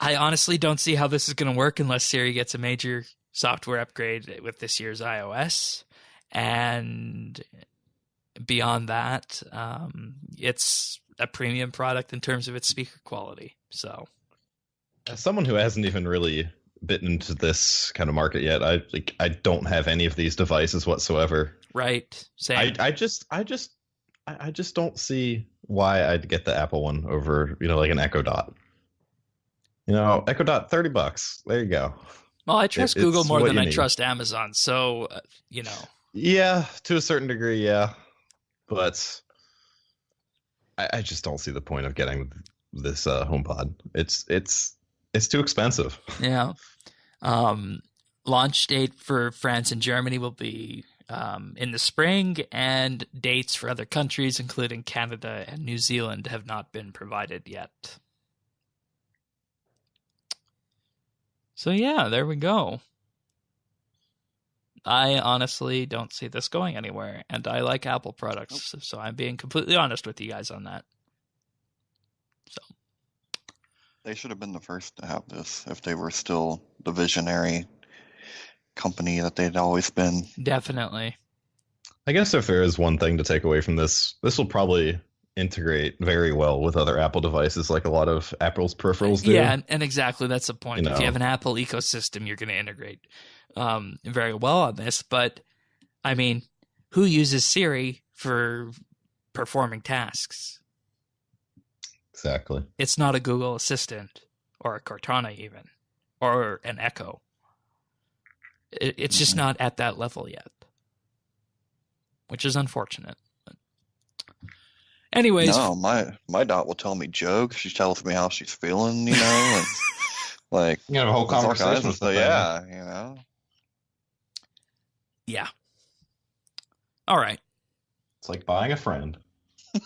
I honestly don't see how this is going to work unless Siri gets a major software upgrade with this year's iOS. And beyond that, it's a premium product in terms of its speaker quality. So, as someone who hasn't even really bitten into this kind of market yet, I don't have any of these devices whatsoever. Right. Same. I just don't see why I'd get the Apple one over, like an Echo Dot. Echo Dot, $30. There you go. Well, I trust Google more than I trust Amazon. So, Yeah, to a certain degree, yeah. But I just don't see the point of getting this HomePod. It's too expensive. Yeah. Launch date for France and Germany will be in the spring, and dates for other countries, including Canada and New Zealand, have not been provided yet. So yeah, there we go. I honestly don't see this going anywhere, and I like Apple products, so I'm being completely honest with you guys on that. So they should have been the first to have this if they were still the visionary company that they'd always been. Definitely. I guess if there is one thing to take away from this will probably integrate very well with other Apple devices, like a lot of Apple's peripherals do. Yeah, and exactly, that's the point. If you have an Apple ecosystem, you're going to integrate very well on this. But I mean, who uses Siri for performing tasks? Exactly. It's not a Google Assistant or a Cortana even, or an Echo. It's just not at that level yet, which is unfortunate. Anyways, no, my Dot will tell me jokes. She tells me how she's feeling, and like a whole conversation with them. Yeah. All right. It's like buying a friend.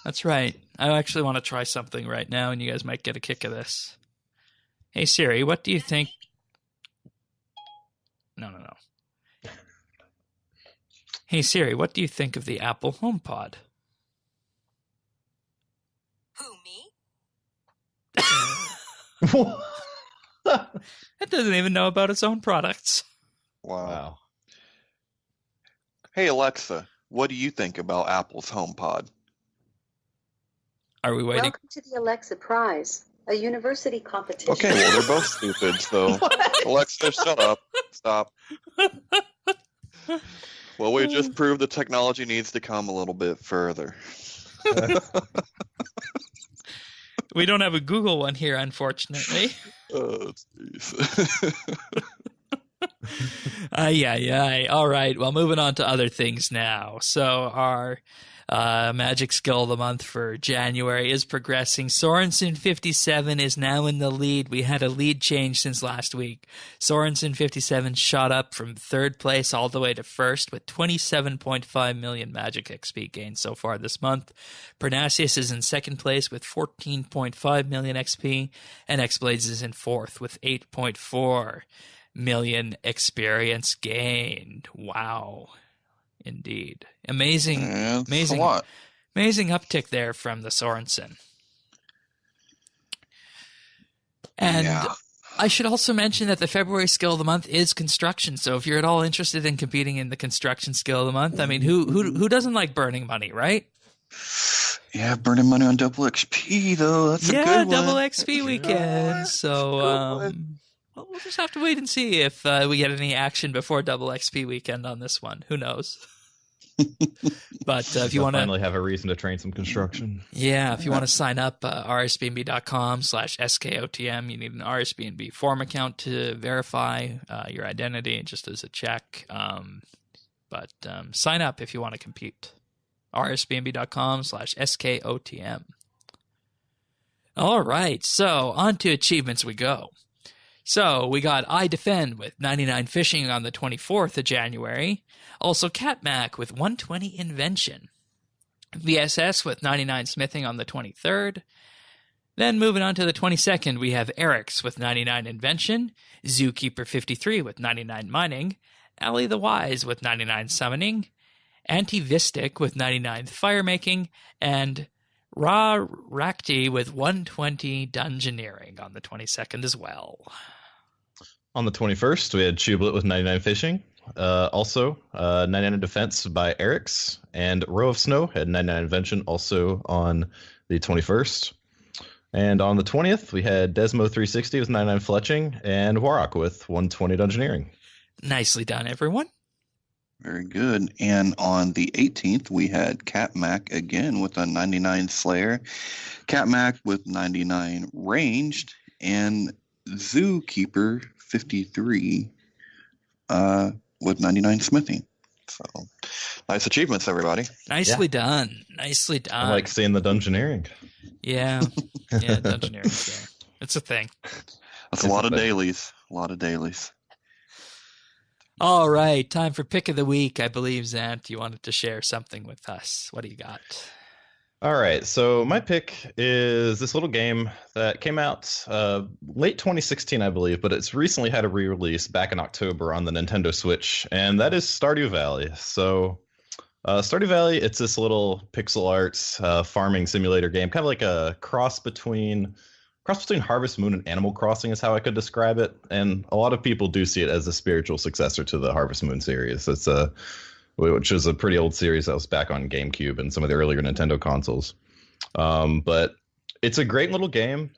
That's right. I actually want to try something right now, and you guys might get a kick of this. Hey Siri, what do you think? No. Hey Siri, what do you think of the Apple HomePod? It doesn't even know about its own products. Wow. Hey Alexa, what do you think about Apple's HomePod? Are we waiting? Welcome to the Alexa Prize, a university competition. Okay, well, they're both stupid, so Alexa, shut up. Stop. Well, we just proved the technology needs to come a little bit further. We don't have a Google one here, unfortunately. Oh, jeez. Ay. All right. Well, moving on to other things now. So our Magic Skill of the Month for January is progressing. Sorensen 57 is now in the lead. We had a lead change since last week. Sorensen 57 shot up from third place all the way to first with 27.5 million Magic XP gained so far this month. Pernasius is in second place with 14.5 million XP, and X-Blades is in fourth with 8.4 million experience gained. Wow. Indeed. Amazing uptick there from the Sorensen. And I should also mention that the February Skill of the Month is construction. So if you're at all interested in competing in the construction Skill of the Month, I mean, who doesn't like burning money, right? Yeah, burning money on double XP though. That's a good one. Double XP weekend. So we'll just have to wait and see if we get any action before double XP weekend on this one. Who knows? But if you want to finally have a reason to train some construction. Yeah, if you want to sign up, rsbnb.com/skotm, you need an RSBNB form account to verify your identity just as a check. But sign up if you want to compete. rsbnb.com/skotm. All right, so on to achievements we go. So we got I Defend with 99 Fishing on the 24th of January. Also CatMac with 120 Invention. VSS with 99 Smithing on the 23rd. Then moving on to the 22nd, we have Eric's with 99 Invention. Zookeeper 53 with 99 Mining. Ali the Wise with 99 Summoning. Antivistic with 99 Firemaking. And Ra Rakti with 120 Dungeoneering on the 22nd as well. On the 21st, we had Chublet with 99 Fishing. Also, 99 Defense by Eric's. And Row of Snow had 99 Invention also on the 21st. And on the 20th, we had Desmo 360 with 99 Fletching and Warrock with 120 Dungeoneering. Nicely done, everyone. Very good. And on the 18th, we had CatMac again with a 99 Slayer. CatMac with 99 Ranged. And Zookeeper 53 with 99 Smithing. So nice achievements, everybody. Nicely done. Nicely done. I like seeing the Dungeoneering. Yeah. Yeah, Dungeoneering. Yeah. It's a thing. That's a lot of dailies. A lot of dailies. All right. Time for pick of the week. I believe, Zant, you wanted to share something with us. What do you got? All right, so my pick is this little game that came out late 2016, I believe, but it's recently had a re-release back in October on the Nintendo Switch, and that is Stardew Valley. So Stardew Valley, it's this little pixel art farming simulator game, kind of like a cross between Harvest Moon and Animal Crossing is how I could describe it, and a lot of people do see it as a spiritual successor to the Harvest Moon series. Which is a pretty old series that was back on GameCube and some of the earlier Nintendo consoles. But it's a great little game.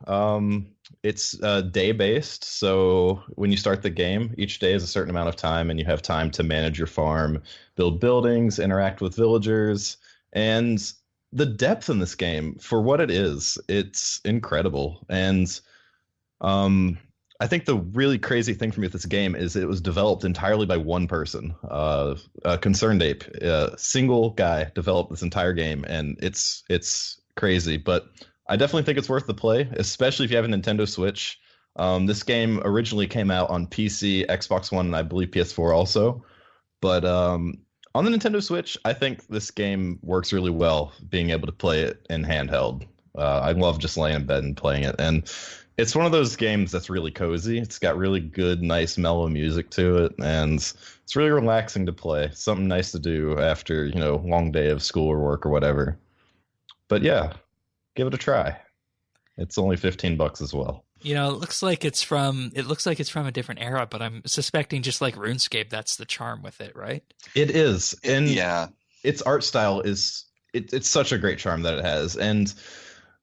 It's day-based, so when you start the game, each day is a certain amount of time, and you have time to manage your farm, build buildings, interact with villagers, and the depth in this game, for what it is, it's incredible. And I think the really crazy thing for me with this game is it was developed entirely by one person, Concerned Ape, a single guy developed this entire game, and it's crazy. But I definitely think it's worth the play, especially if you have a Nintendo Switch. This game originally came out on PC, Xbox One, and I believe PS4 also. But on the Nintendo Switch, I think this game works really well, being able to play it in handheld. I love just laying in bed and playing it, and it's one of those games that's really cozy. It's got really good, nice, mellow music to it, and it's really relaxing to play. Something nice to do after, a long day of school or work or whatever. But yeah, give it a try. It's only $15 as well. It looks like it's from a different era, but I'm suspecting just like RuneScape, that's the charm with it, right? It is. And yeah, its art style it's such a great charm that it has. And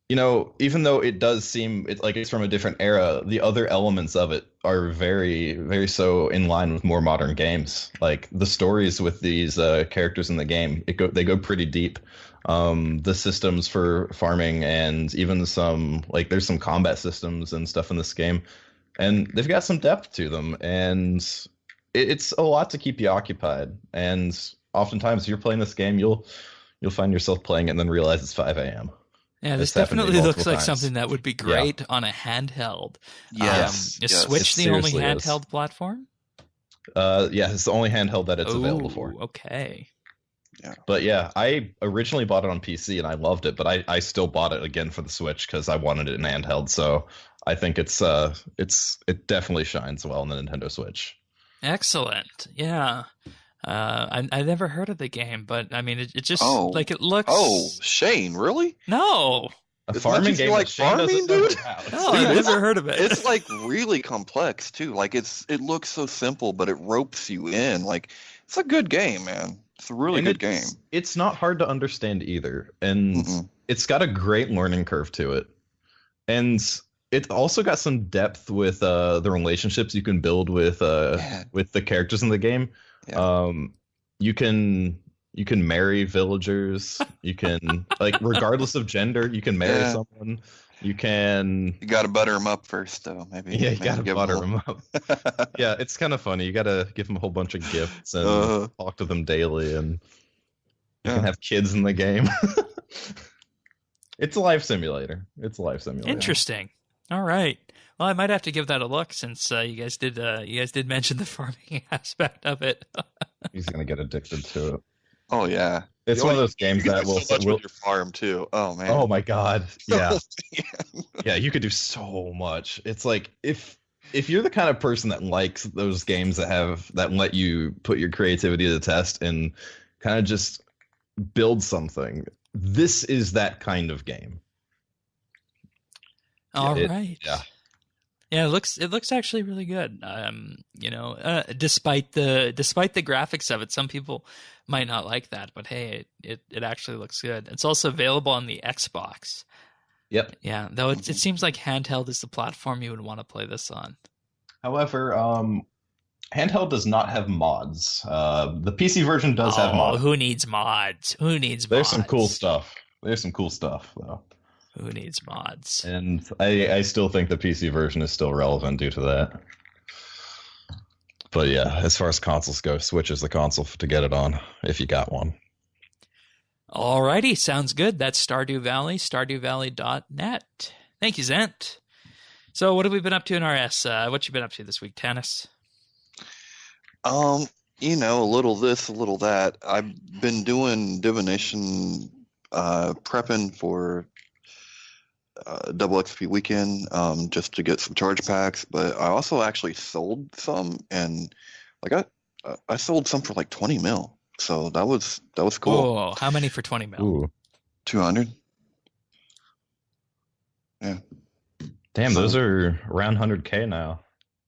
even though it does seem like it's from a different era, the other elements of it are very, very so in line with more modern games. Like the stories with these characters in the game, they go pretty deep. The systems for farming and even there's some combat systems and stuff in this game, and they've got some depth to them, and it's a lot to keep you occupied. And oftentimes, if you're playing this game, you'll find yourself playing it and then realize it's 5 a.m. Yeah, this definitely looks like something that would be great on a handheld. Yes. Is Switch the only handheld platform? Yeah, it's the only handheld that it's available for. Okay. Yeah. But yeah, I originally bought it on PC and I loved it, but I still bought it again for the Switch because I wanted it in handheld. So I think it definitely shines well on the Nintendo Switch. Excellent. Yeah. I never heard of the game, but I mean, it just it looks. Oh, Shane, really? No. A farming game like farming, dude? No, I've never heard of it. It's like really complex too. Like it looks so simple, but it ropes you in. Like it's a good game, man. It's a really And good game. It's not hard to understand either, and it's got a great learning curve to it. And it also got some depth with the relationships you can build with the characters in the game. Yeah. You can marry villagers. You can like regardless of gender, you can marry someone. You got to butter them up first, though. Maybe. Yeah, you got to butter them up. Yeah, it's kind of funny. You got to give them a whole bunch of gifts and talk to them daily, and you can have kids in the game. It's a life simulator. Interesting. All right. Well, I might have to give that a look since you guys did mention the farming aspect of it. He's gonna get addicted to it. Oh yeah, it's one of those games that will with your farm too. Oh man. Oh my god. Yeah. Yeah, you could do so much. It's like if you're the kind of person that likes those games that let you put your creativity to the test and kind of just build something, this is that kind of game. All right. Yeah. Yeah, it looks actually really good. Despite the graphics of it, some people might not like that, but hey, it actually looks good. It's also available on the Xbox. Yep. Yeah, though it seems like handheld is the platform you would want to play this on. However, handheld does not have mods. The PC version does have mods. Who needs mods? There's some cool stuff. Though. Who needs mods? And I still think the PC version is still relevant due to that. But yeah, as far as consoles go, Switch is the console to get it on, if you got one. Alrighty, sounds good. That's Stardew Valley, StardewValley.net. Thank you, Zent. So what have we been up to in RS? What you been up to this week, Tannis? A little this, a little that. I've been doing divination, prepping for double XP weekend, just to get some charge packs. But I also actually sold some, and like I sold some for like 20 mil. So that was cool. Oh, how many for 20 mil? Ooh. 200. Yeah. Damn, those are around 100K now.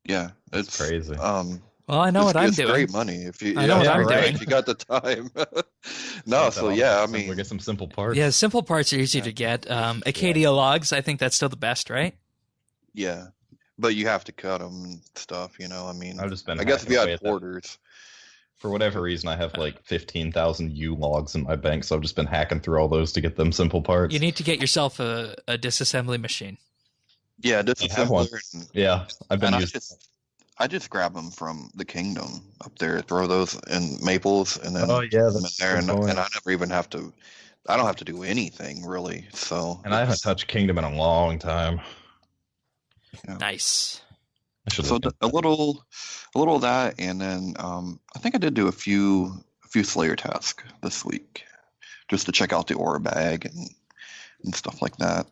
Yeah, it's crazy. Well, I know what I'm doing. Great money if you. I know what I'm right. doing. If you got the time. No, so yeah, I mean, we get some simple parts. Yeah, simple parts are easy to get. Acadia logs, I think that's still the best, right? Yeah, but you have to cut them and stuff. I mean, I've just been. I guess if you had orders. For whatever reason, I have like 15,000 U logs in my bank, so I've just been hacking through all those to get them simple parts. You need to get yourself a disassembly machine. Yeah, disassembler. Yeah, I've been using. I just grab them from the kingdom up there, throw those in maples, and then that's there, and I never even have to. I don't have to do anything really. So. And I haven't touched kingdom in a long time. Yeah. Nice. So a little of that, and then I think I did do a few Slayer tasks this week, just to check out the aura bag and stuff like that.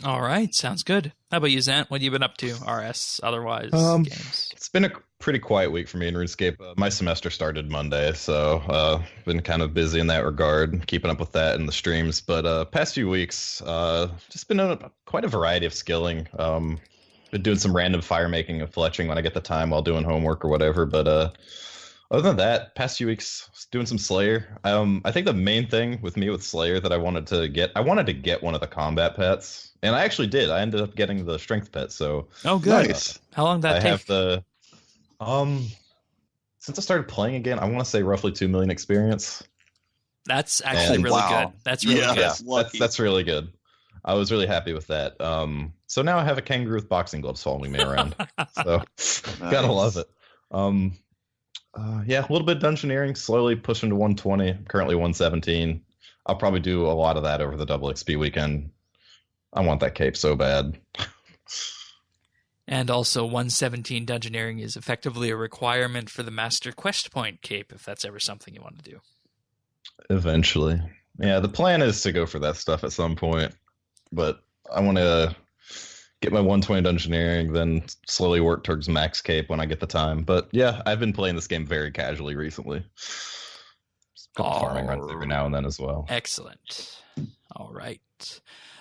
All right, sounds good. How about you, Zant? What have you been up to, RS, otherwise, games? It's been a pretty quiet week for me in RuneScape. My semester started Monday, so been kind of busy in that regard, keeping up with that and the streams. But past few weeks, just been on quite a variety of skilling. Been doing some random fire making and fletching when I get the time while doing homework or whatever. But other than that, past few weeks doing some Slayer. I think the main thing with me with Slayer that I wanted to get one of the combat pets, and I actually did. I ended up getting the strength pet. So good. Nice. How long did that take? I have the since I started playing again, I want to say roughly 2 million experience. That's actually really good. That's really good. Yeah, that's really good. I was really happy with that. So now I have a kangaroo with boxing gloves following me around. So gotta love it. Yeah, a little bit of dungeoneering, slowly pushing to 120. Currently 117. I'll probably do a lot of that over the double XP weekend. I want that cape so bad. And also 117 dungeoneering is effectively a requirement for the Master Quest Point cape, if that's ever something you want to do. Eventually. Yeah, the plan is to go for that stuff at some point. But I want to get my 120 dungeoneering, then slowly work towards max cape when I get the time. But yeah, I've been playing this game very casually recently. Just a couple farming runs every now and then as well. Excellent. All right.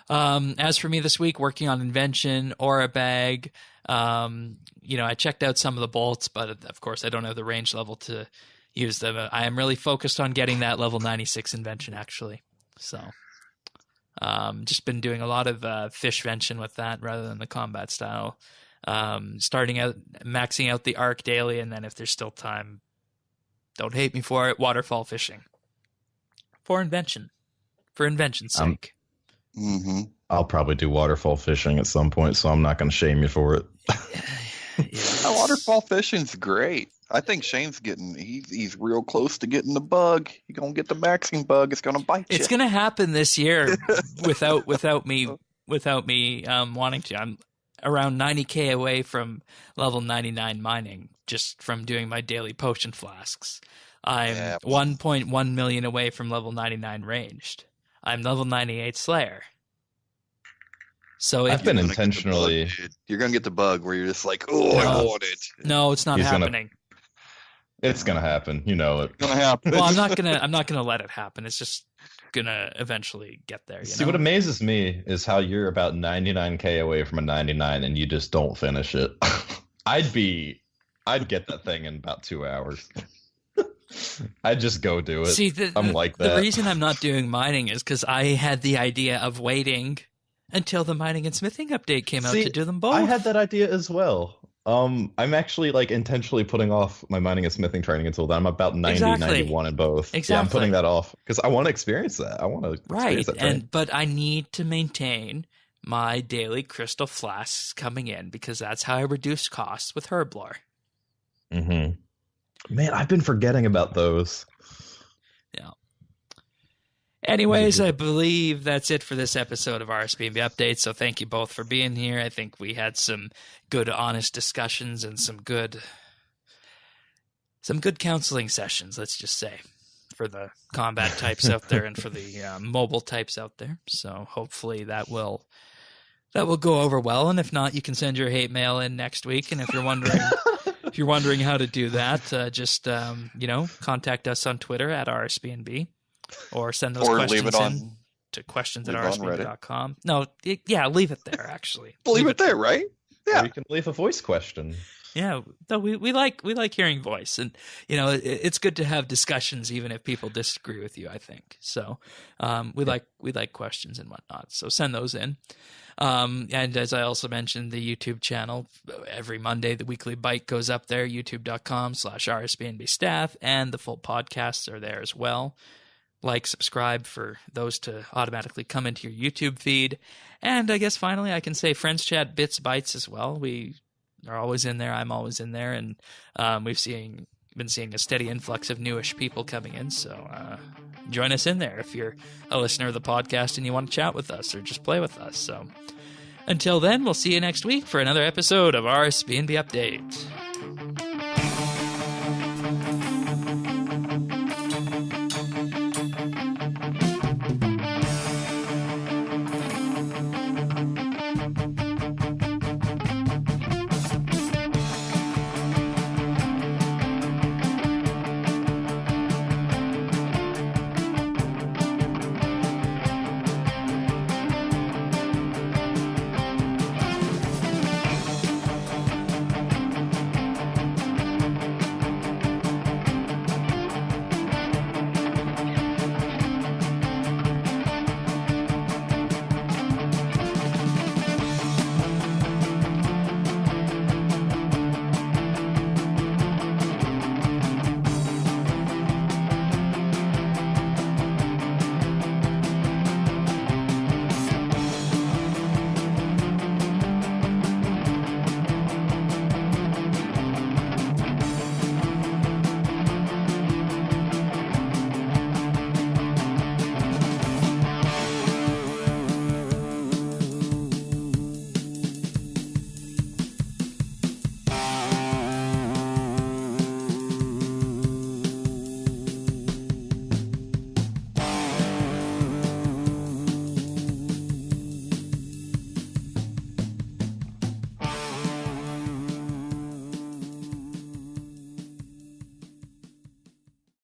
As for me this week, working on Invention, Aura Bag. I checked out some of the bolts, but of course I don't have the range level to use them. I am really focused on getting that level 96 invention, actually. So just been doing a lot of fishvention with that rather than the combat style. Starting out, maxing out the arc daily, and then if there's still time, don't hate me for it, waterfall fishing. For invention's sake. I'll probably do waterfall fishing at some point, so I'm not going to shame you for it. Waterfall fishing's great. I think Shane's he's real close to getting the bug. You're going to get the maxing bug. It's going to bite you. It's going to happen this year without me wanting to. I'm around 90k away from level 99 mining just from doing my daily potion flasks. I'm 1.1 million away from level 99 ranged. I'm level 98 Slayer. So I've been intentionally... You're going to get the bug where you're just like, oh, I want it. No, it's not happening. It's going to happen. You know it. It's going to happen. Well, I'm not going to let it happen. It's just going to eventually get there. See, what amazes me is how you're about 99k away from a 99 and you just don't finish it. I'd get that thing in about 2 hours. I'd just go do it. See, I'm like that. The reason I'm not doing mining is because I had the idea of waiting until the mining and smithing update came out to do them both. I had that idea as well. I'm actually intentionally putting off my mining and smithing training until then. I'm about 91 in both. Exactly. Yeah, I'm putting that off because I want to experience that. I want to experience that training. But I need to maintain my daily crystal flasks coming in because that's how I reduce costs with Herblore. Mm-hmm. Man, I've been forgetting about those. Yeah. Anyways, I believe that's it for this episode of RSBANDB Update. So thank you both for being here. I think we had some good, honest discussions and some good counseling sessions, let's just say, for the combat types out there and for the mobile types out there. So hopefully that will go over well. And if not, you can send your hate mail in next week. And if you're wondering how to do that, just contact us on Twitter at RSBANDB. Or send those questions in to questions@rsband.com. No, leave it there, actually. leave it there, right? Yeah. Or you can leave a voice question. Yeah, though we like hearing voice. And, it's good to have discussions even if people disagree with you, I think. So we like questions and whatnot. So send those in. And as I also mentioned, the YouTube channel, every Monday, the weekly bite goes up there, youtube.com/RSBANDB staff, and the full podcasts are there as well. Like, subscribe for those to automatically come into your YouTube feed. And I guess finally I can say Friends Chat BitsBytes as well. We are always in there. I'm always in there. And we've been seeing a steady influx of newish people coming in. So join us in there if you're a listener of the podcast and you want to chat with us or just play with us. So until then, we'll see you next week for another episode of RSBANDB Update.